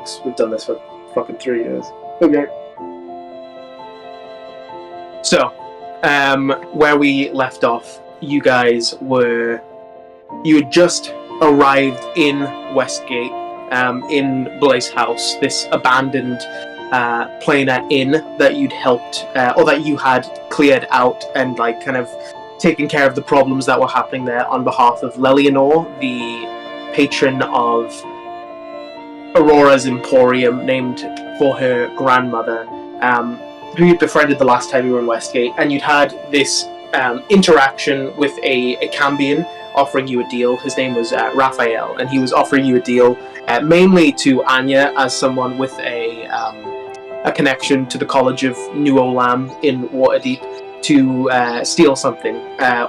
weeks. We've done this for fucking 3 years. Okay. So, where we left off, you had just arrived in Westgate, in Blaze House, this abandoned planar inn that you'd helped, or that you had cleared out and like kind of taken care of the problems that were happening there on behalf of Lelianor, the patron of Aurora's Emporium, named for her grandmother, who you'd befriended the last time you were in Westgate, and you'd had this interaction with a Cambion offering you a deal. His name was Raphael, and he was offering you a deal mainly to Anya as someone with a connection to the College of New Olam in Waterdeep to steal something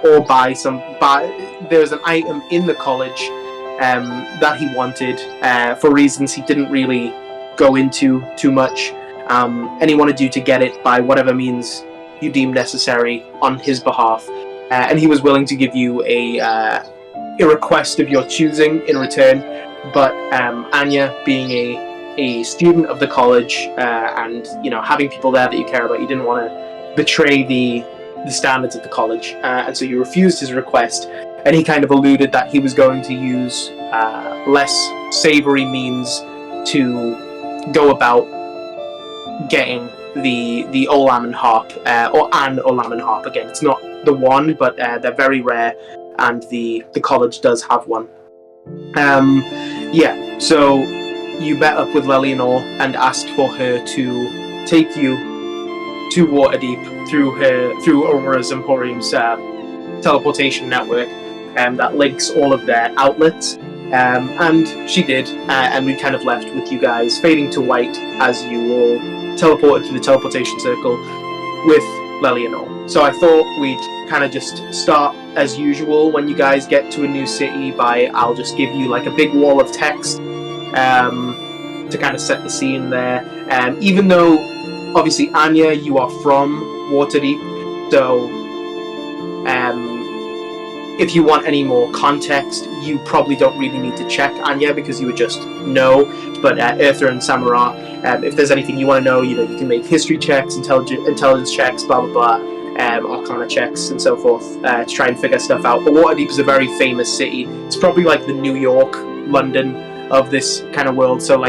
or buy. There's an item in the college that he wanted for reasons he didn't really go into too much, and he wanted you to get it by whatever means you deemed necessary on his behalf, and he was willing to give you a request of your choosing in return. But Anya, being a student of the college, and having people there that you care about, you didn't want to betray the standards of the college, and so you refused his request. And he kind of alluded that he was going to use less savoury means to go about getting the Olam Harp, or an Olam Harp. Again, it's not the one, but they're very rare, and the college does have one. So you met up with Lelianor and asked for her to take you to Waterdeep through Aurora's Emporium's teleportation network, that links all of their outlets. And she did, and we kind of left with you guys fading to white as you all teleported to the teleportation circle with Lelianor. So I thought we'd kind of just start as usual when you guys get to a new city I'll just give you like a big wall of text to kind of set the scene there. Even though, obviously, Anya, you are from Waterdeep, so if you want any more context, you probably don't really need to check Anya because you would just know. But Eartha and Samara, if there's anything you want to know, you can make history checks, intelligence checks, blah blah blah, arcana checks and so forth, to try and figure stuff out. But Waterdeep is a very famous city. It's probably like the New York, London of this kind of world. So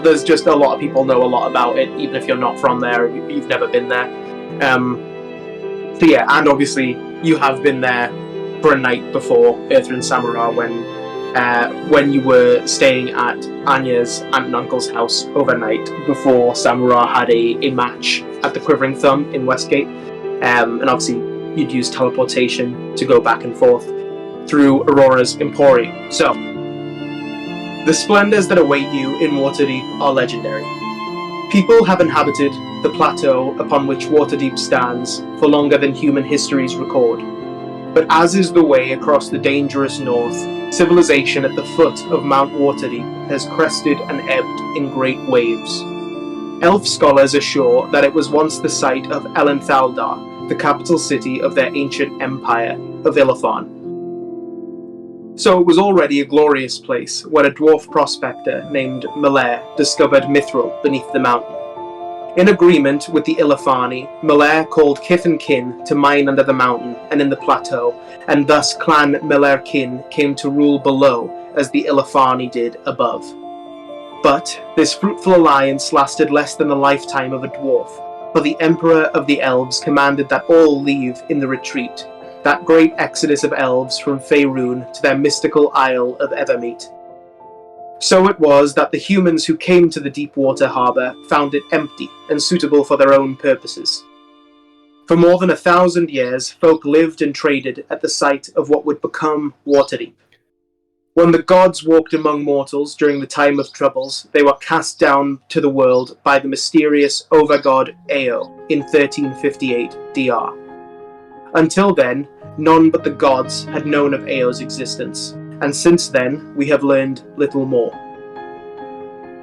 there's just a lot of people know a lot about it, even if you're not from there, you've never been there. So yeah, and obviously you have been there for a night before, Eartha and Samara, when you were staying at Anya's aunt and uncle's house overnight before Samara had a match at the Quivering Thumb in Westgate. And obviously you'd use teleportation to go back and forth through Aurora's Emporium. So, the splendours that await you in Waterdeep are legendary. People have inhabited the plateau upon which Waterdeep stands for longer than human histories record. But as is the way across the dangerous north, civilization at the foot of Mount Waterdeep has crested and ebbed in great waves. Elf scholars assure that it was once the site of Elenthaldar, the capital city of their ancient empire of Ilafan. So it was already a glorious place when a dwarf prospector named Melair discovered Mithril beneath the mountain. In agreement with the Ilafani, Melair called kith and kin to mine under the mountain and in the plateau, and thus Clan Melair Kin came to rule below as the Ilafani did above. But this fruitful alliance lasted less than the lifetime of a dwarf, for the Emperor of the Elves commanded that all leave in the retreat, that great exodus of elves from Faerun to their mystical Isle of Evermeet. So it was that the humans who came to the Deepwater harbour found it empty and suitable for their own purposes. For more than 1,000 years, folk lived and traded at the site of what would become Waterdeep. When the gods walked among mortals during the time of troubles, they were cast down to the world by the mysterious overgod Eo in 1358 DR. Until then, none but the gods had known of Eo's existence, and since then we have learned little more.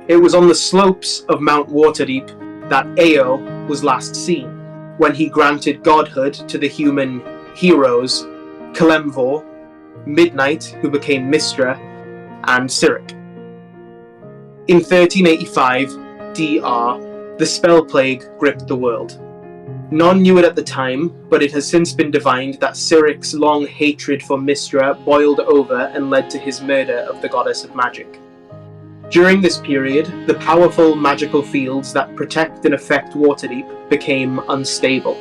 It was on the slopes of Mount Waterdeep that Eo was last seen, when he granted godhood to the human heroes Kalemvor, Midnight, who became Mistra, and Cyric. In 1385 DR, the spell plague gripped the world. None knew it at the time, but it has since been divined that Cyric's long hatred for Mystra boiled over and led to his murder of the goddess of magic. During this period, the powerful magical fields that protect and affect Waterdeep became unstable.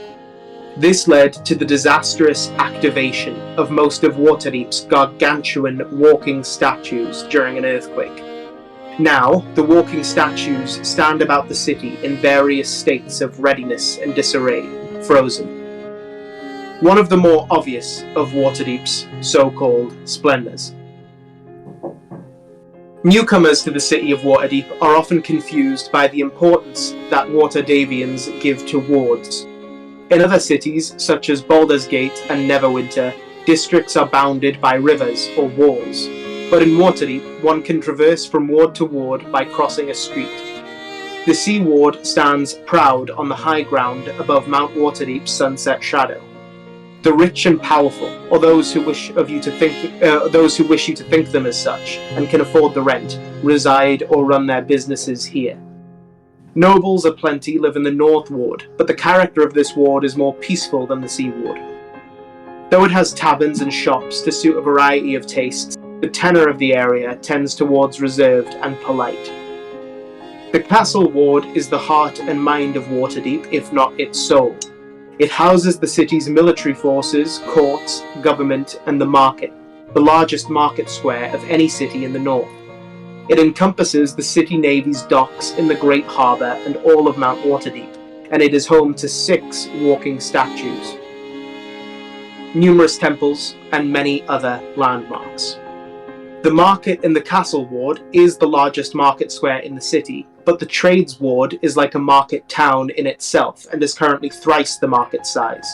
This led to the disastrous activation of most of Waterdeep's gargantuan walking statues during an earthquake. Now, the walking statues stand about the city in various states of readiness and disarray, frozen. One of the more obvious of Waterdeep's so-called Splendours. Newcomers to the city of Waterdeep are often confused by the importance that Waterdavians give to wards. In other cities, such as Baldur's Gate and Neverwinter, districts are bounded by rivers or walls. But in Waterdeep, one can traverse from ward to ward by crossing a street. The Sea Ward stands proud on the high ground above Mount Waterdeep's sunset shadow. The rich and powerful, or those who wish you to think them as such, and can afford the rent, reside or run their businesses here. Nobles aplenty live in the North Ward, but the character of this ward is more peaceful than the Sea Ward. Though it has taverns and shops to suit a variety of tastes, the tenor of the area tends towards reserved and polite. The Castle Ward is the heart and mind of Waterdeep, if not its soul. It houses the city's military forces, courts, government, and the market, the largest market square of any city in the north. It encompasses the city navy's docks in the Great Harbour and all of Mount Waterdeep, and it is home to 6 walking statues, numerous temples, and many other landmarks. The market in the Castle Ward is the largest market square in the city, but the Trades Ward is like a market town in itself and is currently thrice the market size.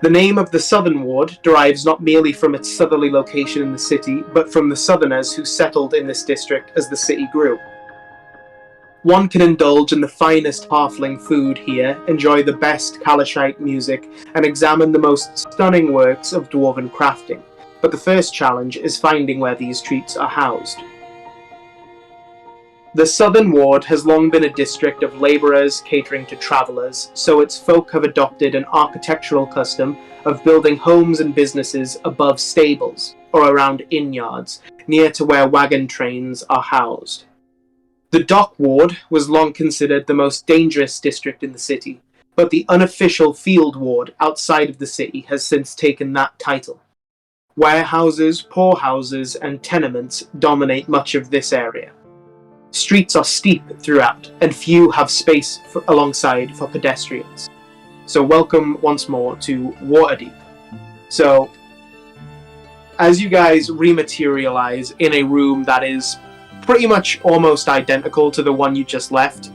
The name of the Southern Ward derives not merely from its southerly location in the city, but from the Southerners who settled in this district as the city grew. One can indulge in the finest halfling food here, enjoy the best Kalashite music, and examine the most stunning works of dwarven crafting. But the first challenge is finding where these treats are housed. The Southern Ward has long been a district of labourers catering to travellers, so its folk have adopted an architectural custom of building homes and businesses above stables, or around inn yards, near to where wagon trains are housed. The Dock Ward was long considered the most dangerous district in the city, but the unofficial Field Ward outside of the city has since taken that title. Warehouses, poorhouses, and tenements dominate much of this area. Streets are steep throughout, and few have space alongside for pedestrians. So welcome once more to Waterdeep. So, as you guys rematerialize in a room that is pretty much almost identical to the one you just left,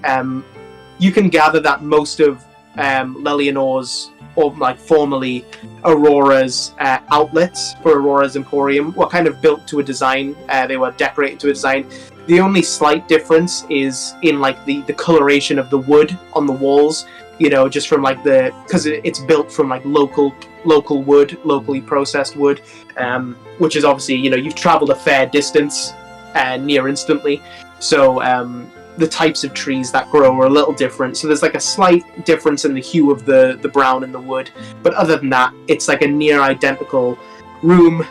you can gather that most of Lelianor's, or like formerly Aurora's outlets for Aurora's Emporium were kind of built to a design. They were decorated to a design. The only slight difference is in like the coloration of the wood on the walls, you know, just from like because it's built from like local wood, locally processed wood, which is obviously, you know, you've traveled a fair distance near instantly, so the types of trees that grow are a little different, so there's like a slight difference in the hue of the brown and the wood, but other than that, it's like a near identical room,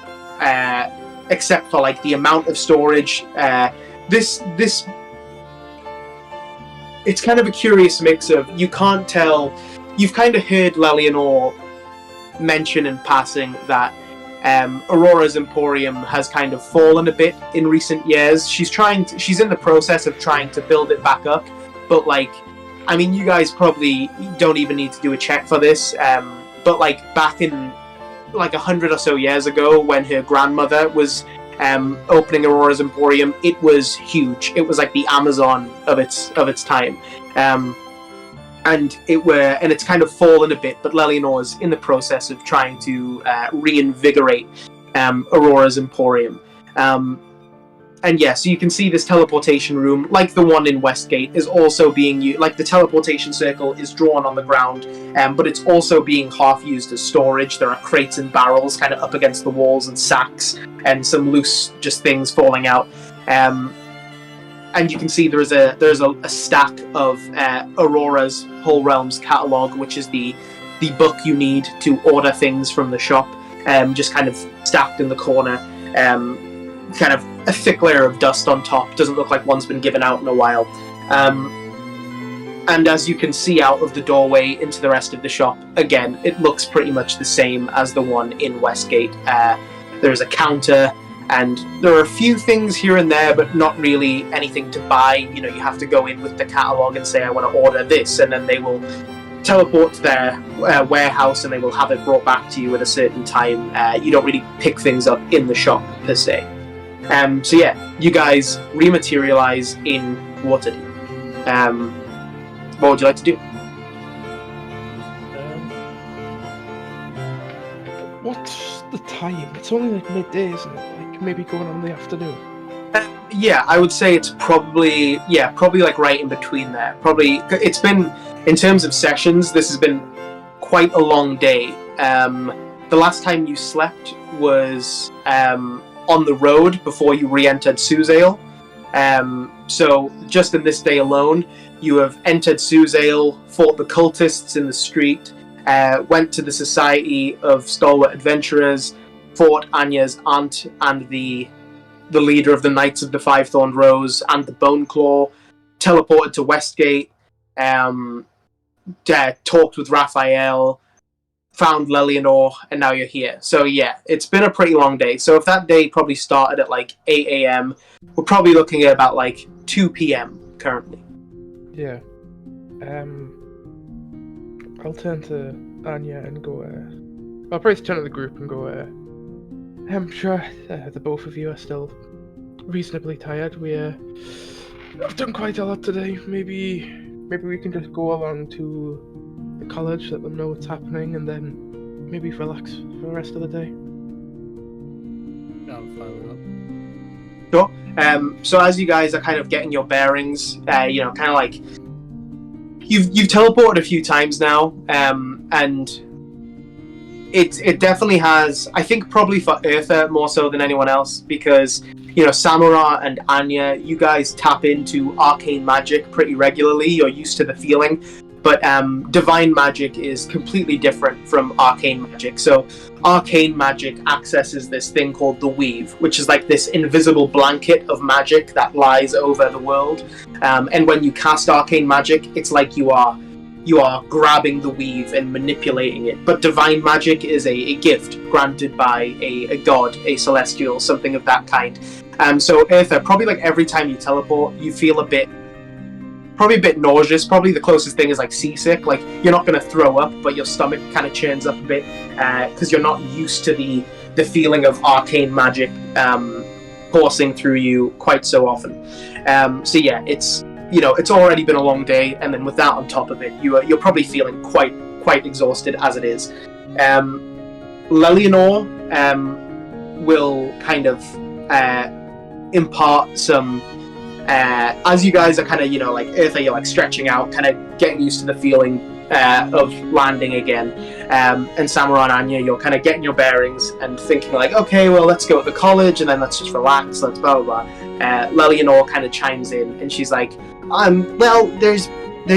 except for like the amount of storage. This it's kind of a curious mix of, you can't tell, you've kind of heard Lelianor mention in passing that Aurora's Emporium has kind of fallen a bit in recent years. She's in the process of trying to build it back up, but like, I mean, you guys probably don't even need to do a check for this, but like back in like 100 or so years ago, when her grandmother was opening Aurora's Emporium, it was huge. It was like the Amazon of its time. And it's kind of fallen a bit, but Lelianor's in the process of trying to reinvigorate Aurora's Emporium. And yeah, so you can see this teleportation room, like the one in Westgate, is also being used. Like the teleportation circle is drawn on the ground, but it's also being half used as storage. There are crates and barrels kind of up against the walls, and sacks, and some loose just things falling out. and you can see there's a stack of Aurora's Whole Realms catalog, which is the book you need to order things from the shop, just kind of stacked in the corner. Kind of a thick layer of dust on top. Doesn't look like one's been given out in a while. And as you can see out of the doorway into the rest of the shop, again, it looks pretty much the same as the one in Westgate. There's a counter, and there are a few things here and there, but not really anything to buy. You know, you have to go in with the catalogue and say, I want to order this, and then they will teleport to their warehouse and they will have it brought back to you at a certain time. You don't really pick things up in the shop, per se. So yeah, you guys rematerialize in Waterdeep. What would you like to do? What's the time? It's only like midday, isn't it? Like maybe going on in the afternoon. Yeah, I would say it's probably like right in between there. Probably it's been, in terms of sessions, this has been quite a long day. The last time you slept was on the road before you re-entered Suzale. So just in this day alone, you have entered Suzale, fought the cultists in the street, went to the Society of Stalwart Adventurers, fought Anya's aunt and the leader of the Knights of the Five-Thorned Rose and the Bone Claw, teleported to Westgate, talked with Raphael, found Lelianor, and now you're here. So yeah, it's been a pretty long day. So if that day probably started at like 8 a.m, we're probably looking at about like 2 p.m. currently. Yeah. I'll turn to Anya and go, I'll probably turn to the group and go, I'm sure the both of you are still reasonably tired. I've done quite a lot today. Maybe we can just go along to the college, let them know what's happening, and then maybe relax for the rest of the day. Yeah, I'm fine with that. Sure. So as you guys are kind of getting your bearings, kind of like you've teleported a few times now, and it definitely has. I think probably for Eartha more so than anyone else, because Samura and Anya, you guys tap into arcane magic pretty regularly. You're used to the feeling. But divine magic is completely different from arcane magic. So arcane magic accesses this thing called the Weave, which is like this invisible blanket of magic that lies over the world. And when you cast arcane magic, it's like you are grabbing the Weave and manipulating it. But divine magic is a gift granted by a god, a celestial, something of that kind. So Eartha, probably like every time you teleport, you feel probably a bit nauseous. Probably the closest thing is like seasick. Like you're not going to throw up, but your stomach kind of churns up a bit because you're not used to the feeling of arcane magic coursing through you quite so often. So yeah, it's already been a long day, and then with that on top of it, you're probably feeling quite exhausted as it is. Lelianor will kind of impart some. As you guys are kind of, like Eartha, you're like stretching out, kind of getting used to the feeling of landing again. And Samura and Anya, you're kind of getting your bearings and thinking like, okay, well, let's go to the college and then let's just relax, let's blah, blah, blah. Lelianor kind of chimes in and she's like, well, there's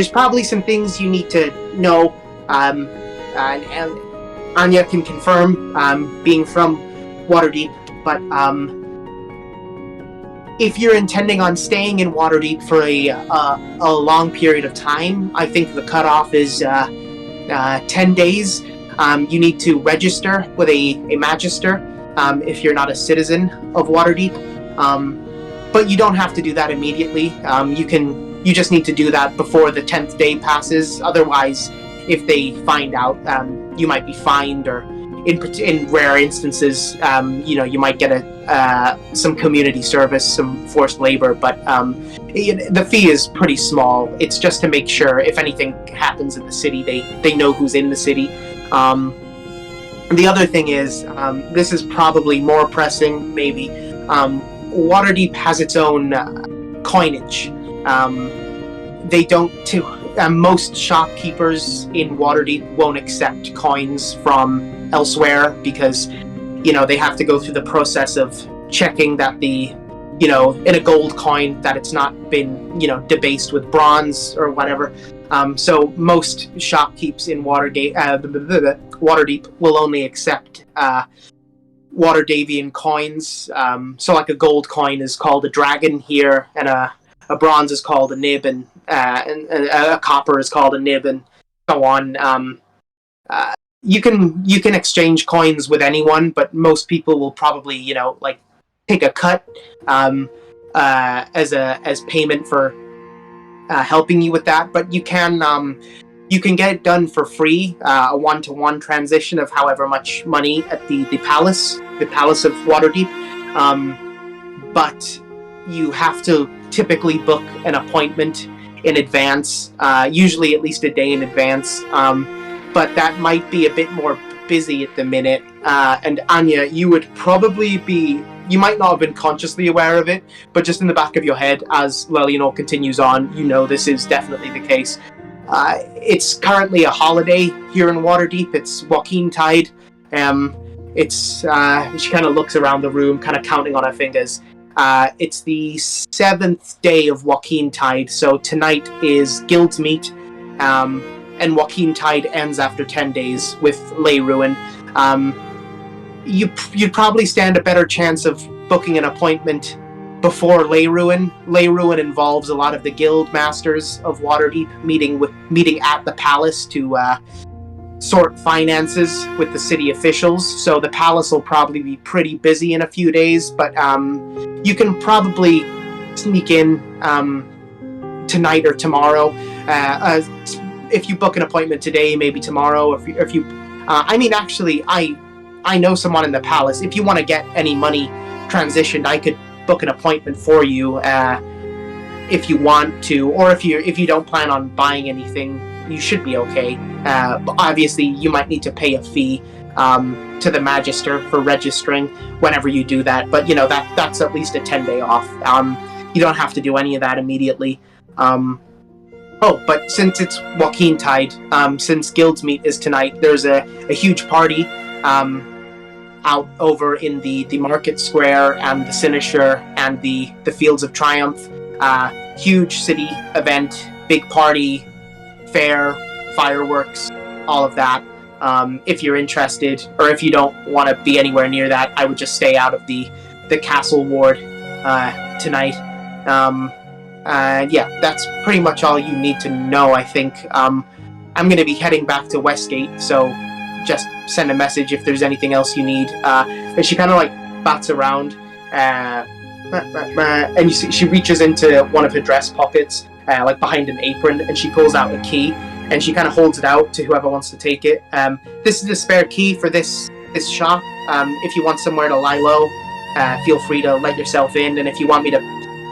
probably some things you need to know. And Anya can confirm, being from Waterdeep, but, if you're intending on staying in Waterdeep for a long period of time, I think the cutoff is 10 days. You need to register with a magister if you're not a citizen of Waterdeep. But you don't have to do that immediately. You just need to do that before the 10th day passes. Otherwise, if they find out, you might be fined, or in rare instances, you might get some community service, some forced labor, but the fee is pretty small. It's just to make sure if anything happens in the city, they know who's in the city. The other thing is, this is probably more pressing, maybe. Waterdeep has its own coinage. Most shopkeepers in Waterdeep won't accept coins from elsewhere because, they have to go through the process of checking that the in a gold coin, that it's not been, debased with bronze or whatever. So most shopkeepers in Waterdeep will only accept Waterdavian coins. So like a gold coin is called a dragon here, and a bronze is called a nib, and a copper is called a nib, and so on. You can exchange coins with anyone, but most people will probably like take a cut as payment for helping you with that. But you can get it done for free, a 1-to-1 transition of however much money at the palace of Waterdeep. But you have to typically book an appointment in advance, usually at least a day in advance. But that might be a bit more busy at the minute. And Anya, you might not have been consciously aware of it, but just in the back of your head, as Lelianor continues on, this is definitely the case. It's currently a holiday here in Waterdeep. It's Joaquin Tide. She kind of looks around the room, kind of counting on her fingers. It's the 7th day of Joaquin Tide, so tonight is Guild's Meet, and Joaquin Tide ends after 10 days with Ley Ruin. You'd probably stand a better chance of booking an appointment before Ley Ruin. Ley Ruin involves a lot of the guild masters of Waterdeep meeting at the palace to sort finances with the city officials. So the palace will probably be pretty busy in a few days, but you can probably sneak in tonight or tomorrow. If you book an appointment today, maybe tomorrow. If you actually, I know someone in the palace. If you want to get any money transitioned, I could book an appointment for you if you want to, or if you don't plan on buying anything, you should be okay. But obviously, you might need to pay a fee to the Magister for registering whenever you do that. But that's at least a 10-day off. You don't have to do any of that immediately. But since it's Joaquin Tide, since Guild's Meet is tonight, there's a huge party out over in the Market Square and the Cynosure and the Fields of Triumph. Huge city event, big party, fair, fireworks, all of that. If you're interested, or if you don't want to be anywhere near that, I would just stay out of the castle ward tonight. Yeah, that's pretty much all you need to know, I think. I'm going to be heading back to Westgate, so just send a message if there's anything else you need. And she kind of bats around, and you see she reaches into one of her dress pockets, behind an apron, and she pulls out a key, and she kind of holds it out to whoever wants to take it. This is a spare key for this shop. If you want somewhere to lie low, feel free to let yourself in, and if you want me to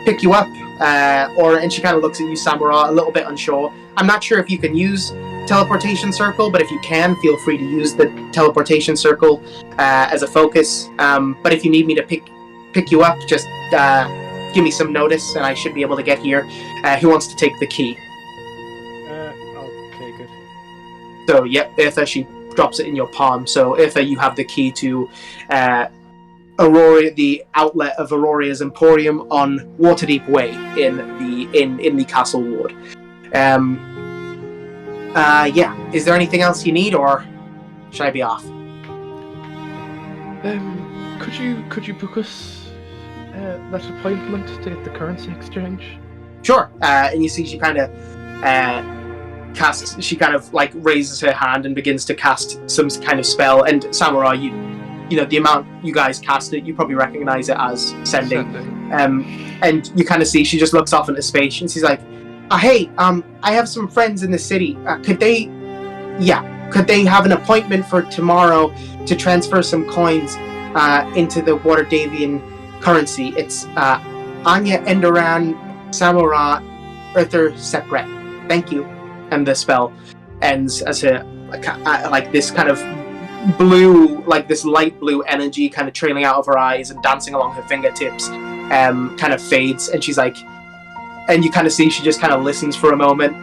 pick you up, and she kind of looks at you, Samara, a little bit unsure. I'm not sure if you can use teleportation circle, but if you can, feel free to use the teleportation circle as a focus. But if you need me to pick you up, just give me some notice, and I should be able to get here. Who wants to take the key? Okay, good. So, yep, Eartha, she drops it in your palm. So, Eartha, you have the key to Aurora, the outlet of Aurora's Emporium on Waterdeep Way in the Castle Ward. Yeah. Is there anything else you need, or should I be off? Could you book us that appointment to get the currency exchange? Sure. And you see she kind of casts. She kind of raises her hand and begins to cast some kind of spell. And Samurai, you know the amount you guys cast it, you probably recognize it as sending. And you kind of see she just looks off into space and she's like, hey, I have some friends in the city. Could they have an appointment for tomorrow to transfer some coins into the Waterdavian currency? It's Anya Endoran Samura Earther Sepret. Thank you. And the spell ends as this kind of blue, this light blue energy kind of trailing out of her eyes and dancing along her fingertips kind of fades, and she's like, and you kind of see she just kind of listens for a moment.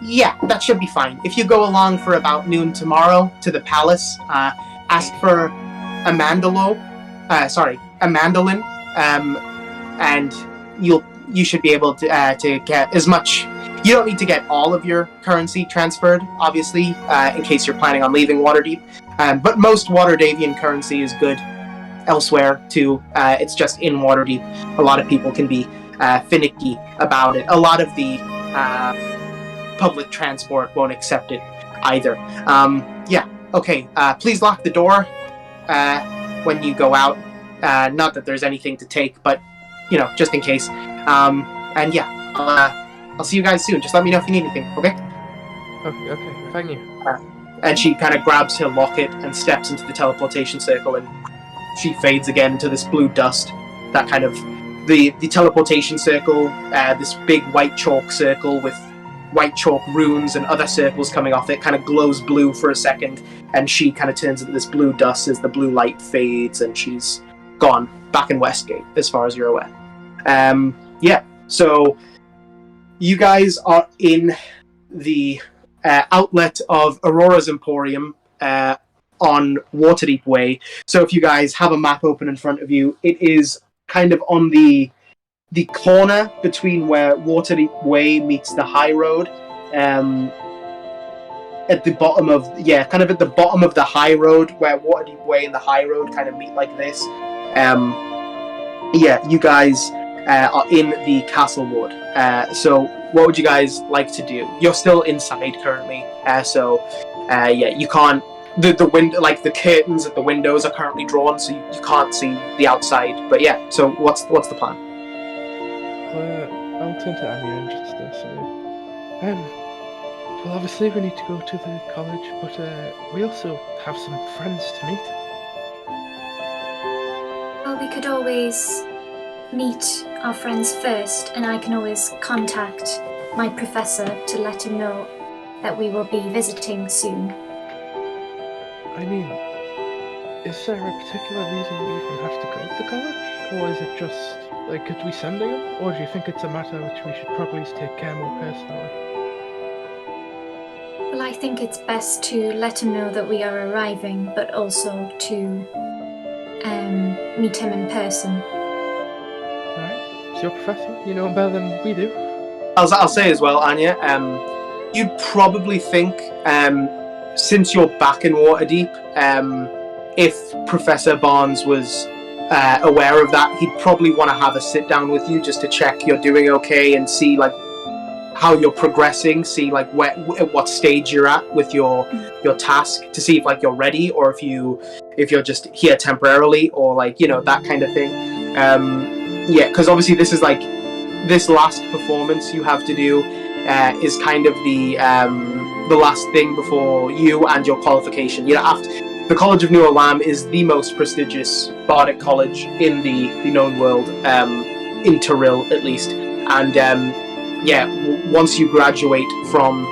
Yeah, that should be fine. If you go along for about noon tomorrow to the palace, ask for a mandolin. and you should be able to get as much. You don't need to get all of your currency transferred, obviously, in case you're planning on leaving Waterdeep. But most Waterdavian currency is good elsewhere too. It's just in Waterdeep. A lot of people can be finicky about it. A lot of the public transport won't accept it either. Okay. Please lock the door when you go out. Not that there's anything to take, but just in case. I'll see you guys soon. Just let me know if you need anything, okay? Okay, thank you. And she kind of grabs her locket and steps into the teleportation circle, and she fades again into this blue dust. That kind of the teleportation circle, this big white chalk circle with white chalk runes and other circles coming off it, kind of glows blue for a second, and she kind of turns into this blue dust as the blue light fades, and she's gone back in Westgate, as far as you're aware. So you guys are in the outlet of Aurora's Emporium on Waterdeep Way. So if you guys have a map open in front of you, it is kind of on the corner between where Waterdeep Way meets the high road. At the bottom of kind of at the bottom of the high road where Waterdeep Way and the high road kind of meet like this. You guys are in the castle ward. So what would you guys like to do? You're still inside currently, you can't. The window, like the curtains at the windows, are currently drawn, so you can't see the outside. But so what's the plan? I'll turn to Anya and just say, well, obviously we need to go to the college, but we also have some friends to meet. Well, we could always meet our friends first, and I can always contact my professor to let him know that we will be visiting soon. I mean, is there a particular reason we even have to go to college? Or is it just, could we send him? Or do you think it's a matter which we should probably take care more personally? Well, I think it's best to let him know that we are arriving, but also to meet him in person. Alright, so your professor, you know him better than we do. I'll say as well, Anya, you'd probably think, since you're back in Waterdeep, if Professor Barnes was aware of that, he'd probably want to have a sit down with you just to check you're doing okay and see how you're progressing, see what stage you're at with your task, to see if you're ready, or if you're just here temporarily, or that kind of thing. Because obviously this is this last performance you have to do is kind of the last thing before you and your qualification. After the College of New Olam is the most prestigious bardic college in the known world, in Tyrell at least. And once you graduate from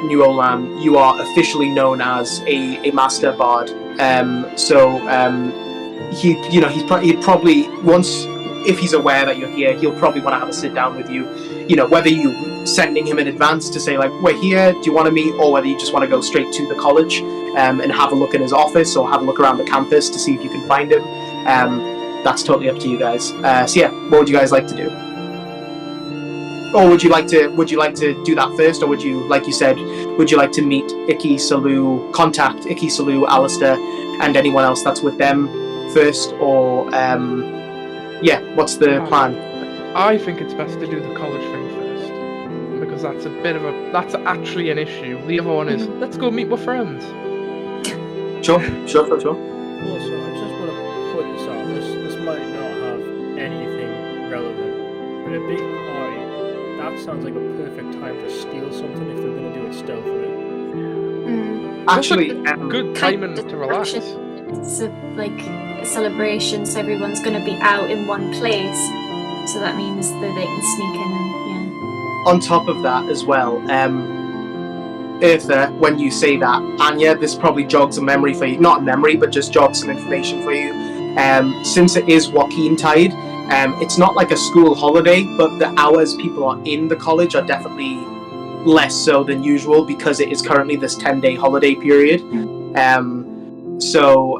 New Olam, you are officially known as a master bard. He'd probably, once, if he's aware that you're here, he'll probably want to have a sit down with you. Whether you sending him in advance to say we're here, do you want to meet, or whether you just want to go straight to the college and have a look in his office, or have a look around the campus to see if you can find him. That's totally up to you guys. What would you guys like to do? Or would you like to do that first, or would you, like you said, would you like to meet contact Icky, Salu, Alistair, and anyone else that's with them first, or what's the plan? I think it's best to do the college thing first, because that's actually an issue. The other one is, let's go meet my friends. Sure. Also, I just want to put this out. This might not have anything relevant, but a big party, that sounds like a perfect time to steal something if they're going to do it stealthily. Actually, good timing to relax. It's a celebration, so everyone's going to be out in one place. So that means that they can sneak in and, On top of that as well, Eartha, when you say that, Anya, this probably jogs a memory for you. Not a memory, but just jogs some information for you. Since it is Joaquin Tide, it's not like a school holiday, but the hours people are in the college are definitely less so than usual, because it is currently this 10-day holiday period. So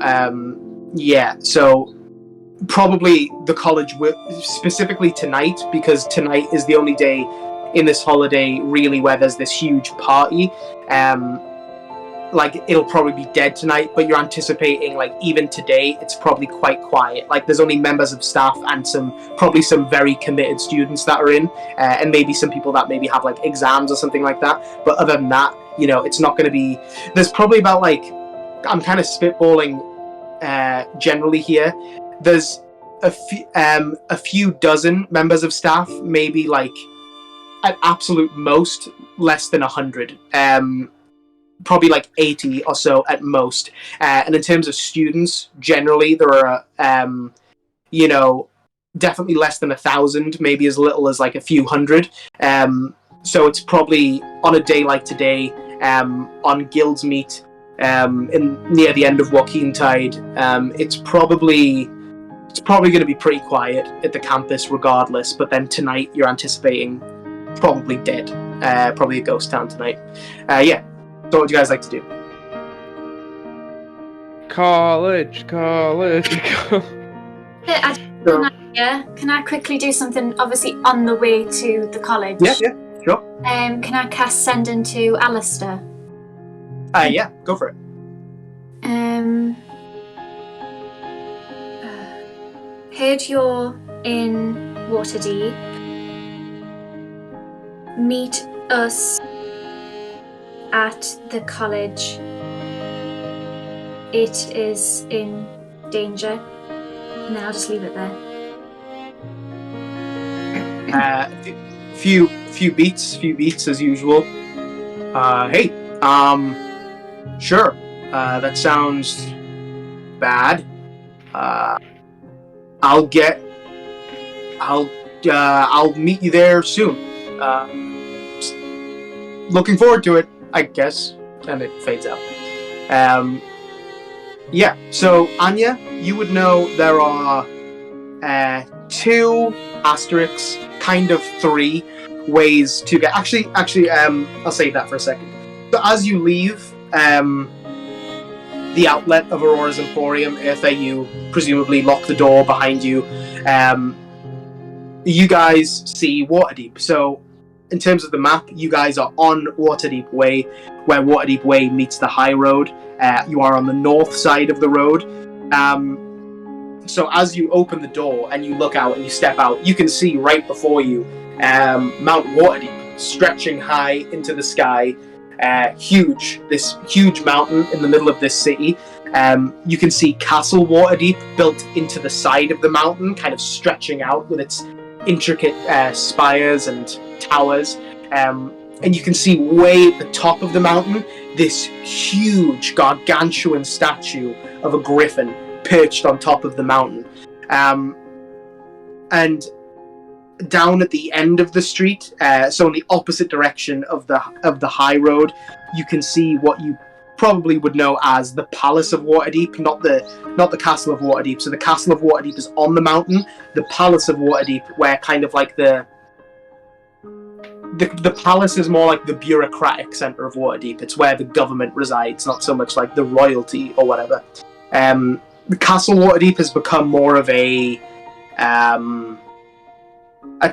probably the college will, specifically tonight, because tonight is the only day in this holiday really where there's this huge party. Like, it'll probably be dead tonight, but you're anticipating, like, even today it's probably quite quiet. Like, there's only members of staff and probably some very committed students that are in, and maybe some people that maybe have, like, exams or something like that. But other than that, it's not going to be. There's probably about, like, I'm kind of spitballing generally here. There's a few dozen members of staff, maybe, like, at absolute most less than 100. Probably like 80 or so at most. And in terms of students, generally there are, definitely less than 1,000, maybe as little as like a few hundred. So it's probably on a day like today, on Guild's Meet, near the end of Joaquin Tide, it's probably going to be pretty quiet at the campus regardless. But then tonight you're anticipating probably dead, probably a ghost town tonight. Yeah. So what would you guys like to do? College. Yeah, can I quickly do something, obviously on the way to the college? Yeah, sure. Can I cast Send into Alistair? Yeah, go for it. Heard you're in Waterdeep. Meet us at the college. It is in danger. And then I'll just leave it there. Few beats as usual. Hey, sure. That sounds bad. I'll meet you there soon. Looking forward to it, I guess. And it fades out. Yeah, so Anya, you would know there are 2 asterisks, kind of 3 ways to get. Actually, I'll save that for a second. So as you leave the outlet of Aurora's Emporium, you presumably lock the door behind you. You guys see Waterdeep. So in terms of the map, you guys are on Waterdeep Way, where Waterdeep Way meets the high road. You are on the north side of the road. So as you open the door and you look out and you step out, you can see right before you Mount Waterdeep stretching high into the sky. This huge mountain in the middle of this city. You can see Castle Waterdeep built into the side of the mountain, kind of stretching out with its intricate spires and towers. And you can see way at the top of the mountain this huge gargantuan statue of a griffin perched on top of the mountain. And down at the end of the street, so in the opposite direction of the high road, you can see what you probably would know as the Palace of Waterdeep, not the Castle of Waterdeep. So the Castle of Waterdeep is on the mountain. The Palace of Waterdeep, where kind of like the palace is more like the bureaucratic center of Waterdeep. It's where the government resides, not so much like the royalty or whatever. The Castle Waterdeep has become more of a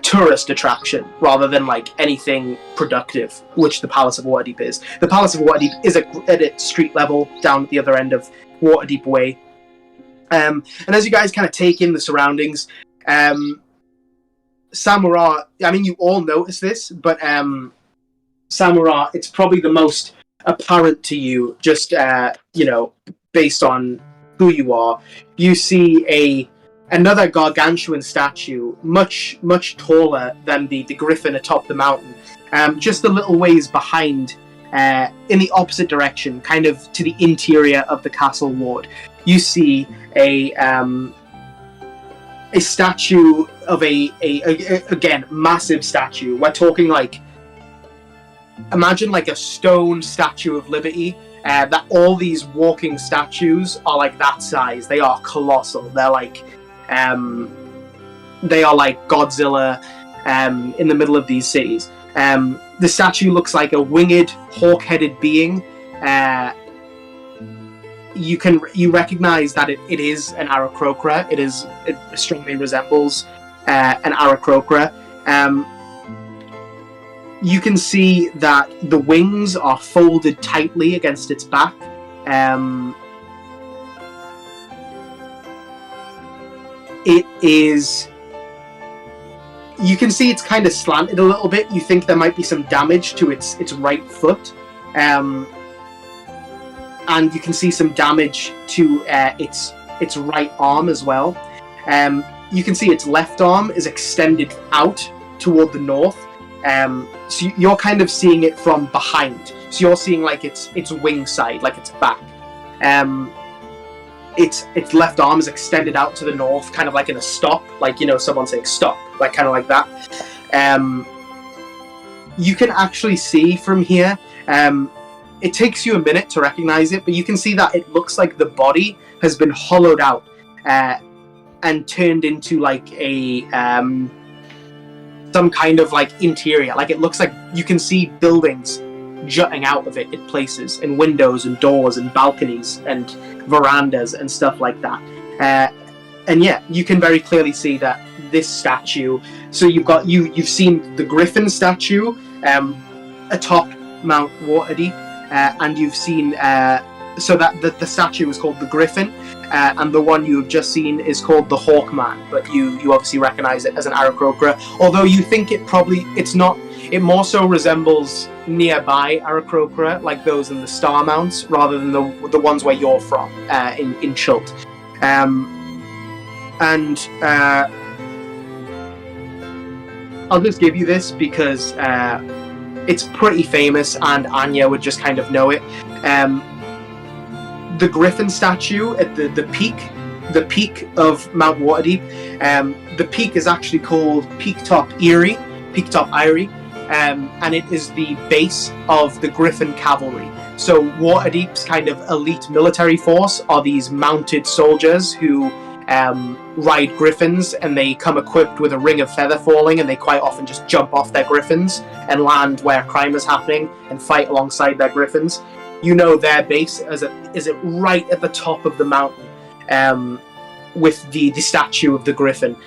tourist attraction rather than like anything productive, which the Palace of Waterdeep is. The Palace of Waterdeep is at its street level down at the other end of Waterdeep Way. And as you guys kind of take in the surroundings, Samara, I mean, you all notice this, but Samara, it's probably the most apparent to you, just, based on who you are. You see another gargantuan statue, much taller than the griffin atop the mountain, just a little ways behind, in the opposite direction, kind of to the interior of the castle ward. You see a statue of again, massive statue. We're talking like, imagine like a stone Statue of Liberty. That all these walking statues are like that size. They are colossal. They're like Godzilla in the middle of these cities. The statue looks like a winged, hawk-headed being. you recognize that it is an Aarakocra. It strongly resembles an Aarakocra. You can see that the wings are folded tightly against its back. It is... You can see it's kind of slanted a little bit. You think there might be some damage to its right foot. And you can see some damage to its right arm as well. You can see its left arm is extended out toward the north. So you're kind of seeing it from behind. So you're seeing like its wing side, like its back. Its left arm is extended out to the north, kind of like in a stop, like, you know, someone saying stop, like kind of like that. You can actually see from here, it takes you a minute to recognize it, but you can see that it looks like the body has been hollowed out and turned into like a some kind of like interior. Like it looks like you can see buildings jutting out of it in places, and windows and doors and balconies and verandas and stuff like that. And yeah, you can very clearly see that this statue. So you've seen the griffin statue atop Mount Waterdeep, and you've seen so that the statue is called the Griffin, and the one you've just seen is called the Hawkman. But you obviously recognize it as an Aarakocra, although you think it's not. It more so resembles nearby Aarakocra, like those in the Star Mounts, rather than the ones where you're from, in Chult. I'll just give you this because it's pretty famous, and Anya would just kind of know it. The Griffin statue at the peak of Mount Waterdeep, the peak is actually called Peaktop Eyrie, and it is the base of the Griffin cavalry. So Waterdeep's kind of elite military force are these mounted soldiers who ride griffins, and they come equipped with a ring of feather falling, and they quite often just jump off their griffins and land where crime is happening and fight alongside their griffins. You know their base is it right at the top of the mountain, with the statue of the griffin.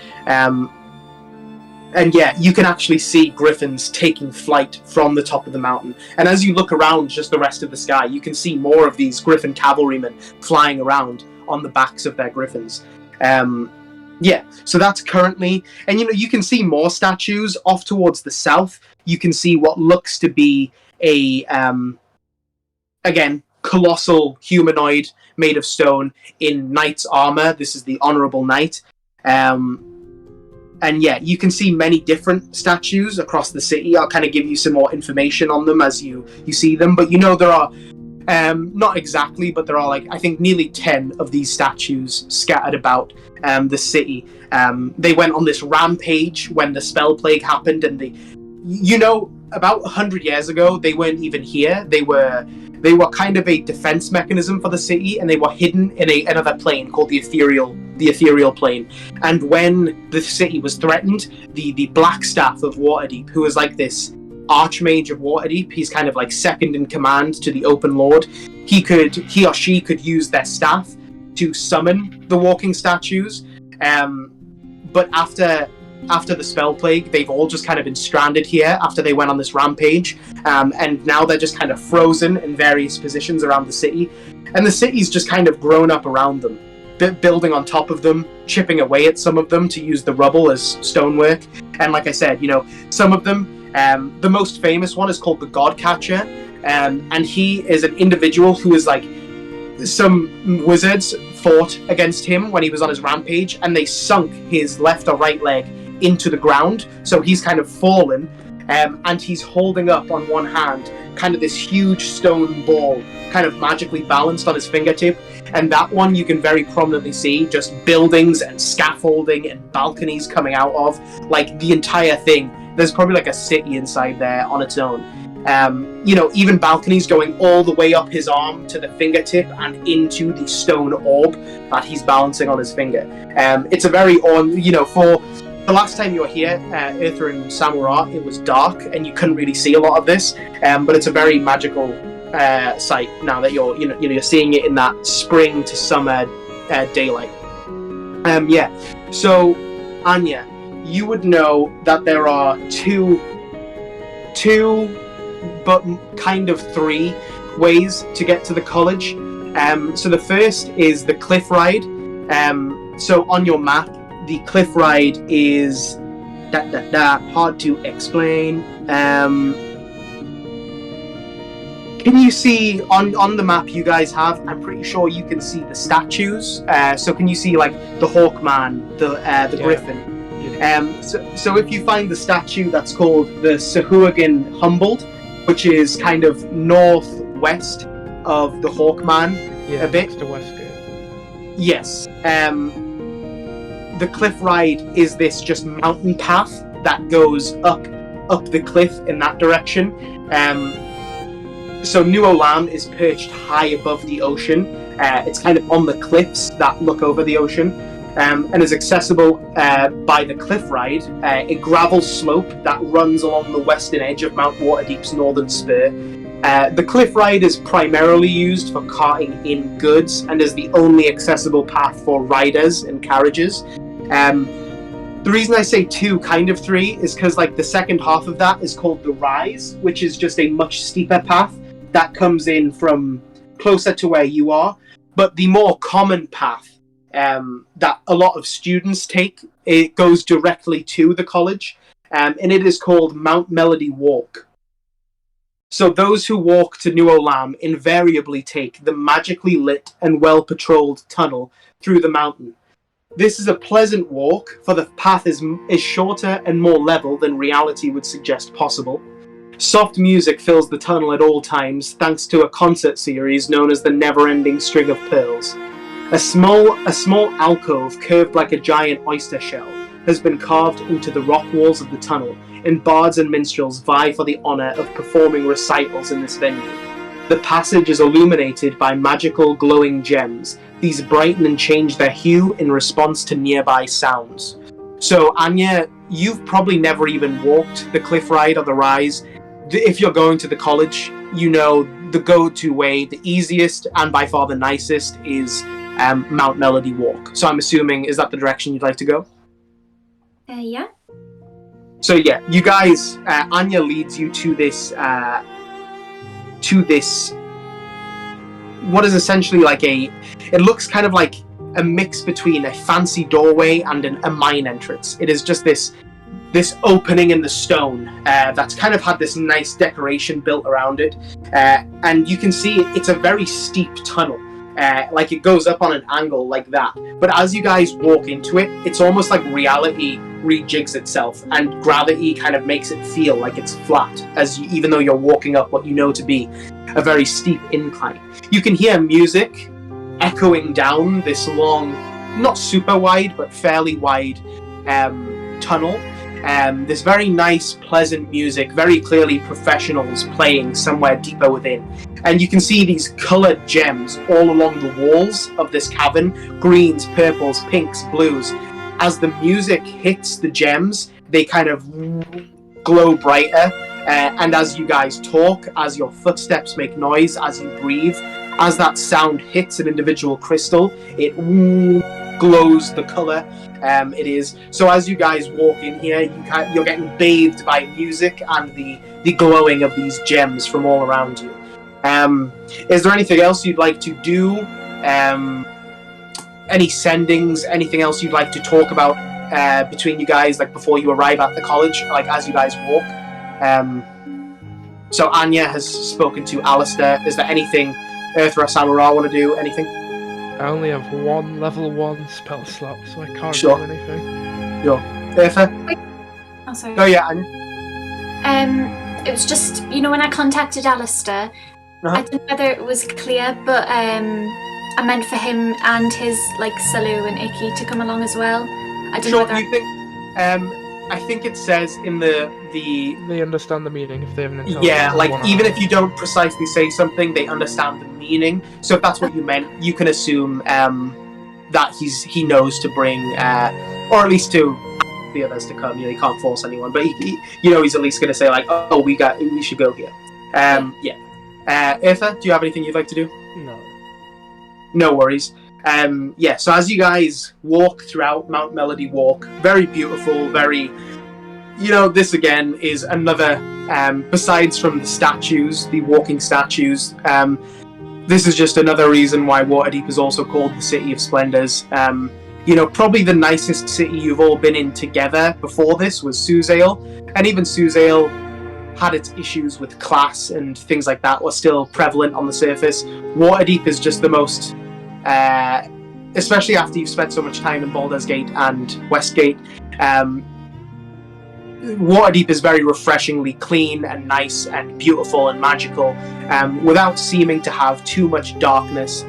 And yeah, you can actually see griffins taking flight from the top of the mountain. And as you look around just the rest of the sky, you can see more of these griffin cavalrymen flying around on the backs of their griffins. Yeah, so that's currently... And you can see more statues off towards the south. You can see what looks to be a... again, colossal humanoid made of stone in knight's armor. This is the Honorable Knight. And yeah, you can see many different statues across the city. I'll kind of give you some more information on them as you see them. But there are, not exactly, but there are I think nearly 10 of these statues scattered about the city. They went on this rampage when the spell plague happened, and about 100 years ago, they weren't even here. They were kind of a defense mechanism for the city, and they were hidden in another plane called the ethereal plane. And when the city was threatened, the Black Staff of Waterdeep, who was like this Archmage of Waterdeep, he's kind of like second in command to the Open Lord. He or she could use their staff to summon the walking statues. But after the spell plague, they've all just kind of been stranded here after they went on this rampage, and now they're just kind of frozen in various positions around the city, and the city's just kind of grown up around them, building on top of them, chipping away at some of them to use the rubble as stonework. And like I said, some of them, the most famous one is called the Godcatcher, and he is an individual who is like, some wizards fought against him when he was on his rampage, and they sunk his left or right leg into the ground, so he's kind of fallen, and he's holding up on one hand kind of this huge stone ball, kind of magically balanced on his fingertip. And that one you can very prominently see just buildings and scaffolding and balconies coming out of, like the entire thing. There's probably like a city inside there on its own. Even balconies going all the way up his arm to the fingertip and into the stone orb that he's balancing on his finger. It's a very for the last time you were here, Eartha and Samurah, it was dark and you couldn't really see a lot of this, but it's a very magical sight now that you're seeing it in that spring to summer daylight. So Anya, you would know that there are two, but kind of three ways to get to the college. So the first is the cliff ride. So on your map, the cliff ride is hard to explain. Can you see on the map you guys have? I'm pretty sure you can see the statues. So can you see like the Hawkman, the Griffin? So if you find the statue that's called the Sahuagin Humboldt, which is kind of northwest of the Hawkman, a bit. Next to Westgate. Yes. The cliff ride is this just mountain path that goes up the cliff in that direction. So New Olam is perched high above the ocean. It's kind of on the cliffs that look over the ocean, and is accessible by the cliff ride, a gravel slope that runs along the western edge of Mount Waterdeep's northern spur. The cliff ride is primarily used for carting in goods and is the only accessible path for riders and carriages. The reason I say two, kind of three, is because like the second half of that is called the Rise, which is just a much steeper path that comes in from closer to where you are. But the more common path that a lot of students take, it goes directly to the college, and it is called Mount Melody Walk. So those who walk to New Olam invariably take the magically lit and well-patrolled tunnel through the mountain. This is a pleasant walk, for the path is shorter and more level than reality would suggest possible. Soft music fills the tunnel at all times, thanks to a concert series known as the Never-Ending String of Pearls. A small alcove curved like a giant oyster shell has been carved into the rock walls of the tunnel, and bards and minstrels vie for the honour of performing recitals in this venue. The passage is illuminated by magical glowing gems. These brighten and change their hue in response to nearby sounds. So Anya, you've probably never even walked the cliff ride or the Rise. If you're going to the college, you know the go-to way, the easiest and by far the nicest, is Mount Melody Walk. So I'm assuming, is that the direction you'd like to go? Yeah. So yeah, you guys, Anya leads you to this, what is essentially like it looks kind of like a mix between a fancy doorway and a mine entrance. It is just this opening in the stone that's kind of had this nice decoration built around it, and you can see it's a very steep tunnel. Like it goes up on an angle like that, but as you guys walk into it, it's almost like reality rejigs itself and gravity kind of makes it feel like it's flat, even though you're walking up what you know to be a very steep incline. You can hear music echoing down this long, not super wide but fairly wide tunnel. This very nice, pleasant music, very clearly professionals playing somewhere deeper within. And you can see these coloured gems all along the walls of this cavern, greens, purples, pinks, blues. As the music hits the gems, they kind of glow brighter. And as you guys talk, as your footsteps make noise, as you breathe, as that sound hits an individual crystal, it glows the colour it is. So as you guys walk in here, you're getting bathed by music and the glowing of these gems from all around you. Is there anything else you'd like to do? Any sendings? Anything else you'd like to talk about between you guys, like before you arrive at the college, like as you guys walk? So Anya has spoken to Alistair. Is there anything Earthra Samara want to do? Anything? I only have one level 1 spell slot, so I can't Sure. do anything. Sure. Eartha? Oh, sorry. Oh yeah, Anya. It was just, when I contacted Alistair, I don't know whether it was clear, but I meant for him and his Salu and Icky to come along as well. I don't know whether you think? I think it says in the They understand the meaning if they have an intelligence. yeah, even if you don't precisely say something, they understand the meaning. So if that's what you meant, you can assume that he knows to bring, or at least to the others to come. He can't force anyone, but he he's at least going to say we should go here. Yeah. Eartha, do you have anything you'd like to do? No. No worries. So as you guys walk throughout Mount Melody Walk, very beautiful, very... this again is another, besides from the statues, the walking statues, this is just another reason why Waterdeep is also called the City of Splendours. Probably the nicest city you've all been in together before this was Suzale, and even Suzale had its issues with class and things like that were still prevalent on the surface. Waterdeep is just the most, especially after you've spent so much time in Baldur's Gate and Westgate, Waterdeep is very refreshingly clean and nice and beautiful and magical, without seeming to have too much darkness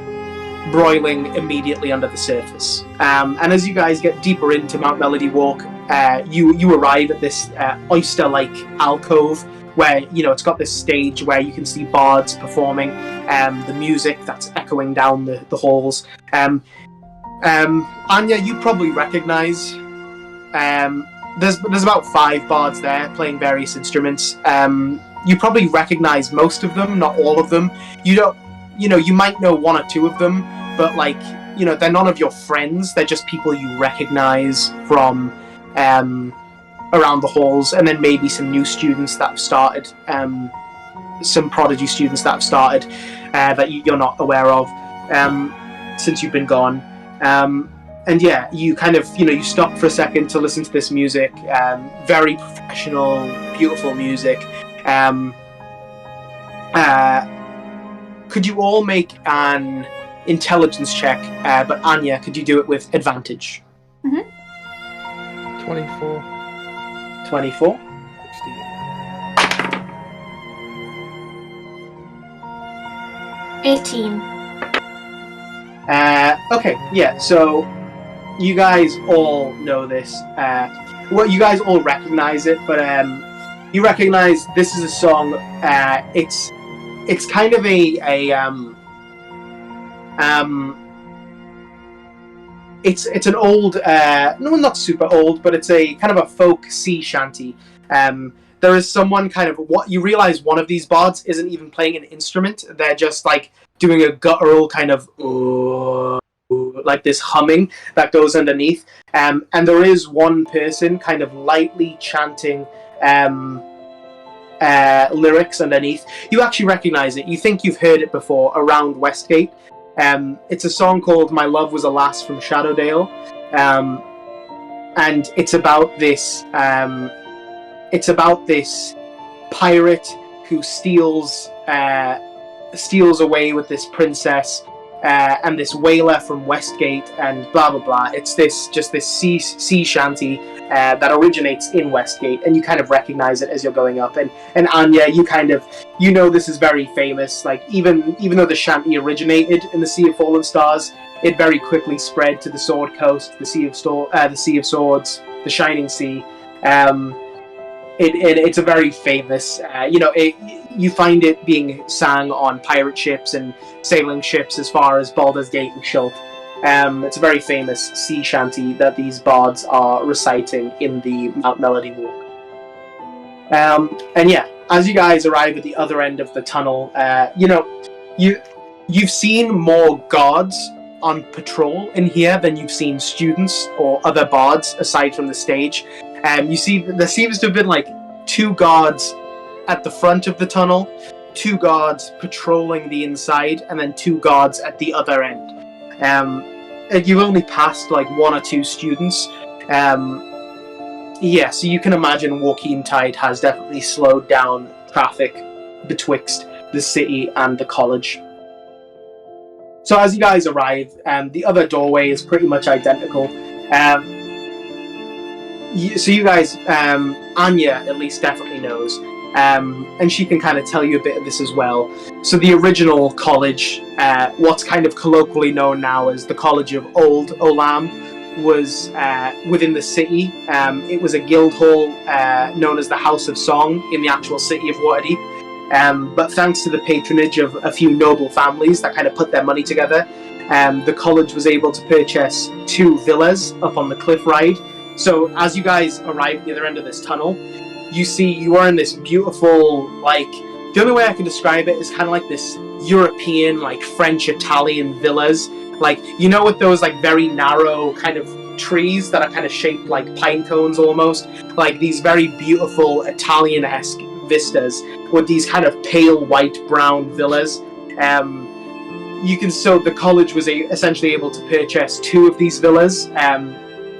broiling immediately under the surface. And as you guys get deeper into Mount Melody Walk, you arrive at this oyster-like alcove where, it's got this stage where you can see bards performing the music that's echoing down the halls. Anya, you probably recognize... There's about 5 bards there playing various instruments. You probably recognize most of them, not all of them. You might know 1 or 2 of them, but they're none of your friends. They're just people you recognize from around the halls, and then maybe some new students that have started, some prodigy students that have started that you're not aware of since you've been gone. And yeah, you kind of, you stop for a second to listen to this music, very professional, beautiful music. Could you all make an intelligence check, but Anya, could you do it with advantage? 24. 24? 18. Okay, yeah, so you guys all know this. You guys all recognize it, but you recognize this is a song. It's kind of it's an old, no, not super old, but it's a kind of a folk sea shanty. There is someone kind of, what you realize one of these bards isn't even playing an instrument. They're just doing a guttural kind of like this humming that goes underneath. And there is one person kind of lightly chanting lyrics underneath. You actually recognize it. You think you've heard it before around Westgate. It's a song called My Love Was a Lass from Shadowdale. And it's about this pirate who steals away with this princess and this whaler from Westgate and blah blah blah. It's this sea shanty that originates in Westgate, and you kind of recognize it as you're going up. And Anya, you know this is very famous. Even though the shanty originated in the Sea of Fallen Stars, it very quickly spread to the Sword Coast, the Sea of Swords, the Shining Sea. It's a very famous, you find it being sang on pirate ships and sailing ships as far as Baldur's Gate and Shult. It's a very famous sea shanty that these bards are reciting in the Mount Melody Walk. And yeah, as you guys arrive at the other end of the tunnel, you've seen more guards on patrol in here than you've seen students or other bards aside from the stage. You see, there seems to have been 2 guards at the front of the tunnel, 2 guards patrolling the inside, and then 2 guards at the other end. You've only passed 1 or 2 students. Yeah, so you can imagine Joaquin Tide has definitely slowed down traffic betwixt the city and the college. So as you guys arrive, the other doorway is pretty much identical. So you guys, Anya at least definitely knows, and she can kind of tell you a bit of this as well. So the original college, what's kind of colloquially known now as the College of Old Olam, was within the city. It was a guild hall known as the House of Song in the actual city of Waterdeep. But thanks to the patronage of a few noble families that kind of put their money together, the college was able to purchase 2 villas up on the cliff ride. So as you guys arrive at the other end of this tunnel, you are in this beautiful, the only way I can describe it is kind of like this European, like French-Italian villas. Like, you know, with those like very narrow kind of trees that are kind of shaped like pine cones almost, like these very beautiful Italian-esque vistas with these kind of pale white brown villas. So the college was essentially able to purchase 2 of these villas.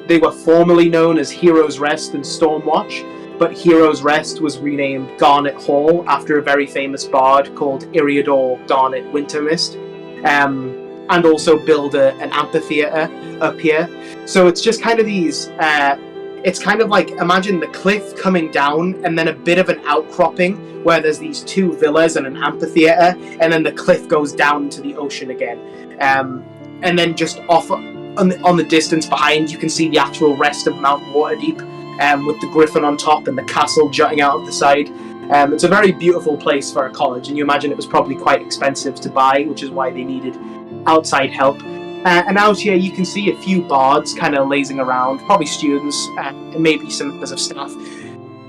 They were formerly known as Heroes Rest and Stormwatch, but Heroes Rest was renamed Garnet Hall after a very famous bard called Eriador Garnet Wintermist, and also build an amphitheater up here. So it's just kind of these, it's kind of like, imagine the cliff coming down and then a bit of an outcropping where there's these 2 villas and an amphitheater, and then the cliff goes down into the ocean again. And then just off on the distance behind, you can see the actual rest of Mount Waterdeep, with the griffin on top and the castle jutting out of the side. It's a very beautiful place for a college, and you imagine it was probably quite expensive to buy, which is why they needed outside help. And out here you can see a few bards kind of lazing around, probably students, and maybe some members of staff.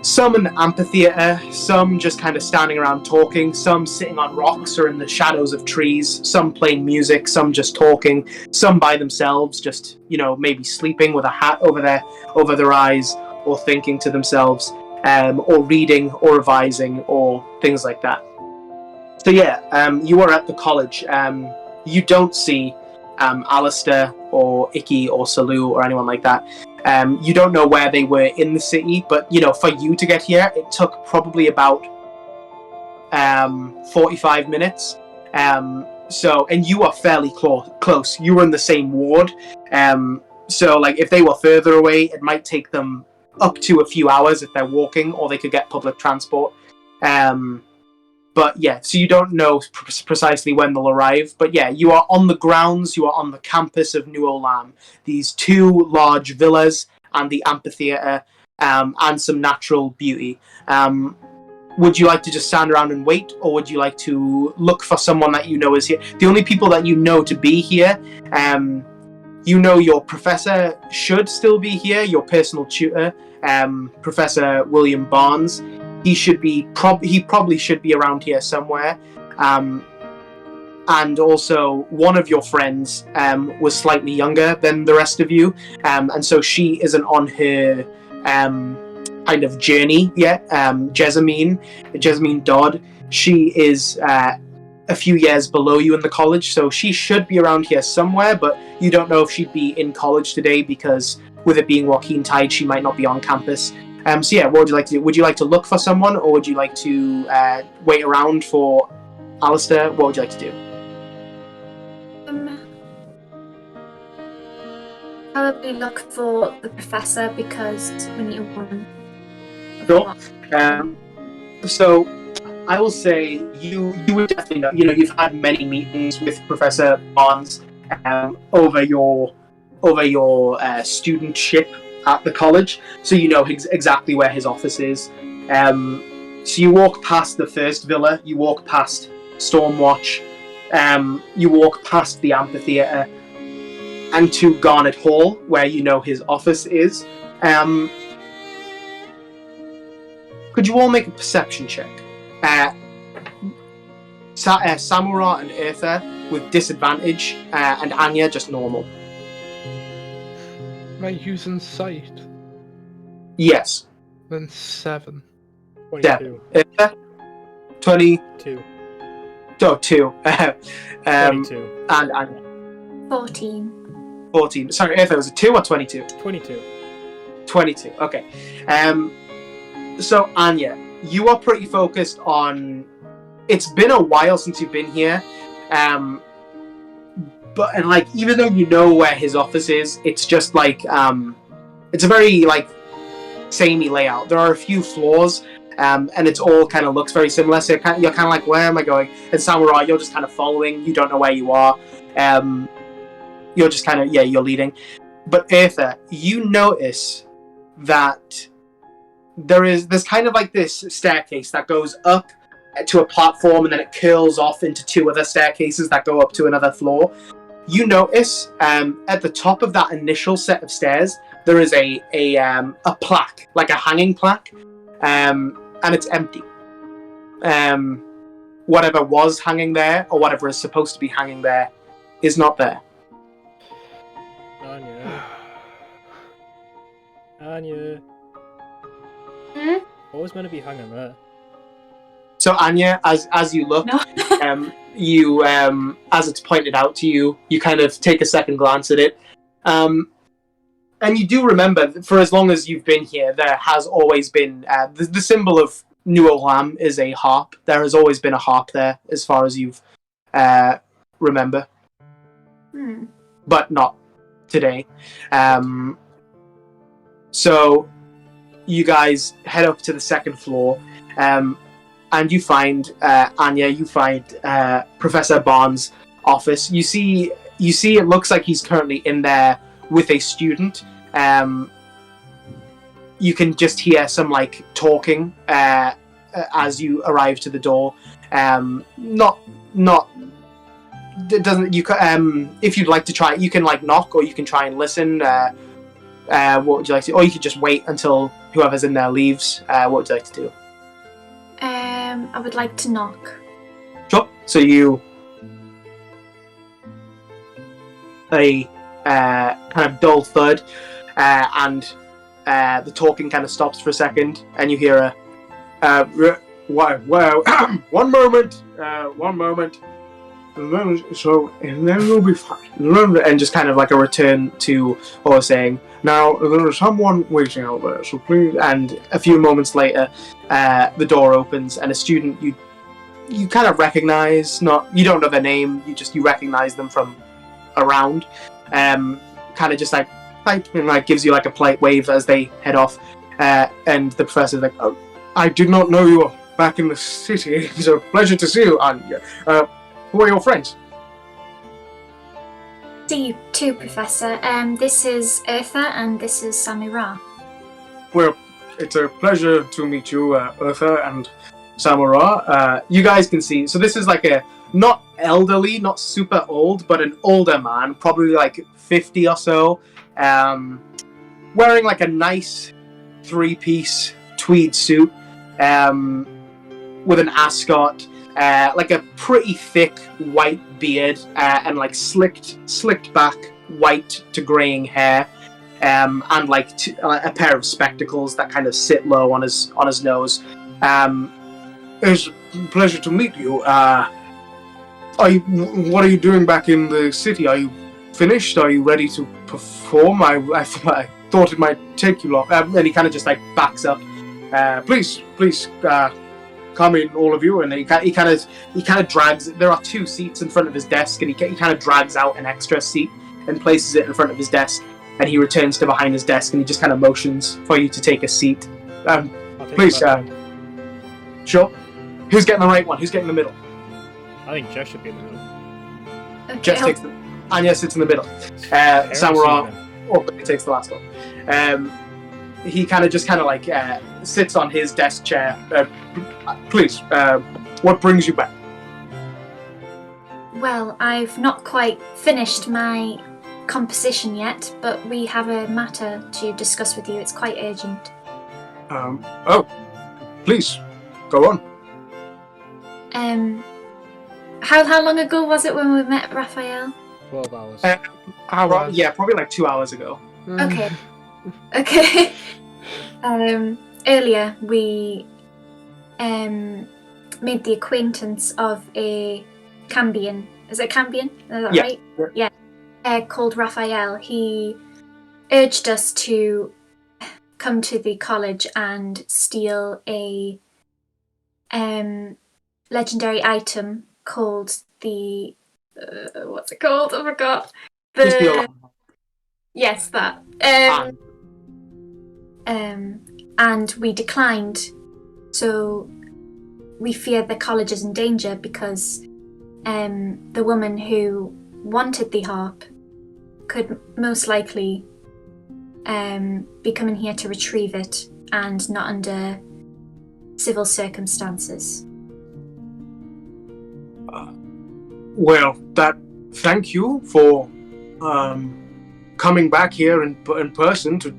Some in the amphitheater, some just kind of standing around talking, some sitting on rocks or in the shadows of trees, some playing music, some just talking, some by themselves, just, you know, maybe sleeping with a hat over their eyes, or thinking to themselves, or reading or revising or things like that. So yeah, you are at the college. You don't see Alistair or Icky or Salu or anyone like that. You don't know where they were in the city, but, you know, for you to get here, it took probably about 45 minutes. And you are fairly close. You were in the same ward. So, like, if they were further away, it might take them up to a few hours if they're walking, or they could get public transport. But yeah, so you don't know precisely when they'll arrive. But yeah, you are on the grounds, you are on the campus of New Olam. These 2 large villas and the amphitheater, and some natural beauty. Would you like to just stand around and wait, or would you like to look for someone that you know is here? The only people that you know to be here, you know your professor should still be here, your personal tutor, Professor William Barnes. He probably should be around here somewhere. And also, one of your friends was slightly younger than the rest of you, and so she isn't on her kind of journey yet. Jessamine Dodd, she is a few years below you in the college, so she should be around here somewhere, but you don't know if she'd be in college today, because with it being Joaquin Tide, she might not be on campus. So yeah, what would you like to do? Would you like to look for someone, or would you like to wait around for Alistair? What would you like to do? Probably look for the professor, because we need one. Sure. So I will say you would definitely know. You know, you've had many meetings with Professor Barnes over your studentship at the college, so you know exactly where his office is. So you walk past the first villa, you walk past Stormwatch, you walk past the amphitheater, and to Garnet Hall, where you know his office is. Could you all make a perception check? Samura and Eartha with disadvantage, and Anya just normal. Am I using sight? Yes. Then 7. 22. 22. 2. 22. And Anya. 14. 14. Sorry, Eartha, was it 2 or 22? 22. 22. Okay. So Anya, you are pretty focused on. It's been a while since you've been here, but like, even though you know where his office is, it's just like it's a very like samey layout. There are a few floors, and it's all kind of looks very similar. So you're kind of like, where am I going? And Samurai, you're just kind of following. You don't know where you are. You're just kind of you're leading. But Eartha, you notice that there's kind of like this staircase that goes up to a platform, and then it curls off into 2 other staircases that go up to another floor. You notice at the top of that initial set of stairs, there is a plaque, like a hanging plaque, and it's empty. whatever was hanging there, or whatever is supposed to be hanging there, is not there. Anya. Anya. Hmm? What was meant to be hanging there? So Anya, as you look, No. you as it's pointed out to you, you kind of take a second glance at it, and you do remember that for as long as you've been here, there has always been the symbol of New Olam is a harp. There has always been a harp there, as far as you've remember, but not today. So you guys head up to the second floor. And you find Anya. You find Professor Barnes' office. You see. It looks like he's currently in there with a student. You can just hear some like talking as you arrive to the door. It doesn't. You if you'd like to try, you can like knock, or you can try and listen. What would you like to? Or you could just wait until whoever's in there leaves. What would you like to do? I would like to knock. Sure. So you a kind of dull thud, and the talking kind of stops for a second, and you hear one moment, and then we'll be fine. And just kind of like a return to what I was saying. Now, there is someone waiting out there, so please. And a few moments later, the door opens, and a student you kind of recognize, you don't know their name, you recognize them from around. Kind of just like and like gives you like a polite wave as they head off. And the professor's like, "Oh, I did not know you were back in the city. It's a pleasure to see you, Anya. Who are your friends?" See you too, Professor. This is Eartha, and this is Samira. Well, it's a pleasure to meet you, Eartha and Samira. You guys can see, so this is like a, not elderly, not super old, but an older man, probably like 50 or so, wearing like a nice 3-piece tweed suit, with an ascot, like a pretty thick white beard, and like slicked back white to greying hair, and like a pair of spectacles that kind of sit low on his nose. It's a pleasure to meet you. What are you doing back in the city? Are you finished? Are you ready to perform? I thought it might take you long. And he kind of just like backs up. Please, come in, all of you. And he kind of drags. There are 2 seats in front of his desk, and he kind of drags out an extra seat and places it in front of his desk. And he returns to behind his desk, and he just kind of motions for you to take a seat. Please, sure. Who's getting the right one? Who's getting the middle? I think Jess should be in the middle. Okay, Jess takes the. Anya sits in the middle. Samura takes the last one. He kind of like sits on his desk chair. Please, what brings you back? Well, I've not quite finished my composition yet, but we have a matter to discuss with you. It's quite urgent. Oh, please, go on. How long ago was it when we met Raphael? 12 hours. Yeah, probably like 2 hours ago. Okay. Okay. Earlier we made the acquaintance of a Cambion. Is it Cambion? Is that right? Yeah. Called Raphael. He urged us to come to the college and steal a legendary item called the what's it called? I forgot. Yes, that. And we declined. So we fear the college is in danger because the woman who wanted the harp could most likely be coming here to retrieve it, and not under civil circumstances. Well, thank you for coming back here in person to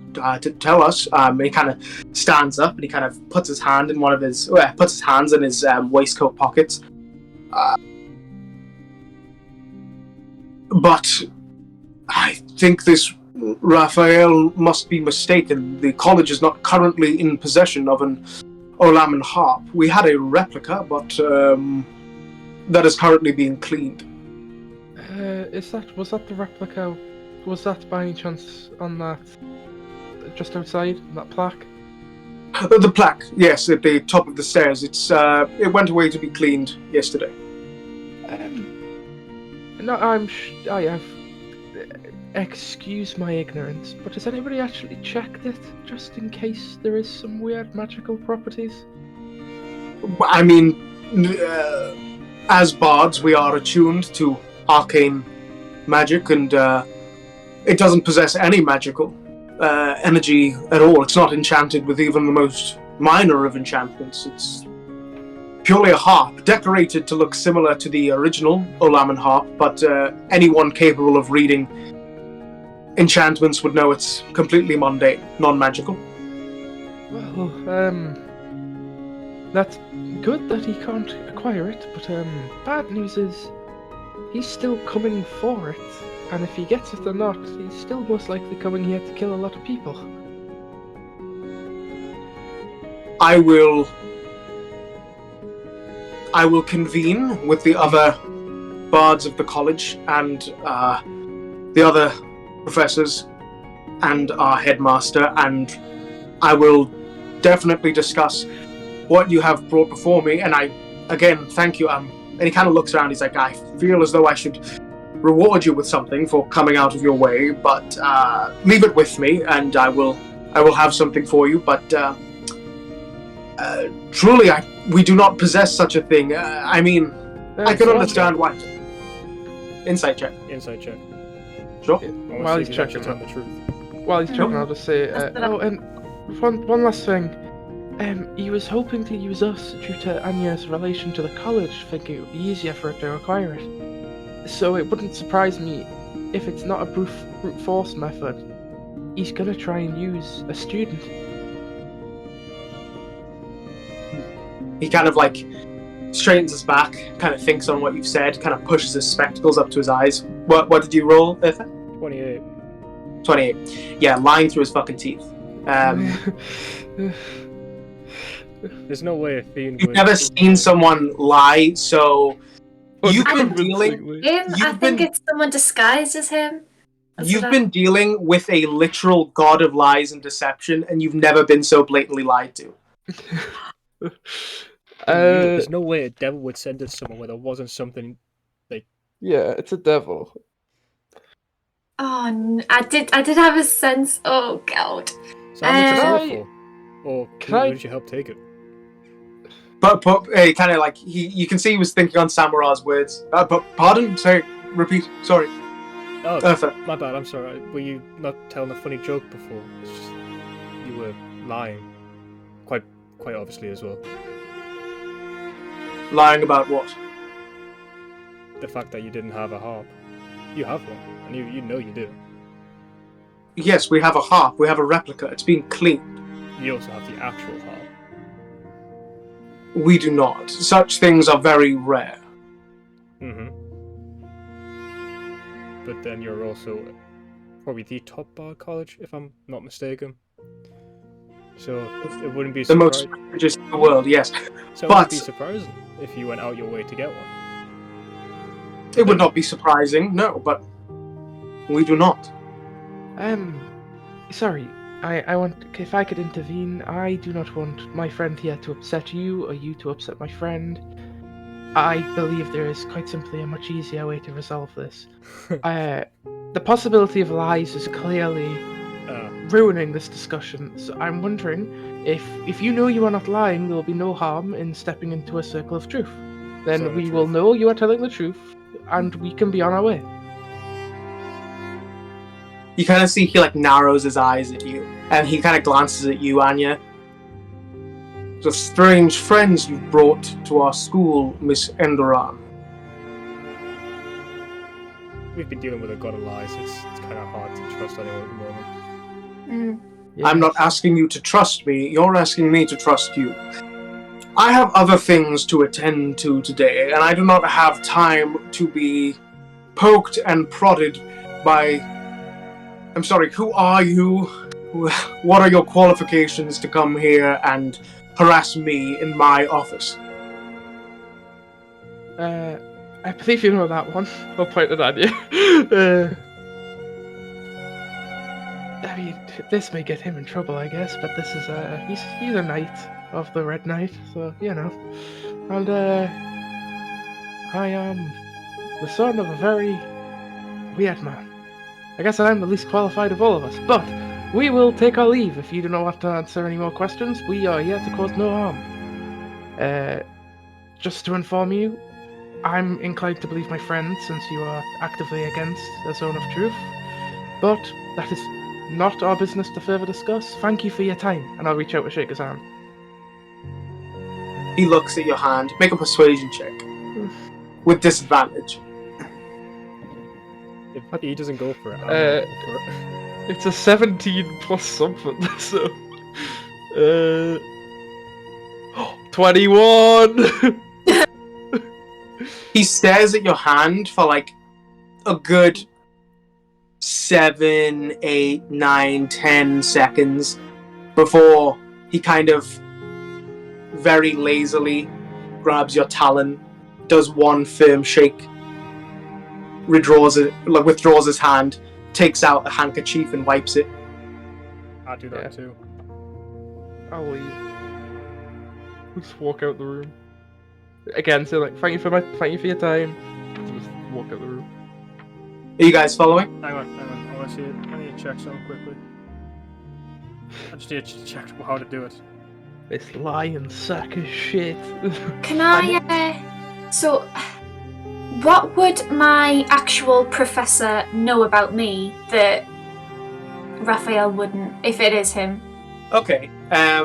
tell us. He kind of stands up and he kind of puts his hands in his waistcoat pockets, But I think this Raphael must be mistaken. The college is not currently in possession of an Olaman harp. We had a replica, but that is currently being cleaned. Was that the replica? Was that by any chance on that, just outside, that plaque? The plaque, yes, at the top of the stairs. It went away to be cleaned yesterday. No, I have. Excuse my ignorance, but has anybody actually checked it, just in case there is some weird magical properties? I mean, as bards, we are attuned to arcane magic, and it doesn't possess any magical energy at all. It's not enchanted with even the most minor of enchantments. It's purely a harp, decorated to look similar to the original Olaman harp, but anyone capable of reading enchantments would know it's completely mundane, non-magical. Well, that's good that he can't acquire it, but bad news is he's still coming for it, and if he gets it or not, he's still most likely coming here to kill a lot of people. I will convene with the other bards of the college and the other professors and our headmaster, and I will definitely discuss what you have brought before me. And I, again, thank you. And he kind of looks around. He's like, I feel as though I should reward you with something for coming out of your way, but leave it with me, and I will have something for you. But truly, we do not possess such a thing. I mean, I can understand why. Insight check. Insight check. Sure. While he's checking, tell the truth. I'll just say, oh, and one last thing. He was hoping to use us due to Anya's relation to the college, thinking it would be easier for her to acquire it. So it wouldn't surprise me if it's not a brute force method. He's gonna try and use a student. He kind of like straightens his back, kind of thinks on what you've said, kind of pushes his spectacles up to his eyes. What did you roll, Ethan? 28. 28. Yeah, lying through his fucking teeth. There's no way a fiend You've would... never seen someone lie, so you've been It's someone disguised as him. You've been dealing with a literal god of lies and deception, and you've never been so blatantly lied to. There's no way a devil would send it somewhere where there wasn't something like... Yeah, it's a devil. Oh, I did have a sense. Oh god. So how much is it for? Or who did you help take it? But kind of like you can see he was thinking on Samura's words. But pardon? Say, repeat. Sorry. Oh, my bad. I'm sorry. Were you not telling a funny joke before? It's just you were lying, quite obviously as well. Lying about what? The fact that you didn't have a harp. You have one, and you know you do. Yes, we have a harp. We have a replica. It's being cleaned. You also have the actual harp. We do not. Such things are very rare. Mm-hmm. But then you're also probably the top bar college, if I'm not mistaken. So it wouldn't be the most prestigious in the world, yes. So it wouldn't be surprising if you went out your way to get one. It would not be surprising, no, but we do not. Sorry. I want, if I could intervene, I do not want my friend here to upset you, or you to upset my friend. I believe there is quite simply a much easier way to resolve this. The possibility of lies is clearly ruining this discussion, so I'm wondering if you know you are not lying, there will be no harm in stepping into a circle of truth. Then we will know you are telling the truth, and we can be on our way. You kind of see he like narrows his eyes at you, and he kind of glances at you, Anya. The strange friends you've brought to our school, Miss Endoran. We've been dealing with a god of lies. It's kind of hard to trust anyone at the moment. Yes. I'm not asking you to trust me. You're asking me to trust you. I have other things to attend to today, and I do not have time to be poked and prodded by... I'm sorry, who are you? What are your qualifications to come here and harass me in my office? I believe you know that one. I'll point it at you. I mean, this may get him in trouble, I guess, but this is, he's a knight of the Red Knight, so, you know. And, I am the son of a very weird man. I guess I'm the least qualified of all of us, but we will take our leave. If you do not want to answer any more questions, we are here to cause no harm. Just to inform you, I'm inclined to believe my friend, since you are actively against the Zone of Truth, but that is not our business to further discuss. Thank you for your time, and I'll reach out to shake his hand. He looks at your hand. Make a persuasion check. With disadvantage. If he doesn't go for it, I'm gonna go for it. It's a 17 plus something, so... 21! He stares at your hand for like a good 7, 8, 9, 10 seconds before he kind of very lazily grabs your talon, does one firm shake, withdraws his hand, takes out a handkerchief and wipes it. I do that too. I'll leave. Just walk out the room. Again, so like, thank you for your time. Just walk out the room. Are you guys following? Hang on. I want to see it. I need to check something quickly. I just need to check how to do it. This lying sack of shit. Can I, so, what would my actual professor know about me that Raphael wouldn't, if it is him? Okay, I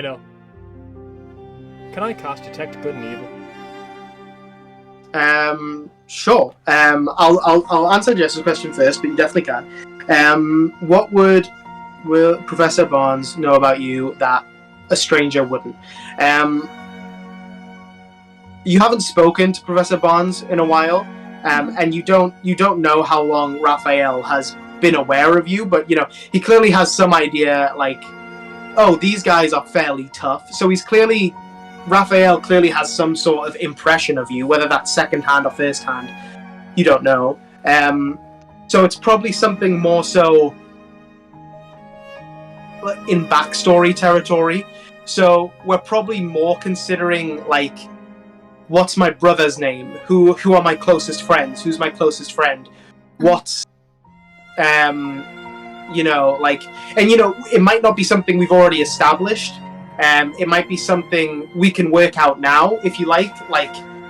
know. Can I cast Detect Good and Evil? Sure. I'll answer Jess's question first, but you definitely can. What will Professor Barnes know about you that a stranger wouldn't? You haven't spoken to Professor Barnes in a while, and you don't know how long Raphael has been aware of you, but you know he clearly has some idea. Like, oh, these guys are fairly tough, so Raphael clearly has some sort of impression of you, whether that's second-hand or first-hand. You don't know. So it's probably something more so in backstory territory. So we're probably more considering, like, what's my brother's name? Who are my closest friends? Who's my closest friend? What's, you know, like... And, you know, it might not be something we've already established. It might be something we can work out now, if you like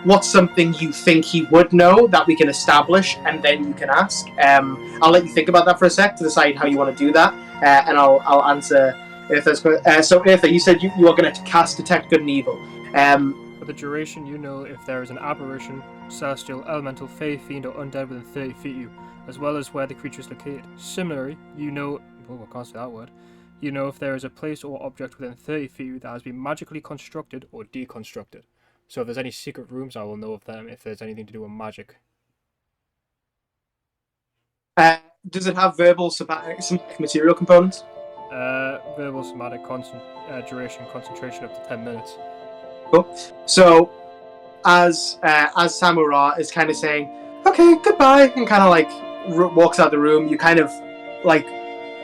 what's something you think he would know that we can establish, and then you can ask. I'll let you think about that for a sec to decide how you want to do that, and I'll answer Eartha's question. So Eartha, you said you are going to cast Detect Good and Evil. For the duration, you know if there is an aberration, celestial, elemental, fey, fiend, or undead within 30 feet of you, as well as where the creature is located. Similarly, you know... Oh, I can't say that word. You know if there is a place or object within 30 feet of you that has been magically constructed or deconstructed. So if there's any secret rooms, I will know of them if there's anything to do with magic. Does it have verbal somatic material components? Verbal, somatic, duration, concentration up to 10 minutes. Cool. So, as Samura is kind of saying, okay, goodbye, and kind of like walks out the room, you kind of like...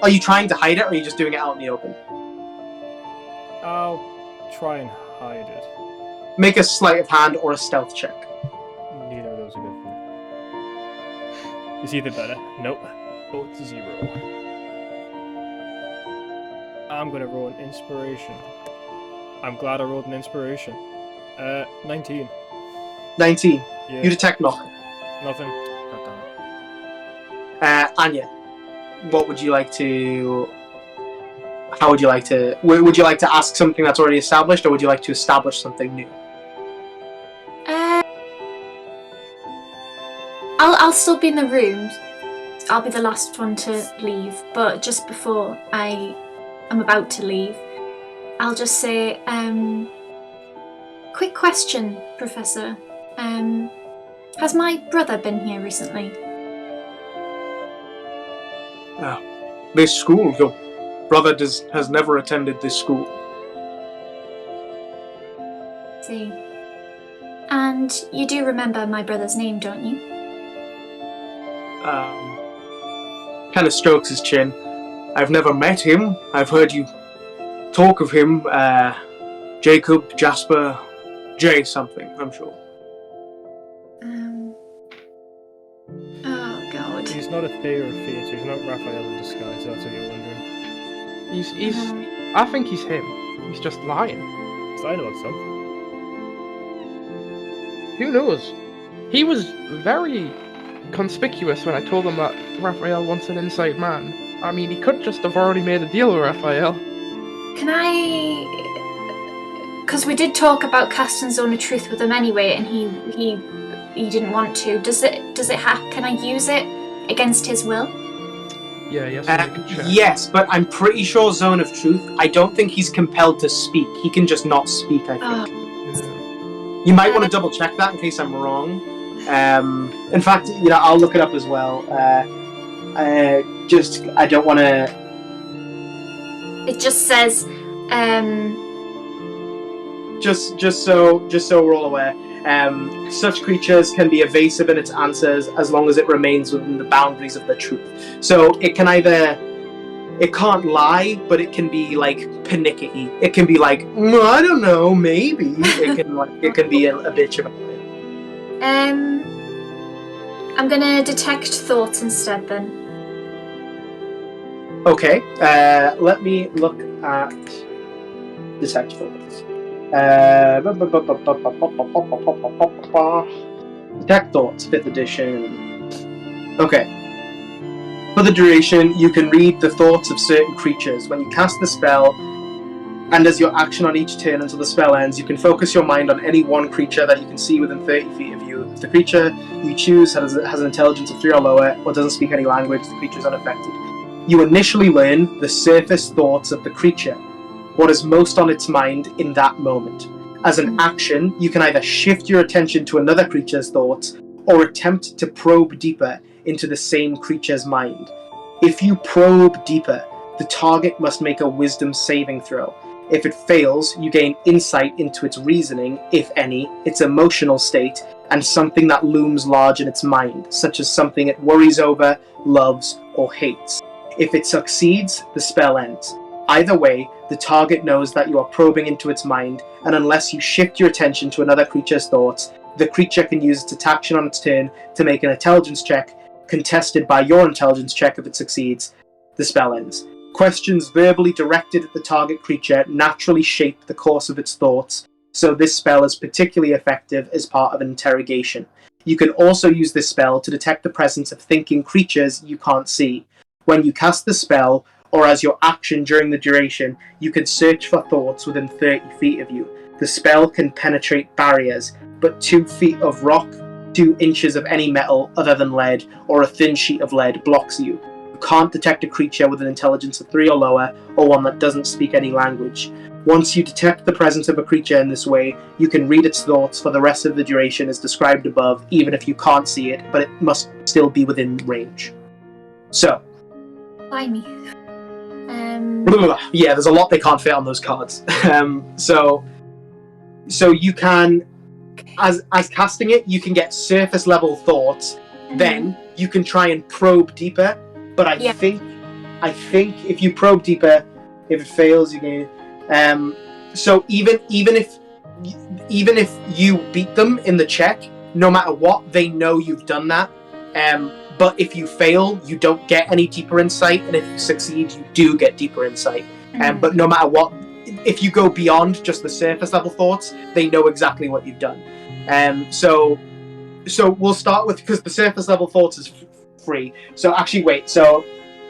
Are you trying to hide it, or are you just doing it out in the open? I'll try and hide it. Make a sleight of hand or a stealth check. Neither of those are good for me. Is either better? Nope. Both 0. I'm gonna roll an inspiration. I'm glad I rolled an inspiration. 19. 19. Yeah. You detect nothing. Nothing. God damn it. Anya, what would you like to... How would you like to... Would you like to ask something that's already established, or would you like to establish something new? I'll still be in the room. I'll be the last one to leave, but just before I'm about to leave, I'll just say, quick question, Professor. Has my brother been here recently? This school, your brother has never attended this school. See. And you do remember my brother's name, don't you? Kind of strokes his chin. I've never met him. I've heard you talk of him. Jacob, Jasper, J something, I'm sure. Oh god. He's not a Thayer of Fate, so he's not Raphael in disguise, that's what you're wondering. He's. I think he's him. He's just lying. He's lying about something. Who knows? He was very conspicuous when I told him that Raphael wants an inside man. I mean, he could just have already made a deal with Raphael. Can I... Because we did talk about casting Zone of Truth with him anyway, and he didn't want to. Can I use it against his will? Yeah, yes. Yes, but I'm pretty sure Zone of Truth, I don't think he's compelled to speak. He can just not speak, I think. You might want to double check that in case I'm wrong. In fact, I'll look it up as well. I don't want to... It just says, Just so we're all aware, such creatures can be evasive in its answers as long as it remains within the boundaries of the truth. So it can't lie, but it can be like pernickety. It can be like, I don't know, maybe. It can be a bitch about it. I'm gonna detect thoughts instead then. Okay, let me look at detect thoughts. Detect thoughts, 5th edition. Okay. For the duration, you can read the thoughts of certain creatures. When you cast the spell, and as your action on each turn until the spell ends, you can focus your mind on any one creature that you can see within 30 feet of you. If the creature you choose has an intelligence of 3 or lower, or doesn't speak any language, the creature is unaffected. You initially learn the surface thoughts of the creature, what is most on its mind in that moment. As an action, you can either shift your attention to another creature's thoughts, or attempt to probe deeper into the same creature's mind. If you probe deeper, the target must make a wisdom saving throw. If it fails, you gain insight into its reasoning, if any, its emotional state, and something that looms large in its mind, such as something it worries over, loves, or hates. If it succeeds, the spell ends. Either way, the target knows that you are probing into its mind, and unless you shift your attention to another creature's thoughts, the creature can use its action on its turn to make an intelligence check, contested by your intelligence check if it succeeds. The spell ends. Questions verbally directed at the target creature naturally shape the course of its thoughts, so this spell is particularly effective as part of an interrogation. You can also use this spell to detect the presence of thinking creatures you can't see. When you cast the spell, or as your action during the duration, you can search for thoughts within 30 feet of you. The spell can penetrate barriers, but 2 feet of rock, 2 inches of any metal other than lead, or a thin sheet of lead blocks you. You can't detect a creature with an intelligence of 3 or lower, or one that doesn't speak any language. Once you detect the presence of a creature in this way, you can read its thoughts for the rest of the duration as described above, even if you can't see it, but it must still be within range. So. Blimey. Yeah, there's a lot they can't fit on those cards. So you can, as casting it, you can get surface level thoughts. Then you can try and probe deeper. But I think if you probe deeper, if it fails, you can. So even if you beat them in the check, no matter what, they know you've done that. But if you fail, you don't get any deeper insight, and if you succeed, you do get deeper insight. But no matter what, if you go beyond just the surface level thoughts, they know exactly what you've done. So we'll start with, because the surface level thoughts is free. So actually, wait. So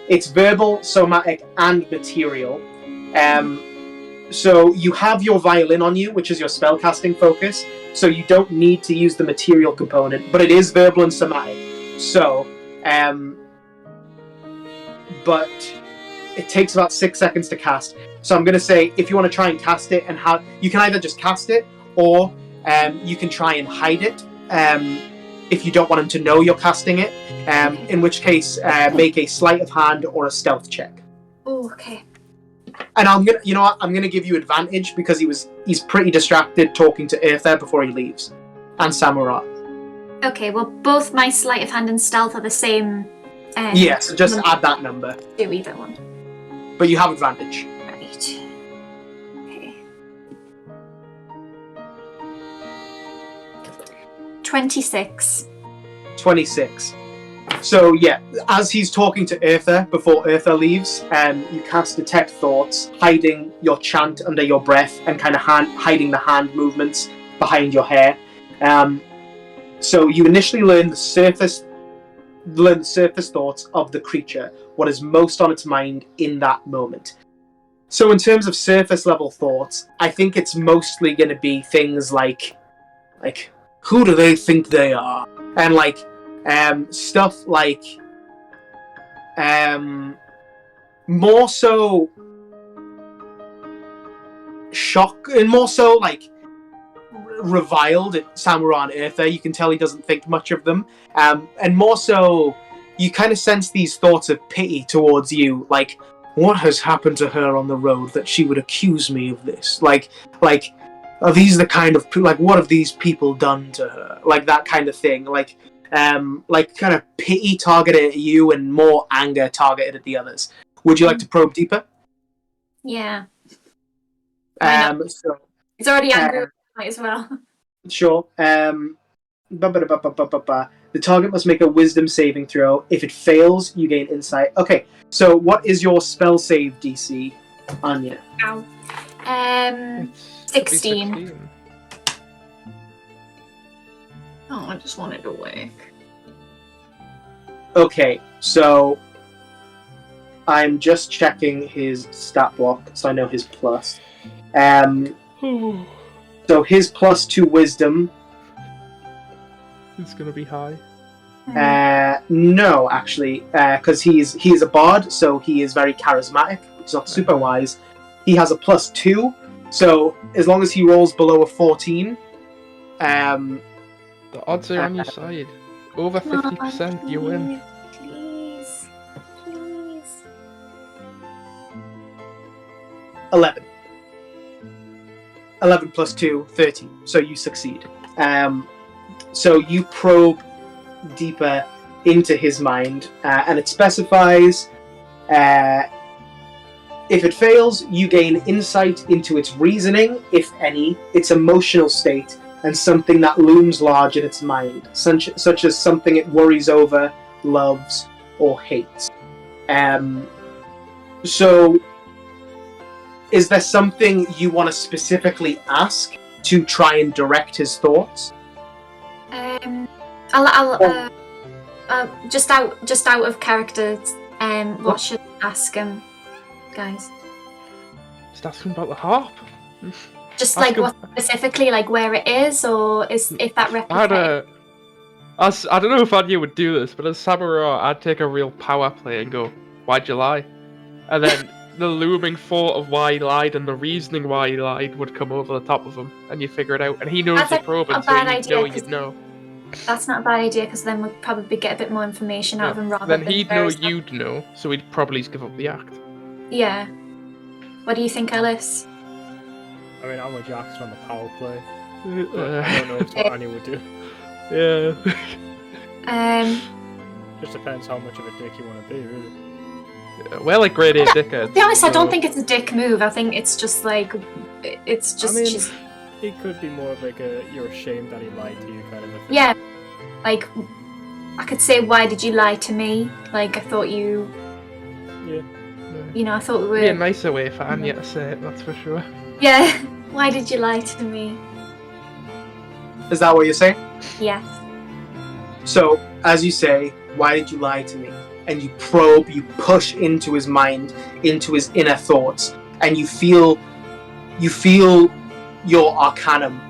it's verbal, somatic, and material. So you have your violin on you, which is your spellcasting focus. So you don't need to use the material component, but it is verbal and somatic. So, but it takes about 6 seconds to cast. So I'm going to say, if you want to try and cast it, and you can either just cast it, or you can try and hide it. If you don't want him to know you're casting it, in which case, make a sleight of hand or a stealth check. Oh, okay. And I'm gonna give you advantage because he's pretty distracted talking to Eartha before he leaves, and Samara. Okay, well, both my sleight of hand and stealth are the same. Yeah, so just add that number. Do either one. But you have advantage. Right. Okay. 26. 26. So yeah, as he's talking to Eartha before Eartha leaves, you cast Detect Thoughts, hiding your chant under your breath and kind of hiding the hand movements behind your hair. So you initially learn the surface thoughts of the creature, what is most on its mind in that moment. So in terms of surface level thoughts, I think it's mostly going to be things like who do they think they are, and stuff like more so shock and more so reviled at Samara and Eartha. You can tell he doesn't think much of them, and more so you kind of sense these thoughts of pity towards you, like, what has happened to her on the road that she would accuse me of this? Like are these the kind of what have these people done to her? Like that kind of thing. Like kind of pity targeted at you and more anger targeted at the others. Would you like to probe deeper? Yeah. So It's already angry might as well. sure. The target must make a wisdom saving throw. If it fails, you gain insight. Okay, so what is your spell save DC, Anya? Ow. It's 16. Oh, I just wanted to work. Okay, so I'm just checking his stat block so I know his plus. So his plus 2 wisdom. It's gonna be high. No, actually, because he is a bard, so he is very charismatic. He's not super wise. He has a plus 2, so as long as he rolls below a 14, The odds are on your side. Over 50%, you win. Please. 11. 11 plus 2, 13. So you succeed. So you probe deeper into his mind, and it specifies if it fails, you gain insight into its reasoning, if any, its emotional state, and something that looms large in its mind, such as something it worries over, loves, or hates. So, is there something you want to specifically ask to try and direct his thoughts? I'll just out of character. What should I ask him, guys? Just ask him about the harp. Just Ask him- what specifically, where it is, or if that replicates. I don't know if Anya would do this, but as Samara, I'd take a real power play and go, "Why'd you lie?" And then the looming thought of why he lied and the reasoning why he lied would come over the top of him, and you figure it out. And he knows That's you're a probing, so bad you idea, know 'cause- you'd know. That's not a bad idea, because then we'd probably get a bit more information out of him rather Then than he'd know various- you'd know, so he'd probably give up the act. Yeah. What do you think, Alice? I mean, I'm with Jackson on the power play. But I Uh, don't know if what Annie would do. yeah. Just depends how much of a dick you want to be, really. We're like grade A dickheads. To be honest, I so- don't think it's a dick move. I think it's just it's just I mean, she's it could be more of you're ashamed that he lied to you kind of a thing. yeah. Like I could say, why did you lie to me? Like I thought you. Yeah. I thought we were. Be a nicer way for Anya to say it, that's for sure. Yeah. Why did you lie to me? Is that what you're saying? Yes. So, as you say, why did you lie to me? And you probe, you push into his mind, into his inner thoughts, and you feel your arcanum.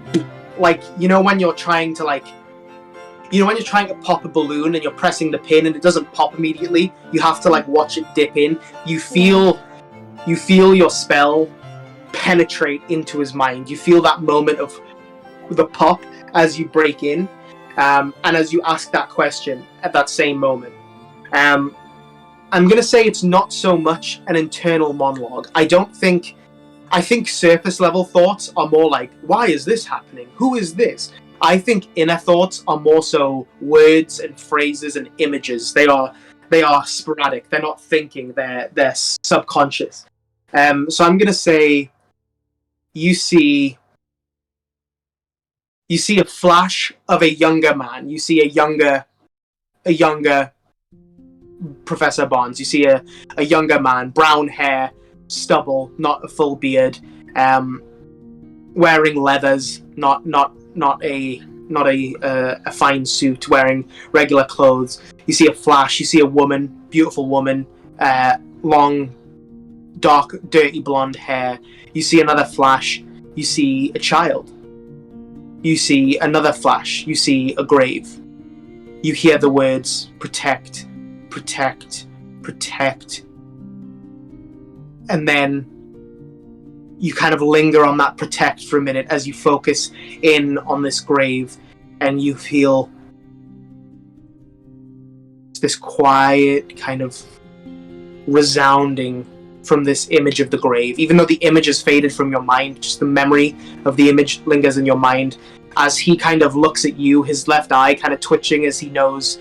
When you're trying to when you're trying to pop a balloon and you're pressing the pin and it doesn't pop immediately, you have to watch it dip in. You feel You feel your spell penetrate into his mind. You feel that moment of the pop as you break in, and as you ask that question at that same moment. I'm going to say it's not so much an internal monologue. I think surface level thoughts are more like, why is this happening? Who is this? I think inner thoughts are more so words and phrases and images. They are sporadic. They're not thinking. They're subconscious. So I'm going to say you see a flash of a younger man. You see a younger Professor Barnes. You see a younger man, brown hair, stubble, not a full beard, wearing leathers, not a fine suit, wearing regular clothes. You see a flash. You see a woman, beautiful woman, long, dark, dirty blonde hair. You see another flash. You see a child. You see another flash. You see a grave. You hear the words, protect, protect, protect. And then you kind of linger on that protect for a minute as you focus in on this grave, and you feel this quiet kind of resounding from this image of the grave. Even though the image has faded from your mind, just the memory of the image lingers in your mind. As he kind of looks at you, his left eye kind of twitching as he knows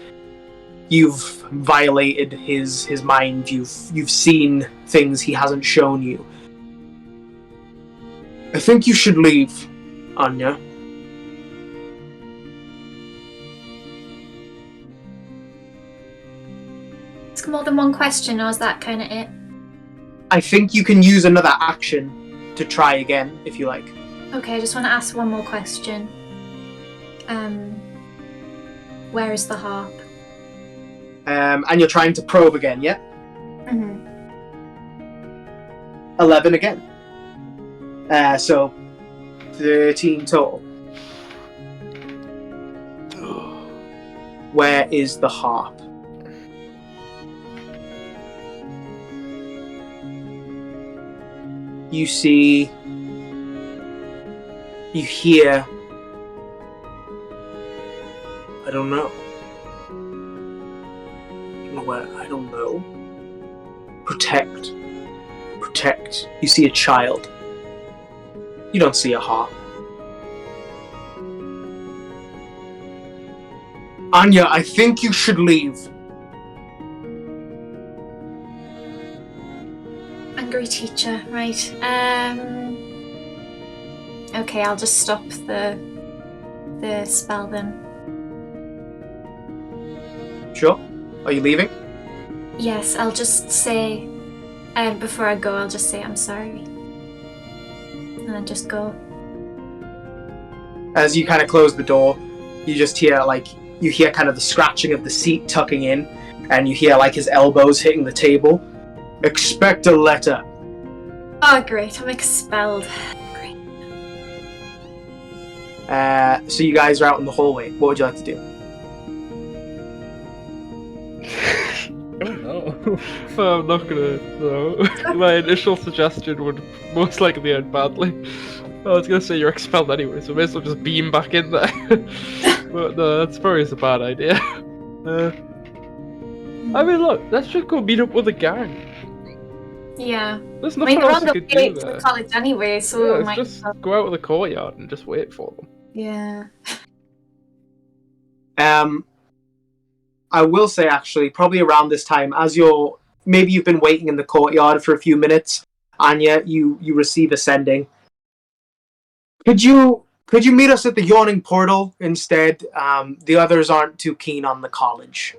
you've violated his mind. You've seen things he hasn't shown you. I think you should leave, Anya. Ask more than one question, or is that kind of it? I think you can use another action to try again, if you like. Okay, I just want to ask one more question. Where is the harp? And you're trying to probe again, yeah? Mm-hmm. 11 again. So 13 total. Where is the harp? You see, you hear, I don't know. Where? I don't know. Protect. Protect. You see a child. You don't see a harp. Anya, I think you should leave. Angry teacher, right. Okay, I'll just stop the spell then. Sure. Are you leaving? Yes, I'll just say, before I go, I'll just say I'm sorry. And then just go. As you kind of close the door, you just hear, you hear kind of the scratching of the seat tucking in, and you hear, his elbows hitting the table. Expect a letter. Oh, great, I'm expelled. Great. So you guys are out in the hallway. What would you like to do? Oh no. I'm not gonna. No. My initial suggestion would most likely end badly. I was gonna say you're expelled anyway, so I may as well just beam back in there. But no, that's probably a bad idea. I mean, look, let's just go meet up with the gang. Yeah. There's I mean, nothing they're else on we the could way do to there. the college anyway, so Yeah, we let's might. just go out of the courtyard and just wait for them. Yeah. I will say, actually, probably around this time, as maybe you've been waiting in the courtyard for a few minutes, Anya, you receive a sending. Could you meet us at the Yawning Portal instead? The others aren't too keen on the college.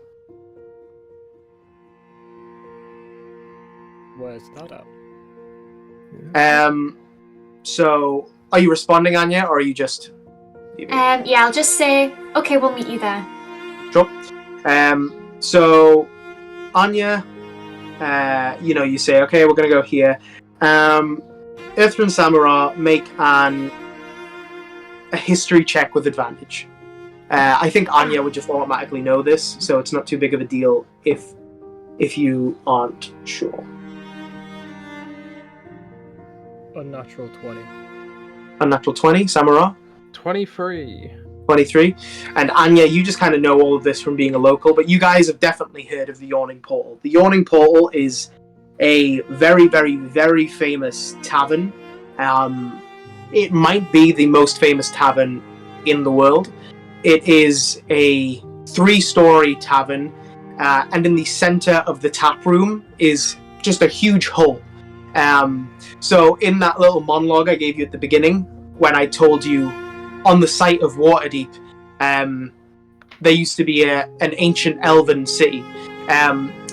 Where's that at? So, are you responding, Anya, or are you just leaving? Yeah, I'll just say, okay, we'll meet you there. Sure. So, Anya, you say, okay, we're going to go here. Ithra and Samara make a history check with advantage. I think Anya would just automatically know this, so it's not too big of a deal if you aren't sure. Unnatural 20. Unnatural 20, Samara. 23. 23. And Anya, you just kind of know all of this from being a local, but you guys have definitely heard of the Yawning Portal. The Yawning Portal is a very, very, very famous tavern. It might be the most famous tavern in the world. It is a 3-story tavern, and in the center of the tap room is just a huge hole. So in that little monologue I gave you at the beginning, when I told you on the site of Waterdeep, there used to be an ancient elven city.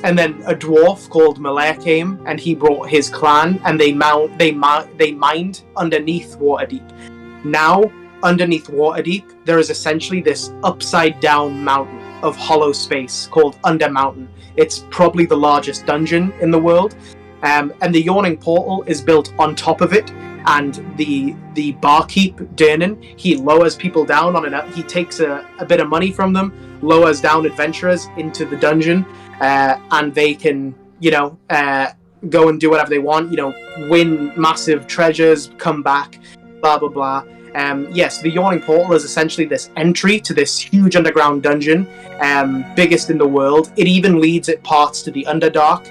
And then a dwarf called Malair came, and he brought his clan, and they mined underneath Waterdeep. Now, underneath Waterdeep, there is essentially this upside-down mountain of hollow space called Undermountain. It's probably the largest dungeon in the world, and the Yawning Portal is built on top of it. And the barkeep, Dernan, he lowers people down he takes a bit of money from them, lowers down adventurers into the dungeon, and they can, go and do whatever they want, win massive treasures, come back, blah, blah, blah. Yes, the Yawning Portal is essentially this entry to this huge underground dungeon, biggest in the world. It even leads at parts to the Underdark.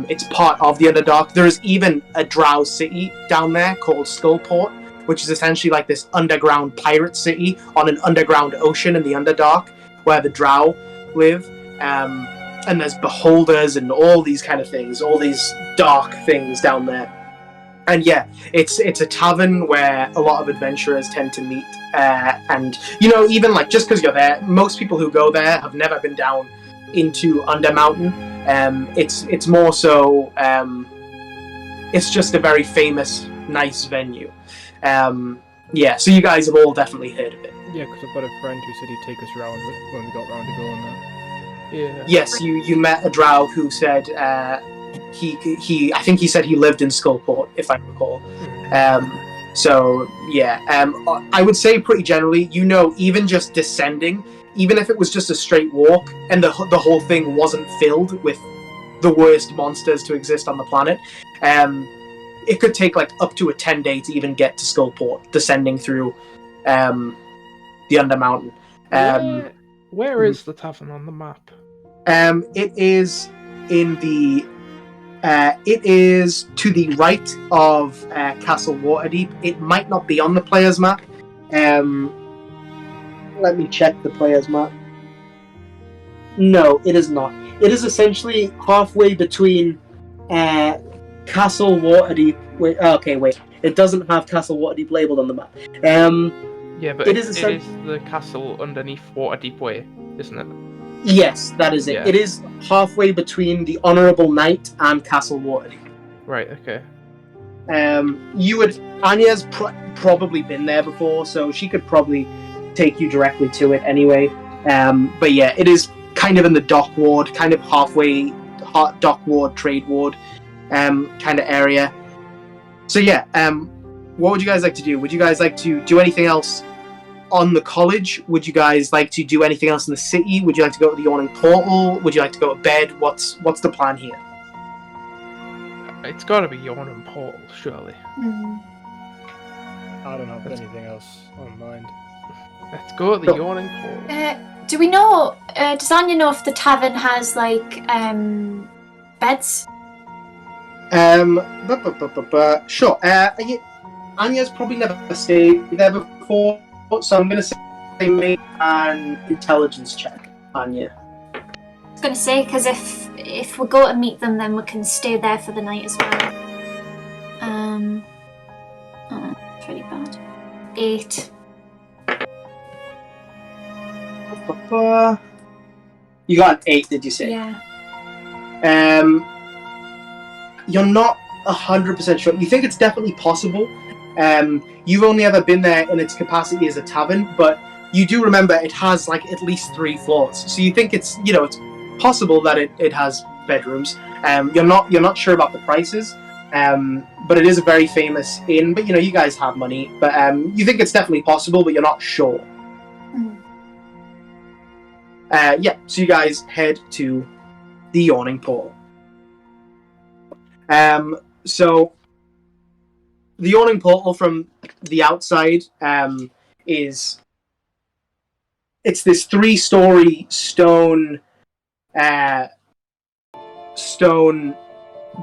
It's part of the Underdark. There is even a drow city down there called Skullport, which is essentially like this underground pirate city on an underground ocean in the Underdark, where the drow live. And there's beholders and all these kind of things, all these dark things down there. And yeah, it's a tavern where a lot of adventurers tend to meet. And, even like just because you're there, most people who go there have never been down into Undermountain. It's more so, it's just a very famous, nice venue. So you guys have all definitely heard of it. Yeah, because I've got a friend who said he'd take us round when we got round to going there. Yeah. Yes, you met a drow who said I think he said he lived in Skullport, if I recall. I would say pretty generally, even just descending, even if it was just a straight walk and the whole thing wasn't filled with the worst monsters to exist on the planet, it could take like up to a 10-day to even get to Skullport, descending through the Undermountain. Where is the tavern on the map? It is in the. It is to the right of Castle Waterdeep. It might not be on the player's map. Let me check the player's map. No, it is not. It is essentially halfway between Castle Waterdeep. Wait. It doesn't have Castle Waterdeep labelled on the map. Yeah, but it is the castle underneath Waterdeep Way, isn't it? Yes, that is it. Yeah. It is halfway between the Honourable Knight and Castle Waterdeep. Right, okay. Anya's probably been there before, so she could probably take you directly to it anyway. But yeah, it is kind of in the dock ward, kind of halfway dock ward, trade ward kind of area. So yeah, what would you guys like to do? Would you guys like to do anything else on the college? Would you guys like to do anything else in the city? Would you like to go to the Yawning Portal? Would you like to go to bed? What's the plan here? It's got to be Yawning Portal, surely. I don't have anything else on mind. Let's go to the Yawning Portal. Do we know? Does Anya know if the tavern has like beds? Sure. Anya's probably never stayed there before, so I'm going to say make an intelligence check, Anya. I was going to say, because if we go to meet them, then we can stay there for the night as well. Pretty bad. 8. You got an 8, did you say? Yeah. You're not 100% sure. You think it's definitely possible. You've only ever been there in its capacity as a tavern, but you do remember it has like at least 3 floors. So you think it's it's possible that it has bedrooms. You're not sure about the prices, but it is a very famous inn. But you guys have money, but you think it's definitely possible, but you're not sure. So you guys head to the Yawning Portal. So the yawning portal from the outside is it's this 3-story stone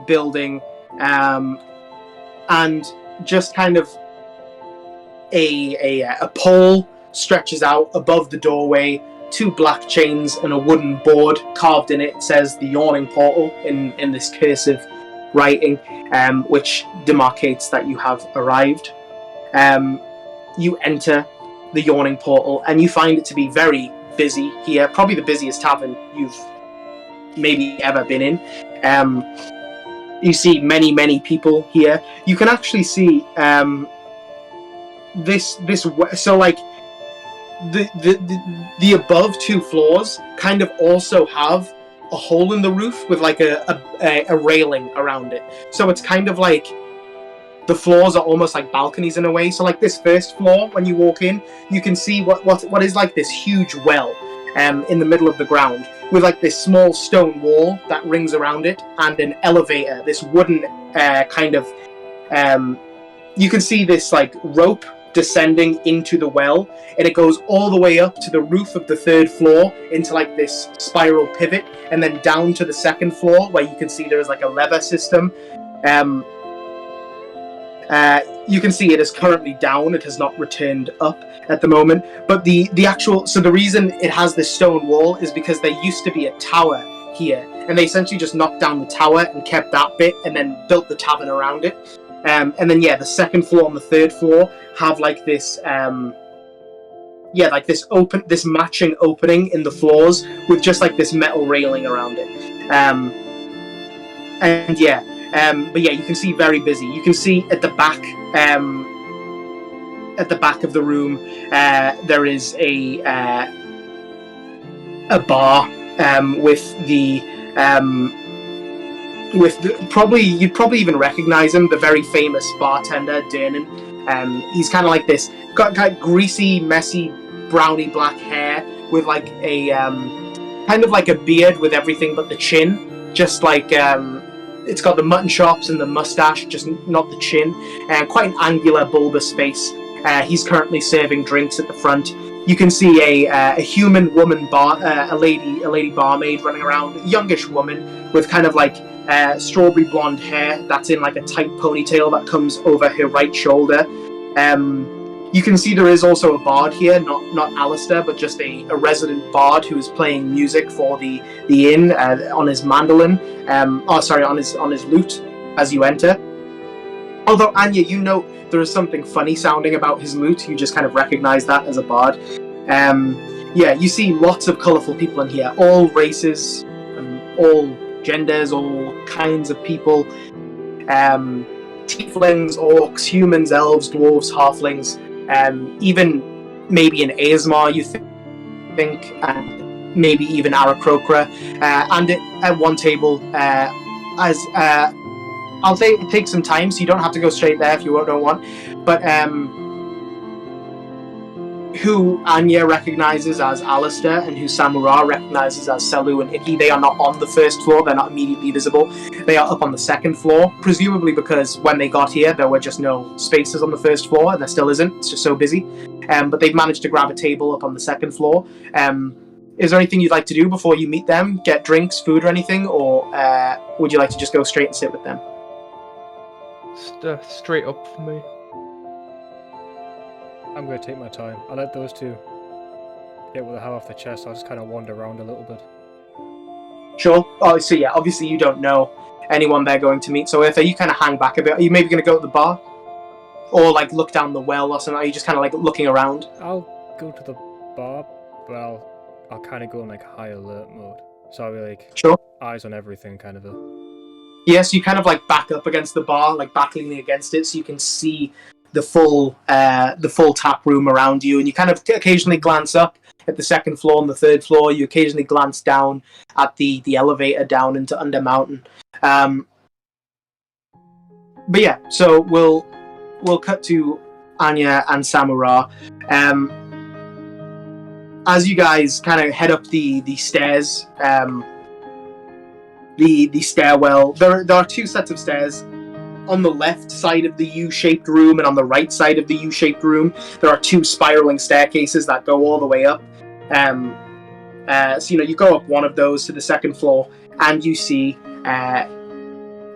building, and just kind of a pole stretches out above the doorway. 2 black chains and a wooden board carved in it says the yawning portal in this cursive writing, which demarcates that you have arrived. You enter the yawning portal and you find it to be very busy here, probably the busiest tavern you've maybe ever been in. You see many people here. You can actually see this so like the above 2 floors kind of also have a hole in the roof with like a railing around it. So it's kind of like the floors are almost like balconies in a way. So like this first floor, when you walk in, you can see what is like this huge well in the middle of the ground with like this small stone wall that rings around it and an elevator, this wooden kind of you can see this like rope descending into the well, and it goes all the way up to the roof of the 3rd floor into like this spiral pivot, and then down to the 2nd floor where you can see there is like a lever system. You can see it is currently down. It has not returned up at the moment. But the reason it has this stone wall is because there used to be a tower here, and they essentially just knocked down the tower and kept that bit, and then built the tavern around it. And then the 2nd floor and the 3rd floor have like this this matching opening in the floors with just like this metal railing around it. But you can see very busy. You can see at the back of the room there is a bar you'd probably even recognize him, the very famous bartender Dernan. He's kind of like this, got greasy, messy, browny black hair with like a kind of like a beard with everything but the chin, just like it's got the mutton chops and the mustache, just not the chin. Quite an angular, bulbous face. He's currently serving drinks at the front. You can see a human woman a lady barmaid running around, a youngish woman with kind of like strawberry blonde hair that's in like a tight ponytail that comes over her right shoulder. You can see there is also a bard here, not Alistair, but just a resident bard who is playing music for the inn on his mandolin. On his lute as you enter. Although Anya, you note there is something funny sounding about his lute. You just kind of recognize that as a bard. You see lots of colourful people in here, all races, all genders, all kinds of people. Tieflings, orcs, humans, elves, dwarves, halflings, even maybe an Aesmar, you think, and maybe even Aarakocra. And at one table, I'll say it takes some time, so you don't have to go straight there if you don't want, but who Anya recognises as Alistair and who Samura recognises as Selu and Icky, they are not on the 1st floor, they're not immediately visible. They are up on the 2nd floor, presumably because when they got here there were just no spaces on the 1st floor, and there still isn't, it's just so busy. But they've managed to grab a table up on the 2nd floor. Is there anything you'd like to do before you meet them? Get drinks, food or anything? Or would you like to just go straight and sit with them? Straight up for me. I'm going to take my time. I'll let those 2 get what they have off their chest. I'll just kind of wander around a little bit. Sure. Oh, so yeah, obviously you don't know anyone they're going to meet. So if you kind of hang back a bit, are you maybe going to go to the bar? Or like look down the well or something? Are you just kind of like looking around? I'll go to the bar, but I'll kind of go in like high alert mode. So I'll be like, sure, eyes on everything kind of a... Yes, you kind of like back up against the bar, like back leaning against it, so you can see the full tap room around you, and you kind of occasionally glance up at the 2nd floor and the 3rd floor. You occasionally glance down at the elevator down into Undermountain. But yeah, so we'll cut to Anya and Samura. As you guys kind of head up the stairs, the stairwell. There are 2 sets of stairs. on the left side of the U-shaped room and on the right side of the U-shaped room, there are 2 spiraling staircases that go all the way up. So, you go up one of those to the 2nd floor, and you see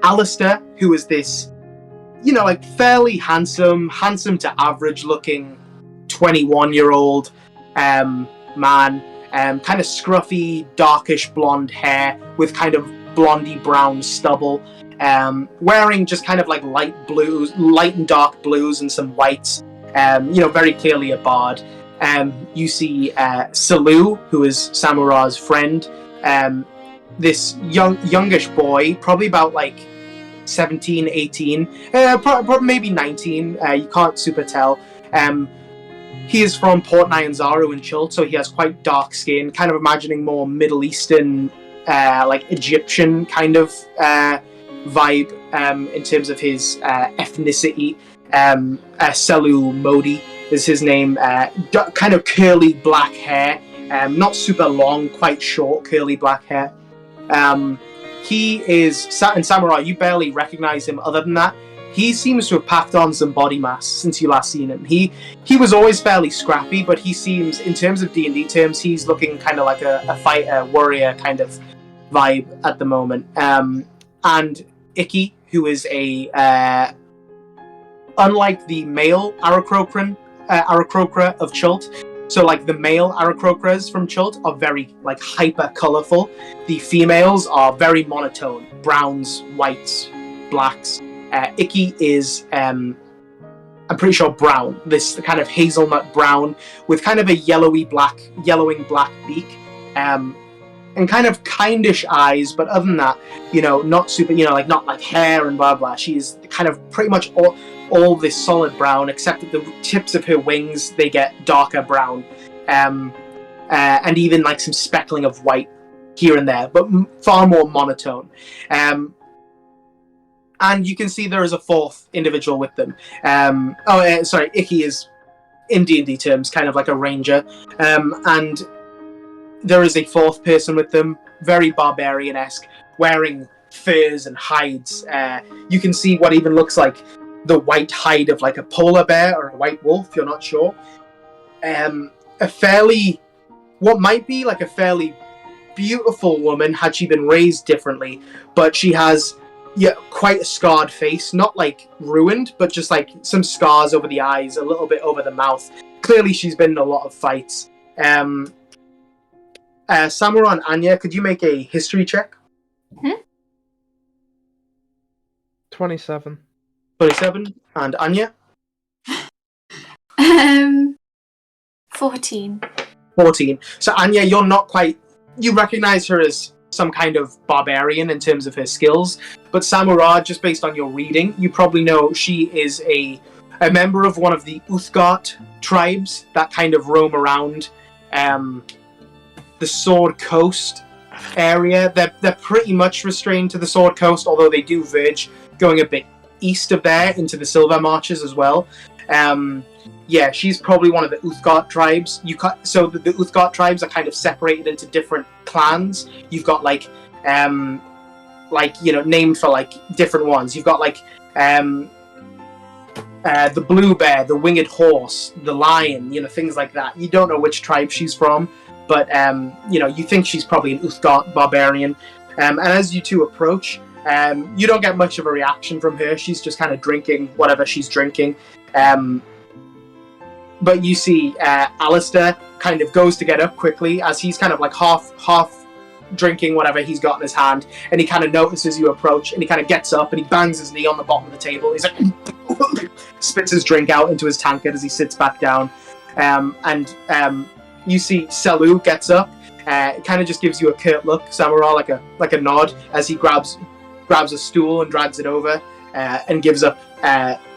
Alistair, who is this, fairly handsome to average looking 21-year-old man, kind of scruffy, darkish blonde hair with kind of blondie brown stubble, wearing just kind of like light and dark blues and some whites, very clearly a bard. You see Salu, who is Samura's friend, this youngish boy, probably about like 17, 18, probably maybe 19, you can't super tell. He is from Port Nyanzaru in Chult, so he has quite dark skin, kind of imagining more Middle Eastern, like Egyptian kind of vibe in terms of his ethnicity. Salu Modi is his name, kind of curly black hair, not super long, quite short curly black hair. He is, and Samurai, you barely recognize him. Other than that, he seems to have packed on some body mass since you last seen him. He was always fairly scrappy, but he seems, in terms of D&D terms, he's looking kind of like a fighter, warrior kind of vibe at the moment. And Icky, who is unlike the male Aarakocra of Chult, so like the male Aarakocras from Chult are very like hyper colorful. The females are very monotone, browns, whites, blacks. Icky is I'm pretty sure brown, this kind of hazelnut brown with kind of a yellowing black beak, and kind of kindish eyes, but other than that, not super, not like hair and blah blah. She's kind of pretty much all this solid brown, except at the tips of her wings they get darker brown, and even like some speckling of white here and there, but far more monotone. And you can see there is a 4th individual with them. Icky is, in D&D terms, kind of like a ranger, and there is a 4th person with them, very barbarian-esque, wearing furs and hides. You can see what even looks like the white hide of like a polar bear or a white wolf, you're not sure. What might be like a fairly beautiful woman had she been raised differently, but she has quite a scarred face, not like ruined, but just like some scars over the eyes, a little bit over the mouth. Clearly she's been in a lot of fights. Samura and Anya, could you make a history check? 27. 27. And Anya? 14. 14. So Anya, you're not quite... You recognize her as some kind of barbarian in terms of her skills, but Samura, just based on your reading, you probably know she is a member of one of the Uthgard tribes that kind of roam around the Sword Coast area. They're pretty much restrained to the Sword Coast, although they do verge going a bit east of there into the Silver Marches as well. She's probably one of the Uthgard tribes. So the Uthgard tribes are kind of separated into different clans. You've got named for like different ones. You've got like the blue bear, the winged horse, the lion, things like that. You don't know which tribe she's from, but you think she's probably an Uthgard barbarian. And as you two approach, you don't get much of a reaction from her. She's just kind of drinking whatever she's drinking. But you see Alistair kind of goes to get up quickly as he's kind of like half drinking whatever he's got in his hand, and he kind of notices you approach, and he kind of gets up and he bangs his knee on the bottom of the table. He's like spits his drink out into his tankard as he sits back down. You see Salu gets up, kind of just gives you a curt look, Samurai, like a nod, as he grabs a stool and drags it over, and gives up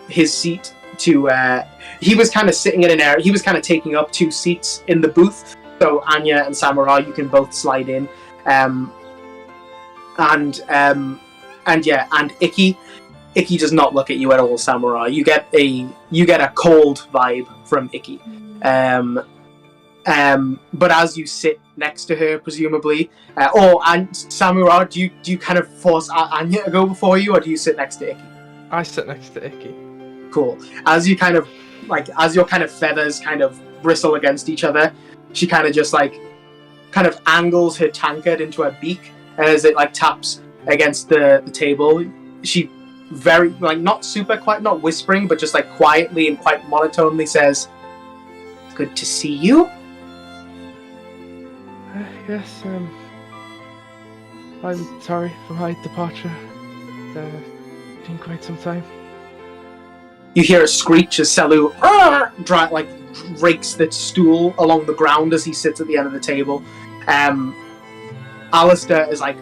his seat to... he was kind of sitting in an area, he was kind of taking up 2 seats in the booth, so Anya and Samurai, you can both slide in. And Icky does not look at you at all, Samurai. You get a cold vibe from Icky. But as you sit next to her, presumably, and Samurai, do you kind of force Anya to go before you, or do you sit next to Icky? I sit next to Icky. Cool. As your kind of feathers kind of bristle against each other, she kind of just like kind of angles her tankard into her beak, and as it like taps against the table, she very like not super quiet, not whispering, but just like quietly and quite monotonely says, "Good to see you." Yes, I'm sorry for my departure. It's been quite some time. You hear a screech as Selu rakes the stool along the ground as he sits at the end of the table. Alistair is like,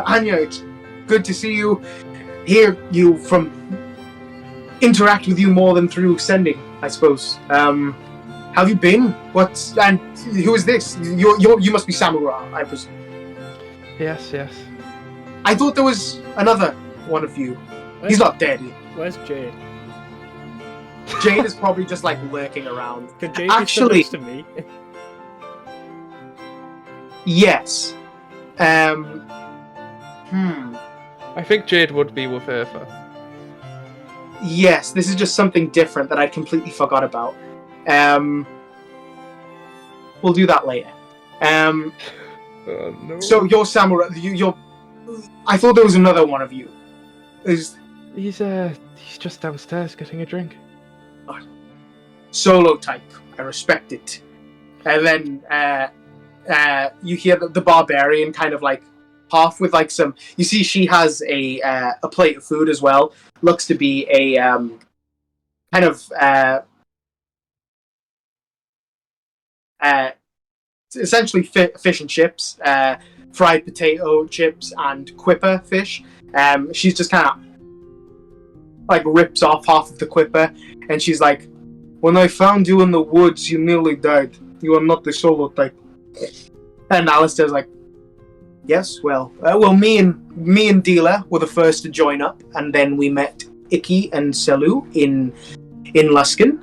Anya, it's good to see you. Hear you from interact with you more than through sending, I suppose. How have you been? And who is this? You must be Samura, I presume. Yes. I thought there was another one of you. He's not dead. Where's Jade? Jade is probably just like lurking around. Could Jade Actually, be so next to me? Yes. I think Jade would be with Urfa. Yes, this is just something different that I completely forgot about. We'll do that later. No. So you're Samurai. You're. I thought there was another one of you. He's just downstairs getting a drink. Solo type. I respect it. And then you hear the barbarian kind of like half with like some. You see, she has a plate of food as well. Looks to be a kind of essentially fish and chips, fried potato chips, and quipper fish. She's just kind of like rips off half of the quipper, and she's like, "When I found you in the woods, you nearly died. You are not the solo type." And Alistair's like, "Yes, well, me and Deela were the first to join up, and then we met Icky and Selu in Luskin,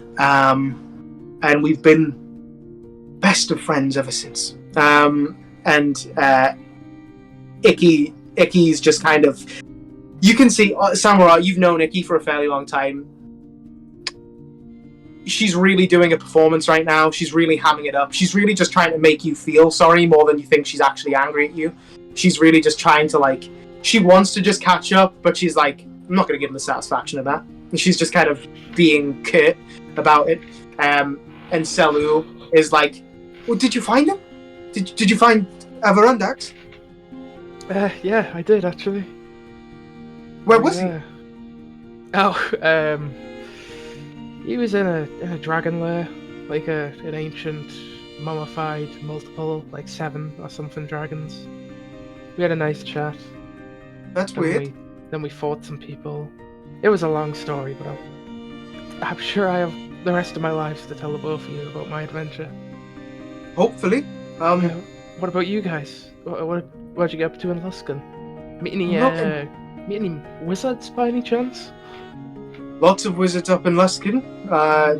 and we've been best of friends ever since." Icky's just kind of, you can see, Samurai, you've known Icky for a fairly long time. She's really doing a performance right now. She's really hamming it up. She's really just trying to make you feel sorry more than you think she's actually angry at you. She's really just trying to, like, she wants to just catch up, but she's like, I'm not going to give him the satisfaction of that. And she's just kind of being curt about it. And Selu is like, well, did you find him? Did you find Avarandax? Yeah, I did actually. Where was he? He was in a dragon lair, like an ancient, mummified, multiple, like 7 or something dragons. We had a nice chat. That's weird. Then we fought some people. It was a long story, but I'm sure I have the rest of my life to tell the both of you about my adventure. Hopefully. What about you guys? What'd you get up to in Luskin? Meet any wizards by any chance? Lots of wizards up in Luskin.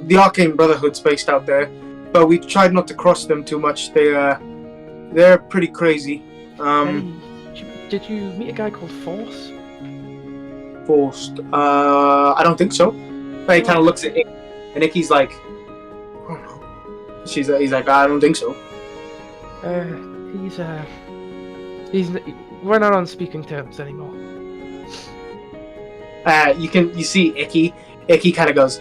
The Arcane Brotherhood's based out there, but we tried not to cross them too much. They're pretty crazy. Did you meet a guy called Forced? I don't think so. But he kind of looks at Icky, and Icky's like, oh no. He's like, I don't think so. We're not on speaking terms anymore. You see Icky kind of goes,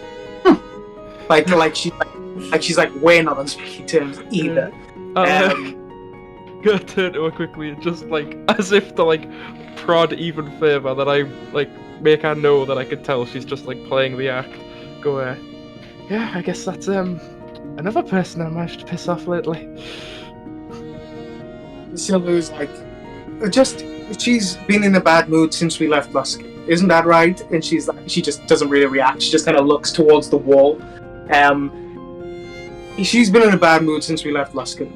like she's like, we're not on speaking terms either. Gonna turn to her quickly and just like, as if to like prod even further, that I like make her know that I could tell she's just like playing the act. Go, yeah, I guess that's another person I managed to piss off lately. Silver's like, she's been in a bad mood since we left Luskin. Isn't that right? And she's like, she just doesn't really react. She just kind of looks towards the wall. She's been in a bad mood since we left Luskin.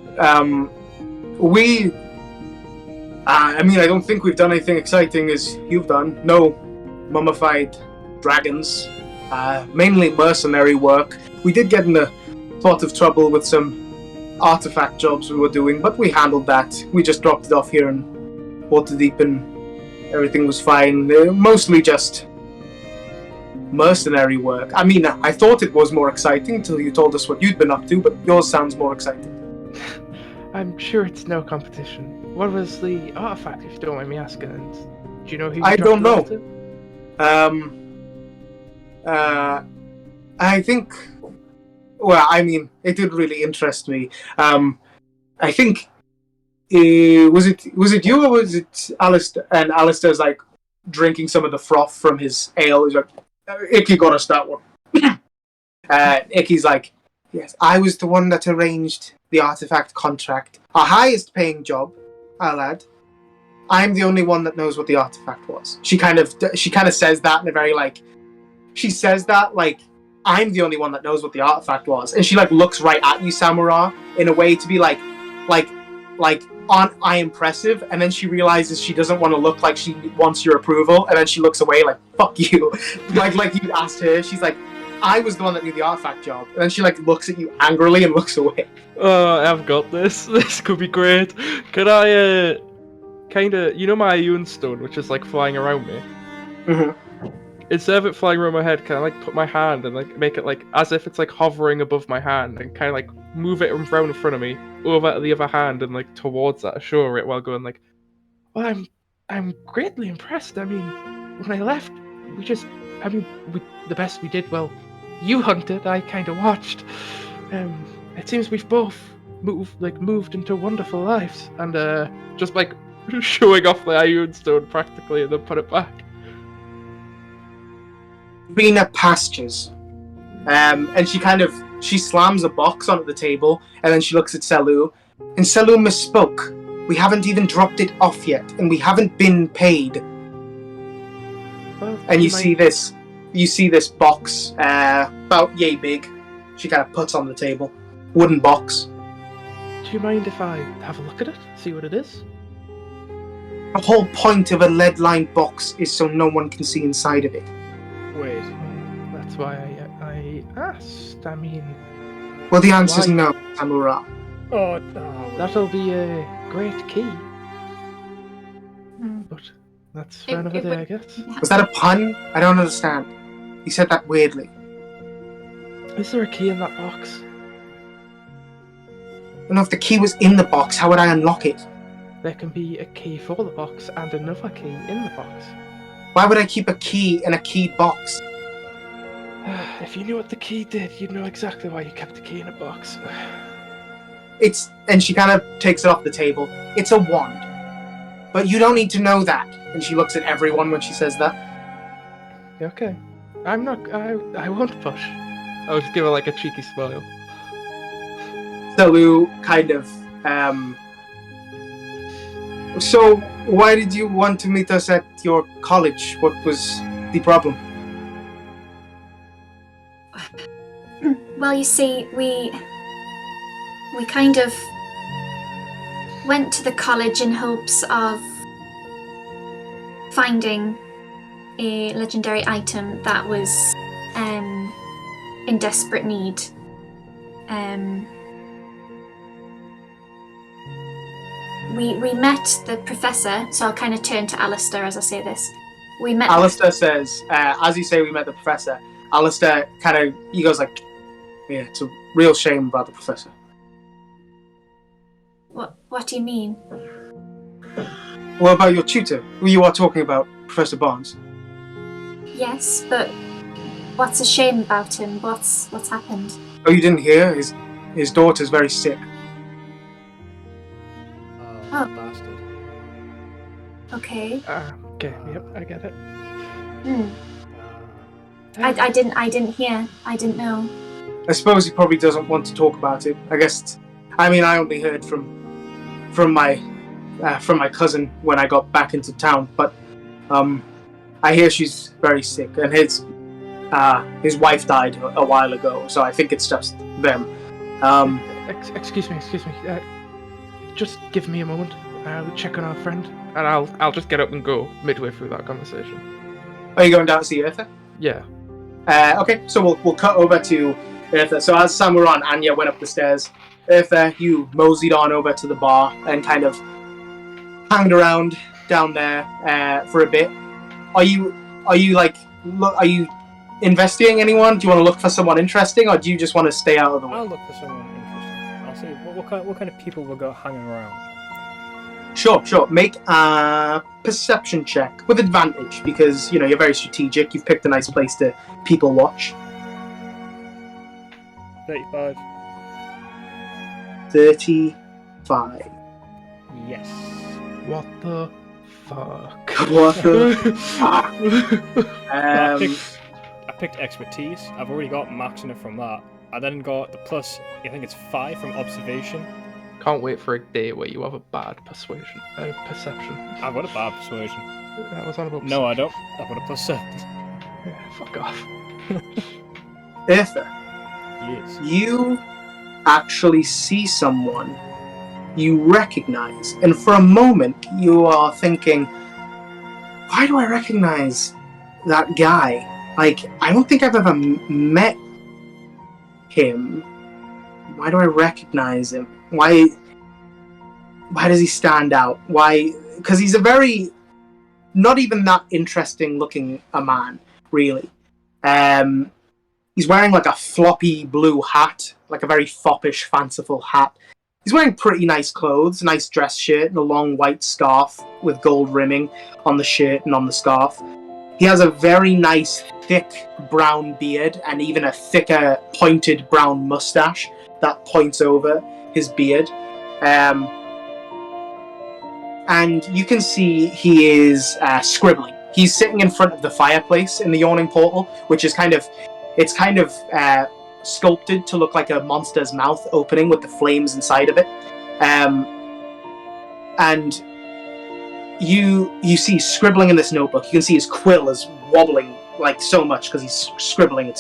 I don't think we've done anything exciting as you've done. No mummified dragons. Mainly mercenary work. We did get in a lot of trouble with some artifact jobs we were doing, but we handled that. We just dropped it off here in Waterdeep and everything was fine. Mostly just mercenary work. I mean, I thought it was more exciting until you told us what you'd been up to, but yours sounds more exciting. I'm sure it's no competition. What was the artifact, if you don't mind me asking? And do you know who you I dropped don't it off know. to? I think. Well, I mean, it did really interest me. I think. Was it you or was it Alistair? And Alistair's like drinking some of the froth from his ale. He's like, Icky got us that one. Icky's like, yes, I was the one that arranged the artifact contract. Our highest paying job, I'll add. I'm the only one that knows what the artifact was. She kind of says that in a very like, she says that like, I'm the only one that knows what the artifact was, and she like looks right at you, Samura, in a way to be like, aren't I impressive? And then she realizes she doesn't want to look like she wants your approval, and then she looks away like, fuck you. like you asked her. She's like, I was the one that did the artifact job. And then she like looks at you angrily and looks away. Oh, I've got this. This could be great. Could I, kinda, you know my Ioun stone, which is like flying around me? Mm-hmm. Instead of it flying around my head, can I like put my hand and like make it like as if it's like hovering above my hand and kind of like move it around in front of me over to the other hand and like towards that, assure it while going like, well, I'm greatly impressed. I mean, when I left, the best we did. Well, you hunted, I kind of watched. It seems we've both moved into wonderful lives, and just like showing off the Ioun stone practically, and then put it back. Greener pastures. And she slams a box onto the table, and then she looks at Selu. And Selu misspoke. We haven't even dropped it off yet, and we haven't been paid. Well, And you see this box, about yay big. She kind of puts on the table. Wooden box. Do you mind if I have a look at it, see what it is? The whole point of a lead-lined box is so no one can see inside of it. Wait. That's why I asked. I mean, Well, the answer's Why? no, Samura. Oh, no. that'll be a great key. But that's for It- another it day, would- I guess. Was that a pun? I don't understand. You said that weirdly. Is there a key in that box? I don't know if the key was in the box, how would I unlock it? There can be a key for the box and another key in the box. Why would I keep a key in a keyed box? If you knew what the key did, you'd know exactly why you kept the key in a box. And she kind of takes it off the table. It's a wand. But you don't need to know that. And she looks at everyone when she says that. Okay. I won't push. I'll just give her like a cheeky smile. Selu kind of, So, why did you want to meet us at your college? What was the problem? Well, you see, we kind of went to the college in hopes of finding a legendary item that was in desperate need. We met the professor, so I'll kind of turn to Alistair as I say this. We met. Alistair says, as you say we met the professor, Alistair he goes like, yeah, it's a real shame about the professor. What do you mean? What about your tutor, who you are talking about, Professor Barnes? Yes, but what's a shame about him? What's happened? Oh, you didn't hear? His daughter's very sick. Oh. Bastard. Okay. Okay, yep, I get it. I didn't hear. I didn't know. I suppose he probably doesn't want to talk about it. I only heard from my cousin when I got back into town, but I hear she's very sick, and his wife died a while ago, so I think it's just them. Excuse me. Just give me a moment. I'll check on our friend, and I'll just get up and go midway through that conversation. Are you going down to see Eartha? Yeah. Okay, so we'll cut over to Eartha. So as Samura and Anya went up the stairs, Eartha, you moseyed on over to the bar and kind of hanged around down there for a bit. Are you investigating anyone? Do you want to look for someone interesting, or do you just want to stay out of the way? I'll look for someone interesting. I'll see what kind of people we got hanging around. Sure. Make a perception check with advantage because you're very strategic. You've picked a nice place to people watch. 35. 35. Yes. What the fuck? What the fuck? I picked expertise. I've already got max in it from that. I then got the plus, I think it's 5 from observation. Can't wait for a day where you have a bad perception. I've got a bad persuasion. That was on about No, I don't. I've got a plus 7. Yeah, fuck off. Arthur, Yes. you actually see someone you recognize, and for a moment you are thinking, why do I recognize that guy? Like, I don't think I've ever met him. Why do I recognize him? Why does he stand out? Why? Because he's a very, not even that interesting looking a man, really. He's wearing like a floppy blue hat, like a very foppish, fanciful hat. He's wearing pretty nice clothes, a nice dress shirt and a long white scarf with gold rimming on the shirt and on the scarf. He has a very nice, thick brown beard and even a thicker, pointed brown mustache that points over his beard. And you can see he is scribbling. He's sitting in front of the fireplace in the yawning portal, which is kind of sculpted to look like a monster's mouth opening with the flames inside of it. And you see scribbling in this notebook. You can see his quill is wobbling like so much because he's scribbling.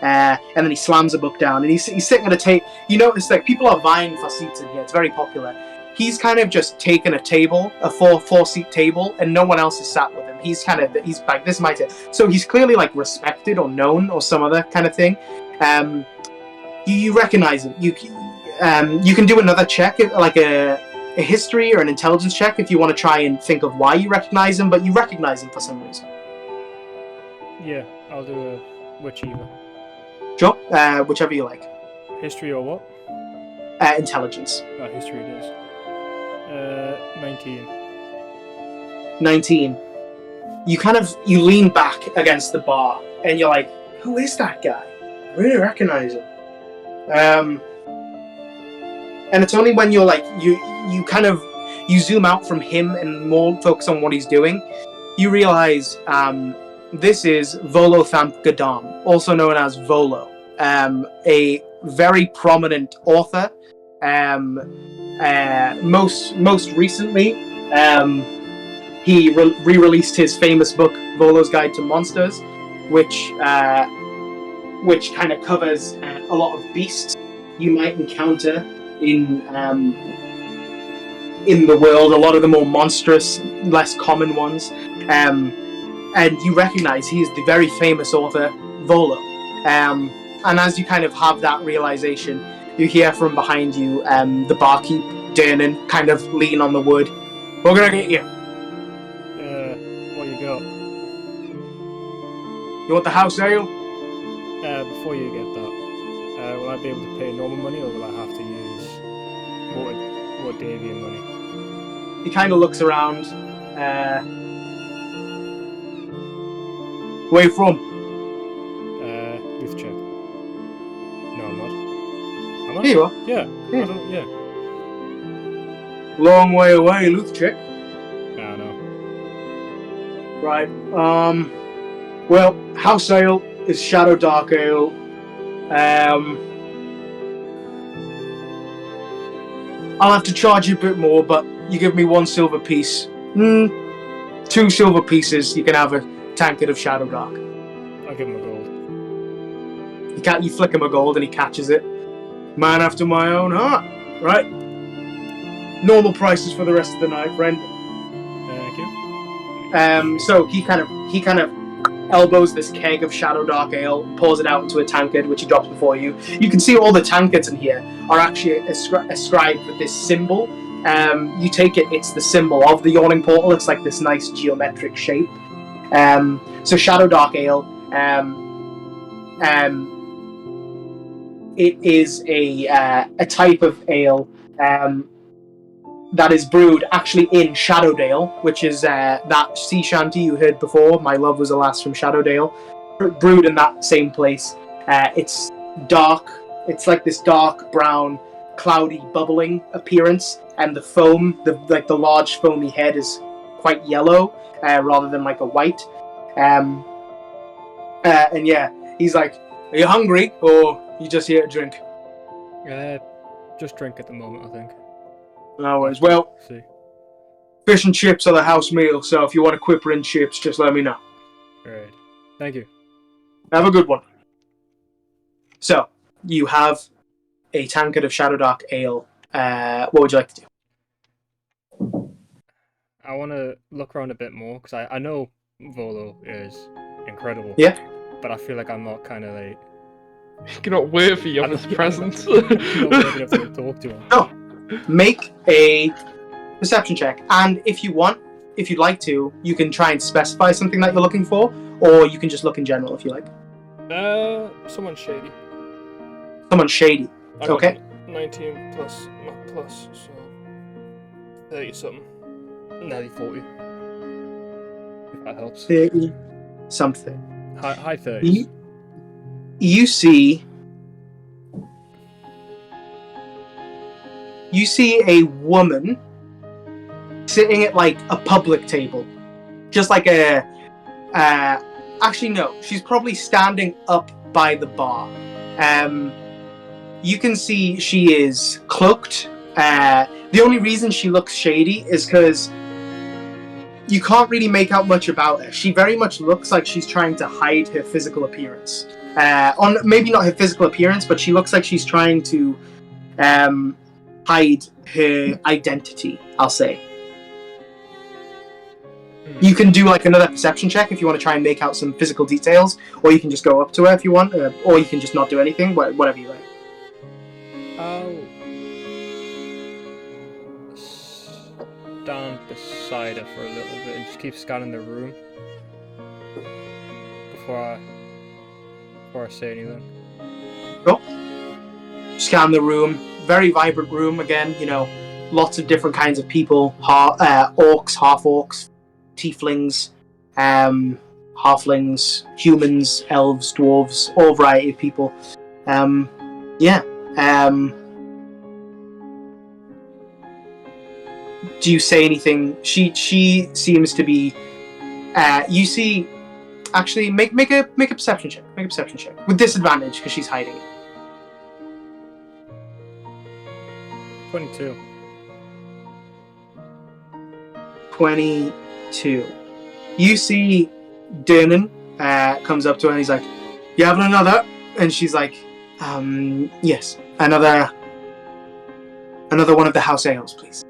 And then he slams a book down and he's sitting at a table. You notice that people are vying for seats in here. It's very popular. He's kind of just taken a table, a four-seat table, and no one else is sat with him. He's like, this is my table. So he's clearly like respected or known or some other kind of thing. You recognize him. You can do another check, like a history or an intelligence check if you want to try and think of why you recognize him, but you recognize him for some reason. Yeah, I'll do a whichever. Sure, whichever you like. History or what? Intelligence. History it is. 19. 19. You lean back against the bar and you're like, who is that guy? I really recognize him. And it's only when you're like, you zoom out from him and more focus on what he's doing, you realize this is Volothamp Gadam, also known as Volo, a very prominent author. Most recently, he re-released his famous book Volo's Guide to Monsters, which kind of covers a lot of beasts you might encounter in the world. A lot of the more monstrous, less common ones, and you recognize he is the very famous author Volo. And as you kind of have that realization, you hear from behind you the barkeep, Dernan, kind of lean on the wood. We're gonna get you. What you got? You want the house ale? Before you get that, will I be able to pay normal money, or will I have to use more Davian money? He kind of looks around. Where you from? Luthcheck. No, I'm not. Am I? Here you are. Yeah. Yeah. Yeah. Long way away, Luthcheck. Yeah, I know. Right. Well, house ale is Shadow Dark Ale. I'll have to charge you a bit more, but you give me 1 silver piece. 2 silver pieces, you can have a tankard of Shadow Dark. I'll give him a gold. You flick him a gold and he catches it. Man after my own heart. Right. Normal prices for the rest of the night, friend. Thank you. So he kind of elbows this keg of Shadow Dark Ale, pours it out into a tankard, which he drops before you. You can see all the tankards in here are actually ascribed with this symbol. You take it, it's the symbol of the Yawning Portal. It's like this nice geometric shape. So Shadow Dark Ale, It is a type of ale that is brewed actually in Shadowdale, which is that sea shanty you heard before. My love was a lass from Shadowdale, brewed in that same place. It's dark. It's like this dark brown, cloudy, bubbling appearance, and the foam, the large foamy head, is quite yellow rather than like a white. And yeah, he's like, "Are you hungry, or you just here to drink?" Just drink at the moment, I think. No worries. Well, See. fish and chips are the house meal, so if you want a quipper and chips, just let me know. Alright. Thank you. Have a good one. So, you have a tankard of Shadowdark Ale. What would you like to do? I want to look around a bit more, because I know Volo is incredible. Yeah. But I feel like I'm not kind of like... You're not worthy of his presence. I'm not worthy enough to talk to him. No. Make a perception check. And if you want, if you'd like to, you can try and specify something that you're looking for, or you can just look in general if you like. Someone shady. Someone shady. I got Okay. 19 plus, not plus, so 30 something. Nearly 40. If that helps. 30 something. High 30s. You see a woman sitting at like a public table, just like actually no, she's probably standing up by the bar. You can see she is cloaked. The only reason she looks shady is because you can't really make out much about her. She very much looks like she's trying to hide her physical appearance. Maybe not her physical appearance, but she looks like she's trying to hide her identity, I'll say. You can do like another perception check if you want to try and make out some physical details, or you can just go up to her if you want, or you can just not do anything, whatever you like. I'll stand beside her for a little bit and just keep scanning the room before I say anything. Cool. Scan the room. Very vibrant room again. You know, lots of different kinds of people: orcs, half orcs, tieflings, halflings, humans, elves, dwarves, all variety of people. Yeah. Do you say anything? She seems to be. You see. Actually, make a perception check. Make a perception check with disadvantage because she's hiding it. 22. 22. You see Dernan comes up to her and he's like, "You having another?" And she's like, "Yes, another one of the house ales, please."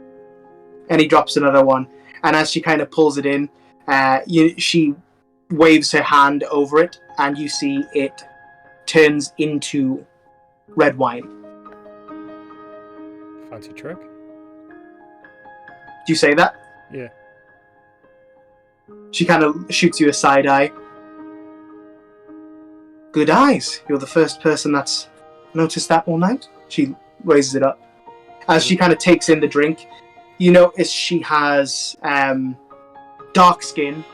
And he drops another one, and as she kind of pulls it in, she waves her hand over it, and you see it turns into red wine. Fancy trick? Do you say that? Yeah. She kind of shoots you a side eye. Good eyes. You're the first person that's noticed that all night. She raises it up. As she kind of takes in the drink, you notice she has dark skin.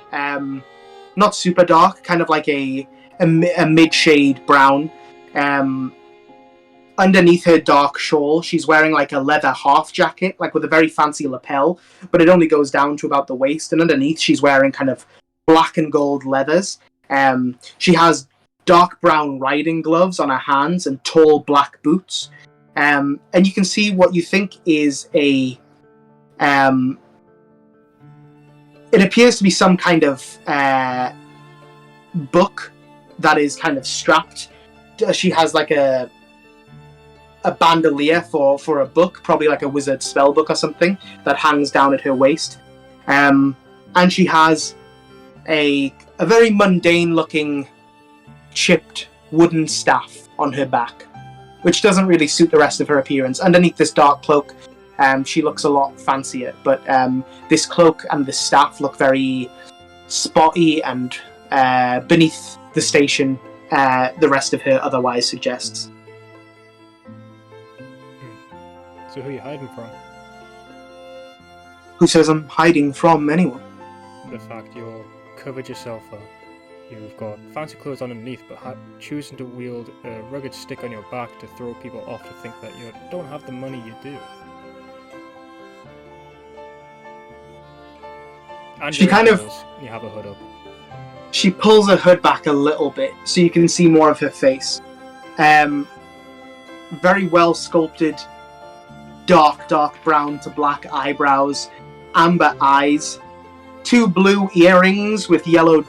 Not super dark, kind of like a mid-shade brown. Underneath her dark shawl, she's wearing like a leather half jacket, like with a very fancy lapel, but it only goes down to about the waist, and underneath she's wearing kind of black and gold leathers. She has dark brown riding gloves on her hands and tall black boots. And you can see what you think is a... it appears to be some kind of book that is kind of strapped. She has like a bandolier for a book, probably like a wizard spell book or something, that hangs down at her waist. And she has a very mundane looking chipped wooden staff on her back, which doesn't really suit the rest of her appearance. Underneath this dark cloak, she looks a lot fancier, but this cloak and the staff look very spotty, and beneath the station the rest of her otherwise suggests. So who are you hiding from? Who says I'm hiding from anyone? The fact you're covered yourself up. You've got fancy clothes underneath, but choosing to wield a rugged stick on your back to throw people off to think that you don't have the money you do. And She kind of... You have a hood up. She pulls her hood back a little bit so you can see more of her face. Very well sculpted, dark brown to black eyebrows, amber eyes, 2 blue earrings with yellow,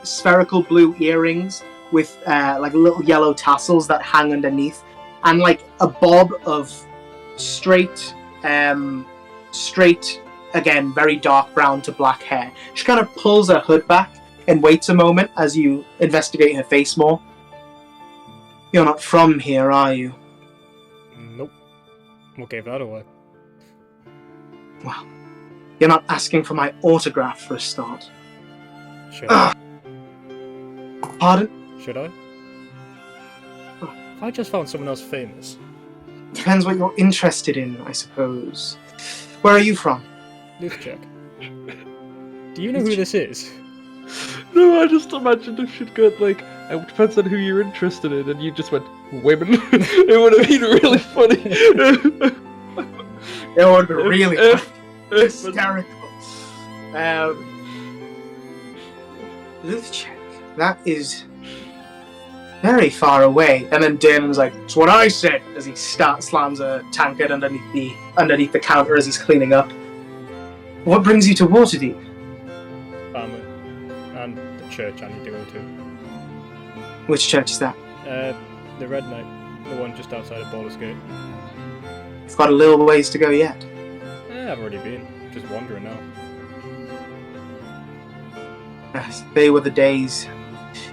spherical blue earrings with little yellow tassels that hang underneath, and a bob of straight, again, very dark brown to black hair. She kind of pulls her hood back and waits a moment as you investigate her face more. You're not from here, are you? Nope. What gave that away? Well, you're not asking for my autograph for a start. Should I? Pardon? Should I? If I just found someone else famous. Depends what you're interested in, I suppose. Where are you from? Let's check. Do you know who this is? No, I just imagined if she'd got it depends on who you're interested in, and you just went, women. It would have been really funny. It would have been really funny. Hysterical. Let's check. That is very far away. And then Damon's like, "It's what I said," as he slams a tankard underneath the counter as he's cleaning up. What brings you to Waterdeep? Family. And the church I need to go to. Which church is that? The Red Knight. The one just outside of Baldur's Gate. You've got a little ways to go yet. I've already been. Just wandering now. Yes, they were the days.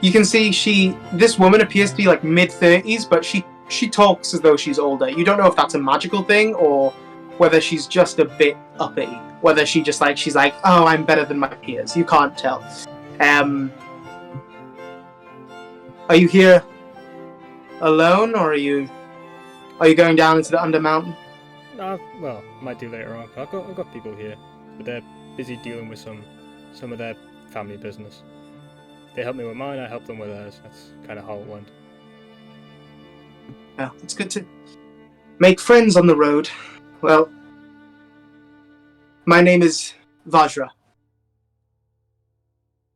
You can see this woman appears to be mid-30s, but she talks as though she's older. You don't know if that's a magical thing or whether she's just a bit uppity. Whether she's like, "Oh, I'm better than my peers." You can't tell. Are you here alone, or are you going down into the Undermountain? Well, might do later on. I've got people here, but they're busy dealing with some of their family business. They help me with mine, I help them with theirs. That's kind of how it went. Well, it's good to make friends on the road. Well, my name is Vajra.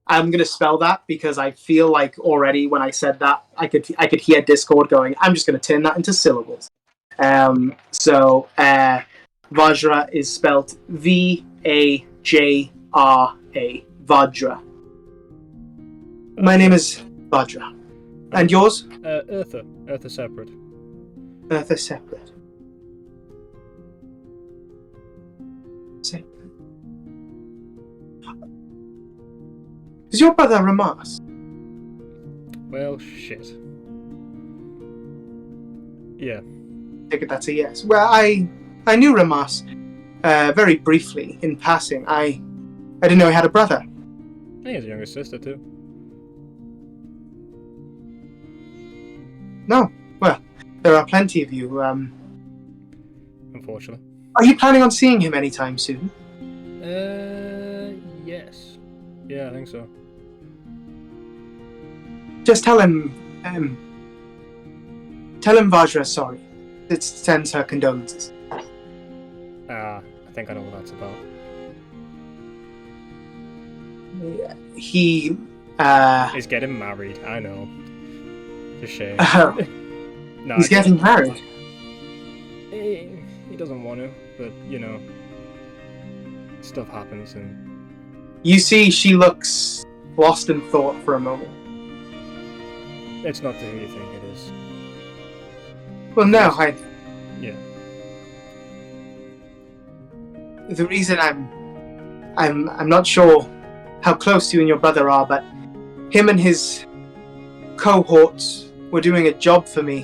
I'm going to spell that because I feel like already when I said that, I could hear Discord going, I'm just going to turn that into syllables. So Vajra is spelled Vajra. Vajra. My name is Vajra. And yours? Eartha. Eartha Separate. Eartha Separate. Is your brother Ramas? Well, shit. Yeah. I take it that's a yes. Well, I knew Ramas very briefly in passing. I didn't know he had a brother. He has a younger sister too. No. Well, there are plenty of you. Unfortunately. Are you planning on seeing him anytime soon? Yes. Yeah, I think so. Just tell him Vajra's sorry. It sends her condolences. I think I know what that's about. He He's getting married, I know. It's a shame. No, he's getting married. He doesn't want to, but stuff happens and... You see she looks lost in thought for a moment. It's not who you think it is. Well, no, Yeah. The reason I'm not sure how close you and your brother are, but him and his cohorts were doing a job for me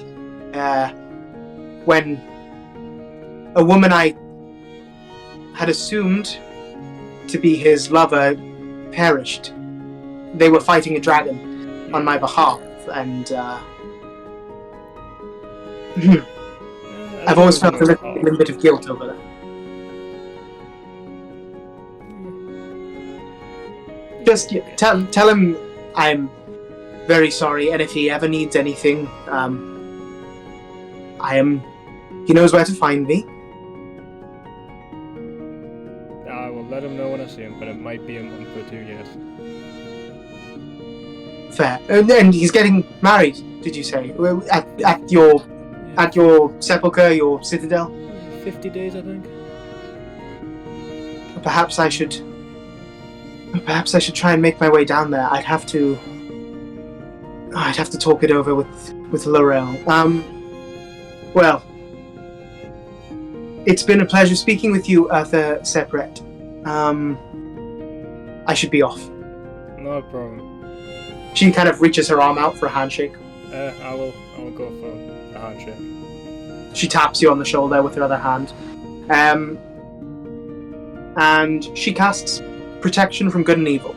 when a woman I had assumed to be his lover perished. They were fighting a dragon on my behalf. and I've always felt a little bit of guilt over that. Just tell him I'm very sorry, and if he ever needs anything, he knows where to find me. I will let him know when I see him, but it might be a month or 2 yet. Fair. And he's getting married, did you say? At your sepulchre, your citadel? 50 days, I think. Perhaps I should try and make my way down there. I'd have to talk it over with Laurel. Well, it's been a pleasure speaking with you, Arthur Sepret. I should be off. No problem. She kind of reaches her arm out for a handshake. I will go for a handshake. She taps you on the shoulder with her other hand. And she casts protection from good and evil.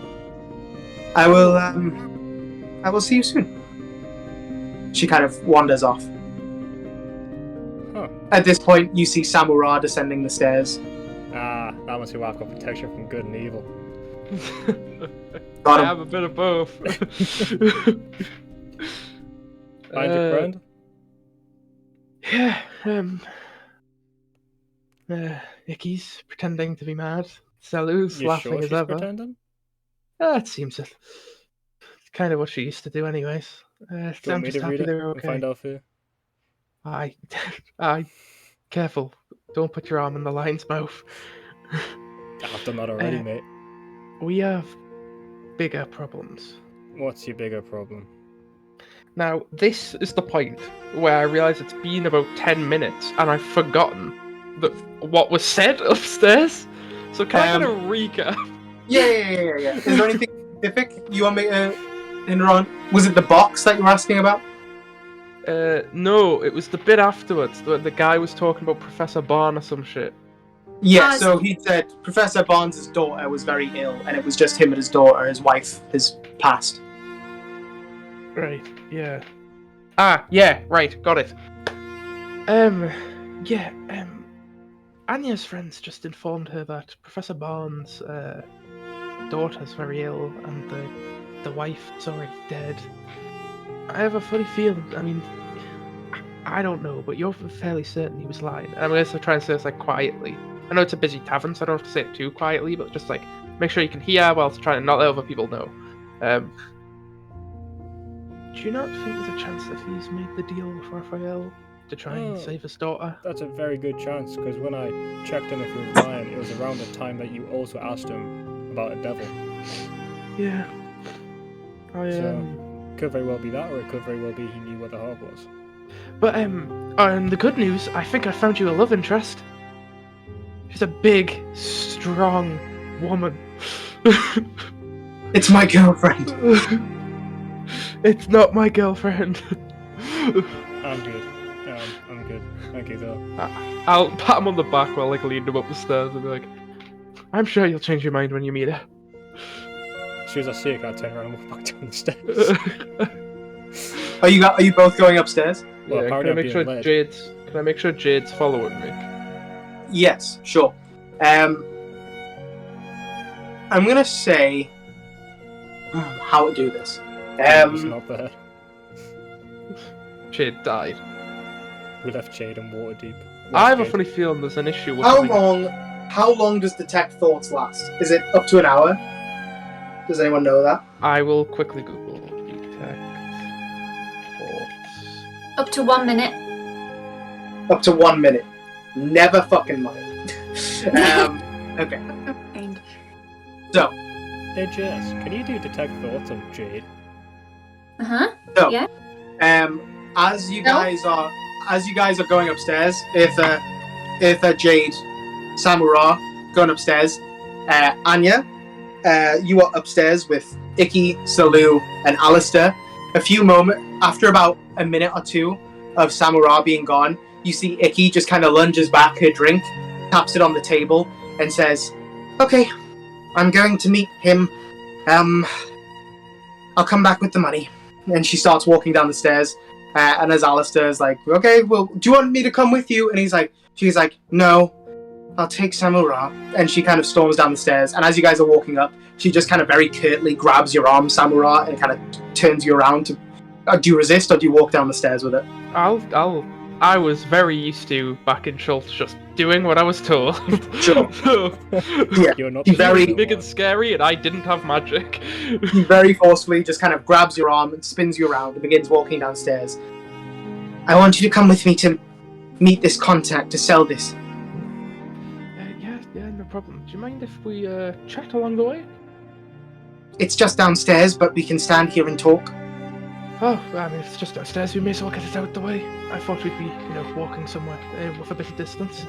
I will see you soon. She kind of wanders off. Huh. At this point, you see Samura descending the stairs. That must be why I've got protection from good and evil. I have a bit of both. Find your friend? Yeah, Icky's pretending to be mad. Salu's You laughing sure as she's ever. pretending? It seems it's kind of what she used to do anyways. Do you I'm want me just to happy read it they're and okay. find out for you? I careful. Don't put your arm in the lion's mouth. I've done that already, mate. We have bigger problems. What's your bigger problem? Now, this is the point where I realise it's been about 10 minutes and I've forgotten what was said upstairs. So can I get a recap? Yeah. Is there anything specific you want me to enter on? Was it the box that you were asking about? No, it was the bit afterwards. The guy was talking about Professor Barn or some shit. Yeah, so he said Professor Barnes' daughter was very ill, and it was just him and his daughter. His wife has passed. Right, yeah. Yeah, right, got it. Anya's friends just informed her that Professor Barnes' daughter's very ill, and the wife is already dead. I have a funny feeling, I mean, I don't know, but you're fairly certain he was lying. I'm going to try and say this, like, quietly. I know it's a busy tavern, so I don't have to say it too quietly, but just, like, make sure you can hear whilst trying to not let other people know. Do you not think there's a chance that he's made the deal with Raphael to try and save his daughter? That's a very good chance, because when I checked him if he was lying, it was around the time that you also asked him about a devil. Yeah. Could very well be that, or it could very well be he knew where the heart was. But, and the good news, I think I found you a love interest. She's a big, strong woman. It's my girlfriend. It's not my girlfriend. I'm good. I'm good. Thank you, though. I'll pat him on the back while, like, leading him up the stairs and be like, I'm sure you'll change your mind when you meet her. As soon as I see it, I turn around and walk back down the stairs. Are you both going upstairs? Well, Yeah, can I make sure Jade's following me? Yes, sure. I'm gonna say how to do this. He's not there. Jade died. We left Jade in water deep. I have a funny feeling there's an issue with How long does detect thoughts last? Is it up to an hour? Does anyone know that? I will quickly Google detect thoughts. Up to 1 minute. Up to 1 minute. Never fucking mind. Okay. So. Hey Jess, can you do detect thoughts on Jade? So, Yeah. as you guys are going upstairs, if Jade, Samura going upstairs, Anya, you are upstairs with Icky, Salu, and Alistair. After about a minute or two of Samura being gone, you see Icky just kind of lunges back her drink, taps it on the table, and says, "Okay, I'm going to meet him. I'll come back with the money." and she starts walking down the stairs. And as Alistair's like, okay, well, do you want me to come with you? And she's like, no, I'll take Samura. And she kind of storms down the stairs. And as you guys are walking up, she just kind of very curtly grabs your arm, Samura, and kind of turns you around. Do you resist, or do you walk down the stairs with it? I was very used to back in Schultz just doing what I was told. Sure. Yeah. You're not Very big and scary, and I didn't have magic. He very forcefully just kind of grabs your arm and spins you around and begins walking downstairs. I want you to come with me to meet this contact to sell this. Yeah, no problem. Do you mind if we chat along the way? It's just downstairs, but we can stand here and talk. Oh, I mean, if it's just downstairs, we may as well get it out the way. I thought we'd be, walking somewhere with a bit of distance.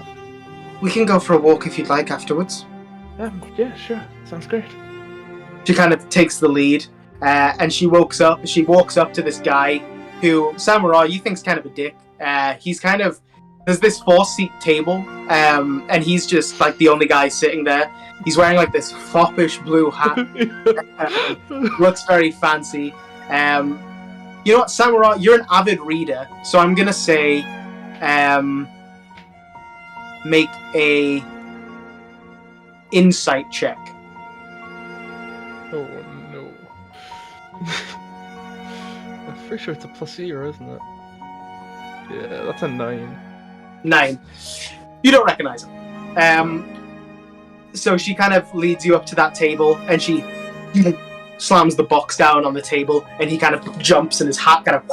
We can go for a walk if you'd like afterwards. Yeah, sure. Sounds great. She kind of takes the lead, and she walks up to this guy who, Samurai, you think's kind of a dick. He's kind of, there's this 4-seat table, and he's just like the only guy sitting there. He's wearing like this foppish blue hat. Looks very fancy. You know what, Samurai, you're an avid reader, so I'm gonna say, make a insight check. Oh no. I'm pretty sure it's a +0, isn't it? Yeah, that's a 9. 9. You don't recognize him. So she kind of leads you up to that table, and she slams the box down on the table, and he kind of jumps, and his hat kind of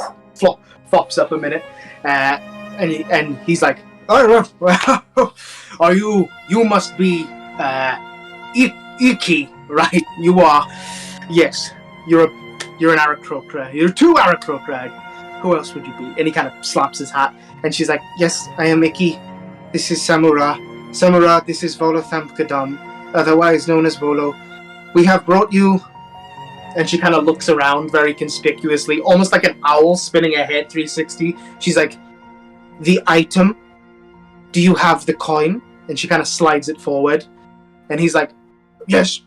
flops up a minute, and he's like, "Oh, are you? You must be Iki, right? You are. Yes, you're an Aracrocra. You're 2 Aracrocra. Who else would you be?" And he kind of slaps his hat, and she's like, "Yes, I am Iki. This is Samura. Samura, this is Volo Thampkadam, otherwise known as Volo. We have brought you." And she kind of looks around very conspicuously, almost like an owl spinning a head 360. She's like, "The item? Do you have the coin?" And she kind of slides it forward. And he's like, yes,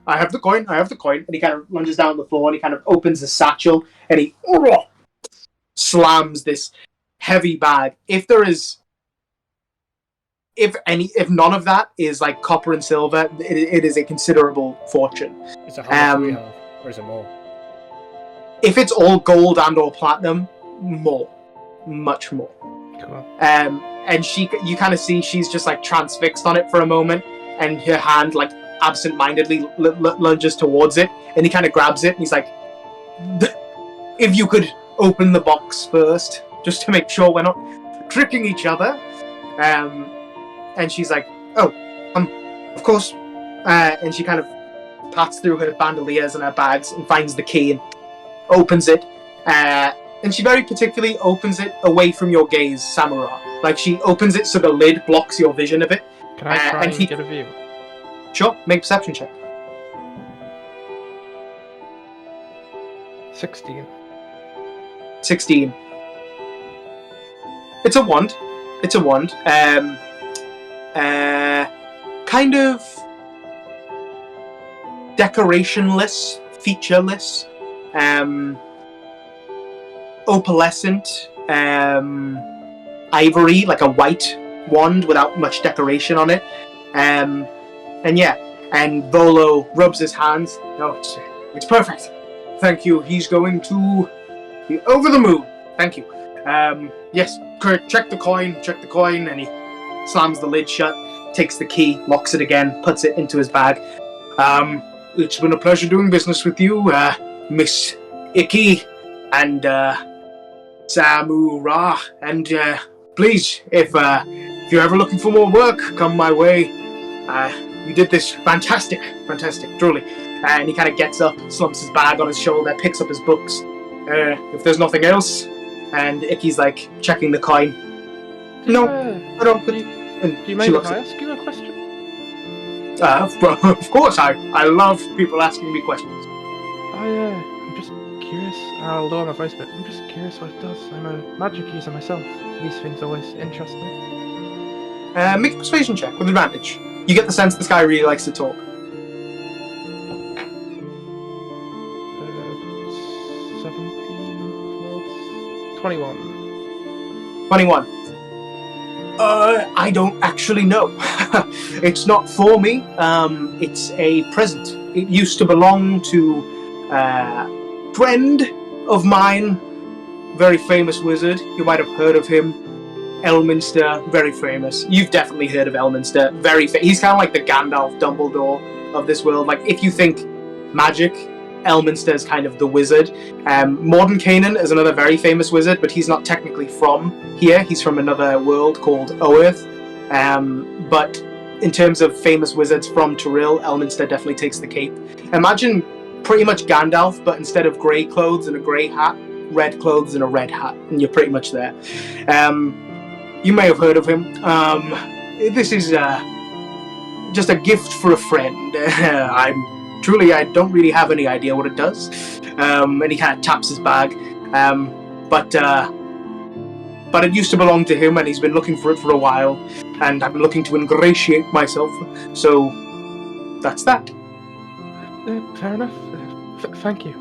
I have the coin. And he kind of lunges down on the floor, and he kind of opens the satchel, and he slams this heavy bag. If none of that is like copper and silver, it is a considerable fortune. Is it how much we have, or is it more? If it's all gold and or platinum, more, much more. Cool. And you kind of see she's just like transfixed on it for a moment, and her hand like absent-mindedly lunges towards it, and he kind of grabs it, and he's like, "If you could open the box first, just to make sure we're not tricking each other." And she's like, "Oh, of course." And she kind of pats through her bandoliers and her bags and finds the key and opens it. And she very particularly opens it away from your gaze, Samurai. Like, she opens it so the lid blocks your vision of it. Can I try and get a view? Sure, make a perception check. 16. 16. It's a wand. Kind of decorationless, featureless, opalescent, ivory, like a white wand without much decoration on it. And Volo rubs his hands. "Oh, it's perfect. Thank you. He's going to be over the moon. Thank you. Yes, Kurt, check the coin. And he slams the lid shut, takes the key, locks it again, puts it into his bag. It's been a pleasure doing business with you, Miss Iki and Samura. And please, if you're ever looking for more work, come my way. You did this fantastic, truly." And he kind of gets up, slumps his bag on his shoulder, picks up his books. "If there's nothing else," and Iki's like checking the coin. "No, I don't." Do you mind if I ask you a question? Of course, I love people asking me questions. I'm just curious. I'll lower my voice a bit. I'm just curious what it does. I'm a magic user myself. These things always interest me. Make a persuasion check with advantage. You get the sense this guy really likes to talk. 17. 21. 21. I don't actually know. It's not for me. It's a present. It used to belong to a friend of mine, very famous wizard. You might have heard of him. Elminster, very famous. You've definitely heard of Elminster. He's kind of like the Gandalf Dumbledore of this world. Like, if you think magic, Elminster is kind of the wizard. Mordenkainen is another very famous wizard, but he's not technically from here. He's from another world called Oerth. But in terms of famous wizards from Tyrell, Elminster definitely takes the cake. Imagine pretty much Gandalf, but instead of grey clothes and a grey hat, red clothes and a red hat, and you're pretty much there. You may have heard of him. This is just a gift for a friend. I don't really have any idea what it does. And he kind of taps his bag. But it used to belong to him, and he's been looking for it for a while. And I'm looking to ingratiate myself. So that's that. Fair enough. Thank you.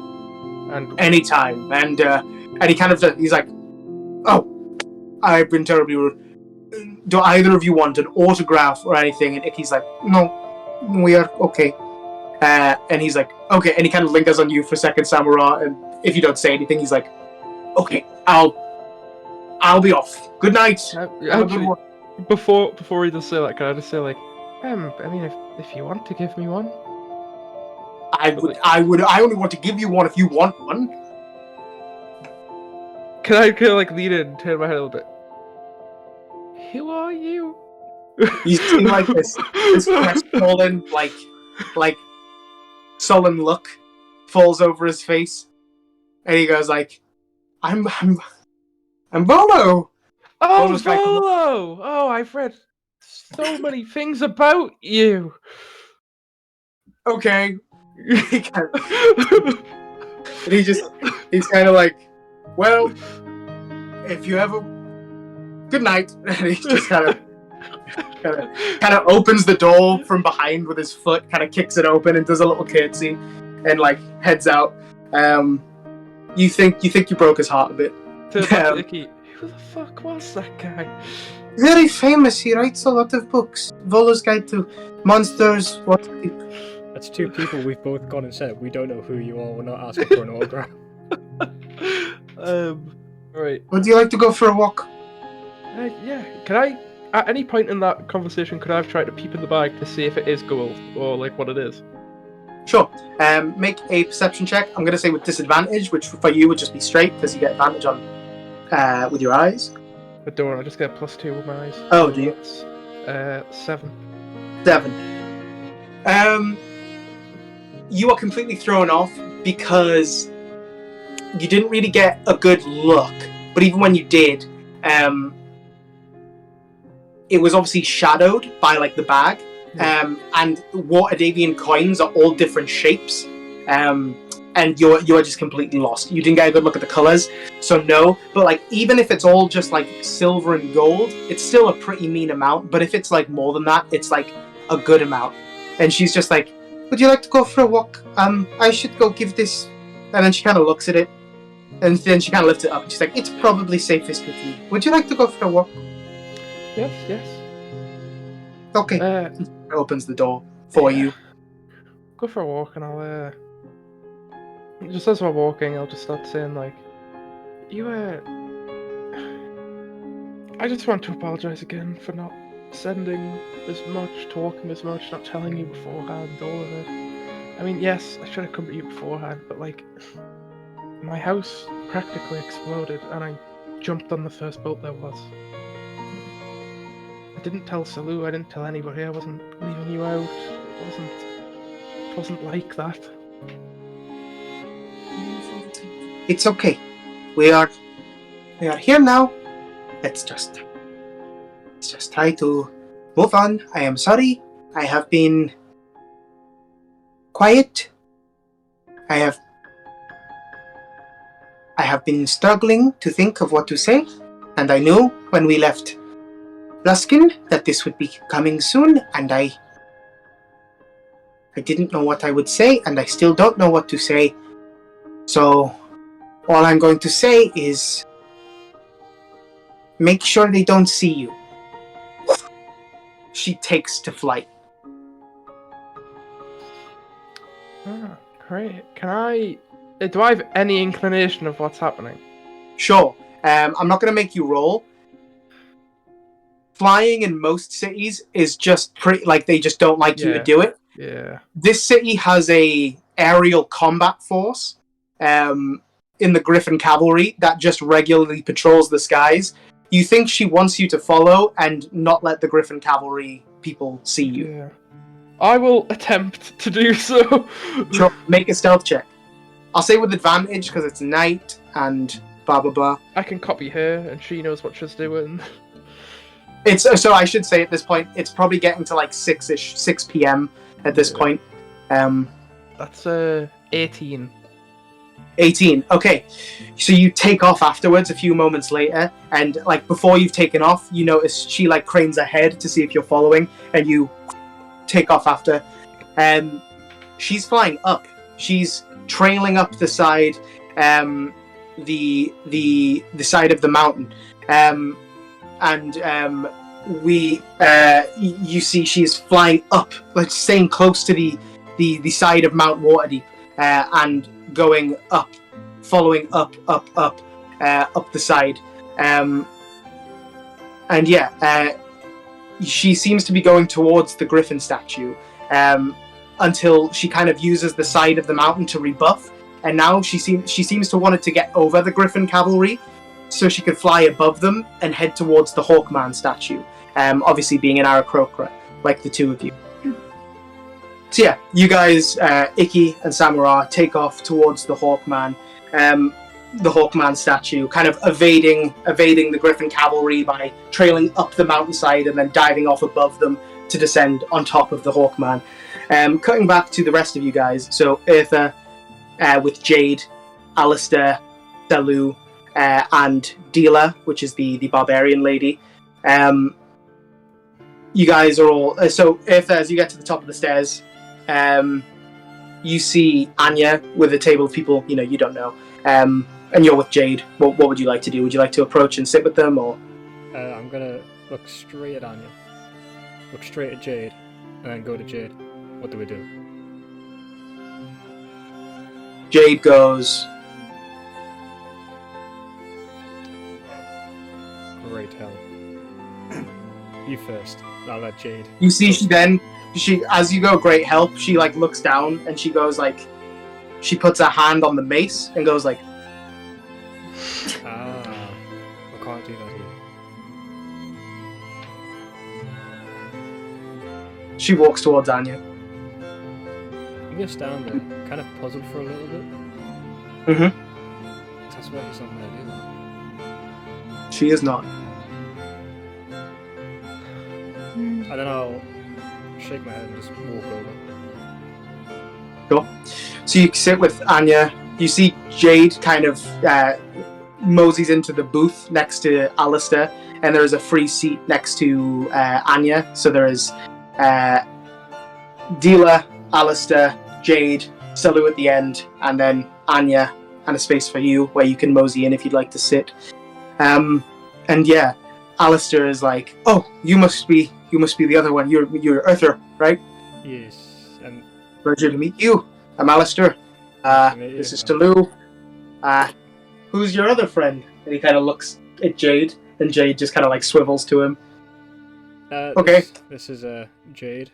And anytime. And he kind of he's like, oh, I've been terribly rude. Do either of you want an autograph or anything? And Icky's like, no, we are okay. And he's like, okay. And he kind of lingers on you for a second, Samara. And if you don't say anything, he's like, okay, I'll be off. Good night. Actually, before he does say that, can I just say like, I mean, if you want to give me one, I only want to give you one if you want one. Can I like lean in and turn my head a little bit? Who are you? You see like this crestfallen, like sullen look falls over his face, and he goes like, I'm Volo. Oh, Volo's Volo! Oh, I've read so many things about you. Okay. He's kind of like, well, if you ever, good night. And he just kind of opens the door from behind with his foot, kind of kicks it open and does a little curtsy, and like heads out. You think you broke his heart a bit. Icky, who the fuck was that guy? Very famous. He writes a lot of books. Volo's Guide to Monsters. What? That's two people we've both gone and said we don't know who you are. We're not asking for an autograph. Right. Would you like to go for a walk? Yeah. Can I? At any point in that conversation, could I have tried to peep in the bag to see if it is gold or like what it is? Sure. Make a perception check. I'm going to say with disadvantage, which for you would just be straight because you get advantage on with your eyes. I don't. I just get a +2 with my eyes. Oh, do you? 7. 7. You are completely thrown off because you didn't really get a good look. But even when you did, it was obviously shadowed by like the bag. And Waterdavian coins are all different shapes. And you're just completely lost. You didn't get a good look at the colours, so no. But like, even if it's all just like silver and gold, it's still a pretty mean amount. But if it's like more than that, it's like a good amount. And she's just like, would you like to go for a walk? I should go give this. And then she kind of looks at it, and then she kind of lifts it up. And she's like, it's probably safest with me. Would you like to go for a walk? Yes. Okay. Opens the door for you. Go for a walk, and I'll just as we're walking, I'll just start saying like, I just want to apologize again for not sending as much, talking as much, not telling you beforehand, all of it. I mean, yes, I should have come to you beforehand, but like, my house practically exploded, and I jumped on the first boat there was. I didn't tell Salu, I didn't tell anybody, I wasn't leaving you out, it wasn't like that. It's okay. We are here now. Let's just try to move on. I am sorry. I have been quiet. I have been struggling to think of what to say, and I knew when we left Luskin that this would be coming soon, and I didn't know what I would say, and I still don't know what to say. So all I'm going to say is make sure they don't see you. She takes to flight. Ah, great. Do I have any inclination of what's happening? Sure. I'm not going to make you roll. Flying in most cities is just pretty, like, they just don't like you to do it. Yeah. This city has a aerial combat force in the Griffin Cavalry that just regularly patrols the skies. You think she wants you to follow and not let the Griffin Cavalry people see you. Yeah. I will attempt to do so. Sure, make a stealth check. I'll say with advantage because it's night and blah blah blah. I can copy her and she knows what she's doing. It's so I should say at this point it's probably getting to like 6 p.m. at this point. That's 18. 18. Okay, so you take off afterwards a few moments later, and like before you've taken off, you notice she like cranes her head to see if you're following, and you take off after. She's flying up. She's trailing up the side, the side of the mountain, you see she's flying up, like staying close to the side of Mount Waterdeep, and going up, following up the side, she seems to be going towards the Griffin statue, until she kind of uses the side of the mountain to rebuff, and now she seems to want to get over the Griffin Cavalry, so she could fly above them and head towards the Hawkman statue. Obviously being an Aarakocra, like the two of you. So yeah, you guys, Icky and Samara, take off towards the Hawkman statue, kind of evading the Griffin Cavalry by trailing up the mountainside and then diving off above them to descend on top of the Hawkman. Cutting back to the rest of you guys, so Eartha, with Jade, Alistair, Dalu, and Deela, which is the barbarian lady. You guys are all... so Eartha, as you get to the top of the stairs, you see Anya with a table of people you don't know, and you're with Jade. What would you like to do? Would you like to approach and sit with them, or...? I'm gonna look straight at Anya, look straight at Jade, and then go to Jade. What do we do? Jade goes... Great hell. You first. I'll let Jade. You see, she as you go, great help, she like looks down and she goes like, she puts her hand on the mace and goes like, I can't do that here. she walks towards Anya. I'm gonna stand there, kind of puzzled for a little bit. Mm-hmm. That's why he's not gonna do that. She is not. And then I'll shake my head and just walk over. Sure. So you sit with Anya. You see Jade kind of moseys into the booth next to Alistair, and there is a free seat next to Anya. So there is Deela, Alistair, Jade, Salu at the end, and then Anya, and a space for you where you can mosey in if you'd like to sit. And yeah, Alistair is like, "Oh, you must be the other one. You're Eartha, right?" Yes, and Pleasure to meet you. I'm Alistair. This is Talu. Who's your other friend? And he kind of looks at Jade, and Jade just kind of like swivels to him. Okay. This is Jade.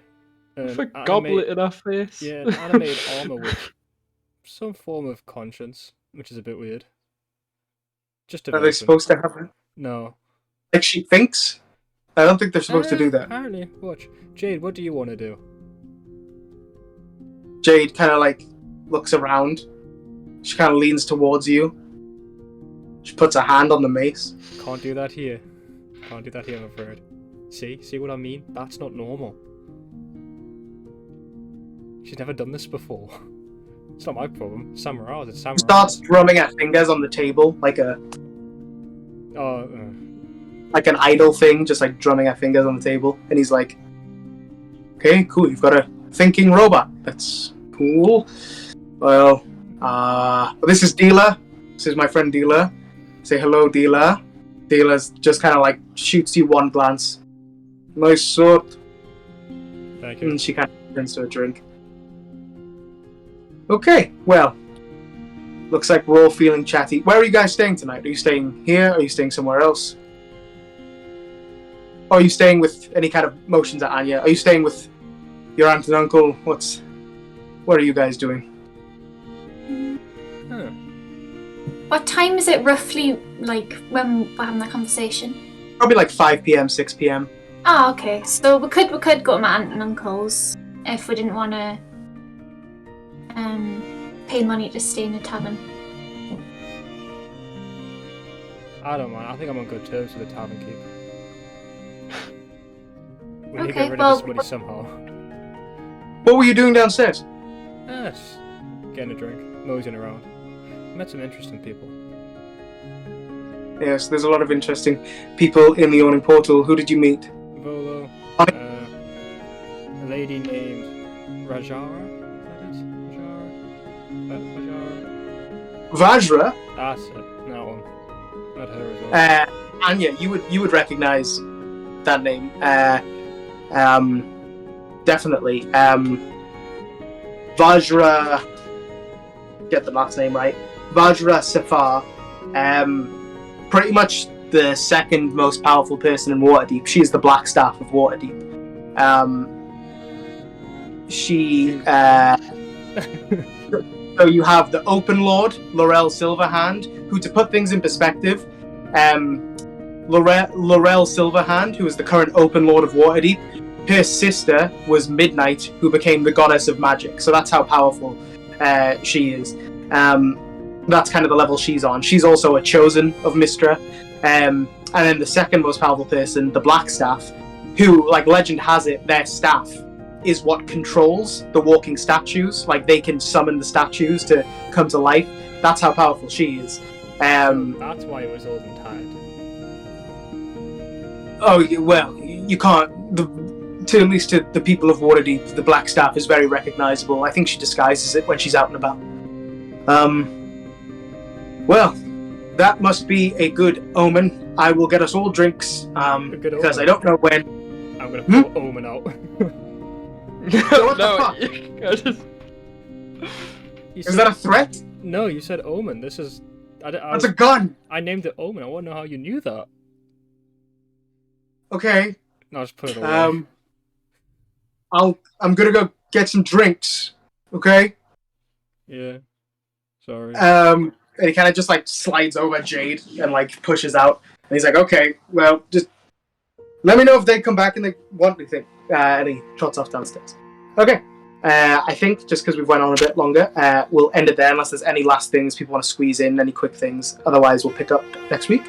It's a goblet in her face. Yeah, an animated armor with some form of conscience, which is a bit weird. Just Are they supposed to have it? No. Like she thinks? I don't think they're supposed to do that. Apparently. Watch. Jade, what do you want to do? Jade kind of like looks around. She kind of leans towards you. She puts her hand on the mace. Can't do that here. Can't do that here, I'm afraid. See what I mean? That's not normal. She's never done this before. It's not my problem. Samara's. It's Samara's. She starts drumming her fingers on the table like a... like an idol thing, just like drumming her fingers on the table. And he's like, "Okay, cool, you've got a thinking robot. That's cool. Well, this is Deela. This is my friend Deela. Say hello, Deela. Dealer's just kind of like shoots you one glance. Nice sword. Thank you. And she kind of turns to a drink. Okay, well, looks like we're all feeling chatty. Where are you guys staying tonight? Are you staying here? Are you staying somewhere else? Or are you staying with any kind of motions at Anya? Are you staying with your aunt and uncle? What are you guys doing? Huh. What time is it roughly, like, when we're having that conversation? Probably like 5 p.m., 6 p.m. Oh, okay. So we could go to my aunt and uncle's if we didn't want to pay money to stay in a tavern. I don't mind. I think I'm on good terms with the tavern keep. We need to Okay, get rid well, of this money somehow. What were you doing downstairs? Yes. Getting a drink. Moseying around. Met some interesting people. Yes, there's a lot of interesting people in the Yawning Portal. Who did you meet? Volo. Hi. A lady named Rajara? Is that it? Rajara? Vajra? That's it. That one. Not her as well. Anya, you would recognize that name. Definitely. Vajra. Get the last name right. Vajra Safar. Pretty much the second most powerful person in Waterdeep. She is the Black Staff of Waterdeep. She. So you have the Open Lord, Laurel Silverhand, who, to put things in perspective, Laurel Silverhand, who is the current Open Lord of Waterdeep, her sister was Midnight, who became the Goddess of Magic. So that's how powerful she is. That's kind of the level she's on. She's also a chosen of Mystra. And then the second most powerful person, the Black Staff, who, like legend has it, their staff is what controls the walking statues. Like, they can summon the statues to come to life. That's how powerful she is. That's why it was old and tired. Oh, well, you can't... at least to the people of Waterdeep, the Black Staff is very recognizable. I think she disguises it when she's out and about. Well, that must be a good omen. I will get us all drinks, because I don't know when. I'm gonna pull Omen out. What the fuck? Is that a threat? No, you said Omen. This is... That's a gun! I named it Omen. I want to know how you knew that. Okay. No, just put it away. I'm gonna go get some drinks, okay? Yeah. Sorry. And he kind of just like slides over Jade and like pushes out. And he's like, okay, well, just let me know if they come back and they want anything. And he trots off downstairs. Okay. I think just because we've went on a bit longer, we'll end it there unless there's any last things people want to squeeze in, any quick things. Otherwise, we'll pick up next week.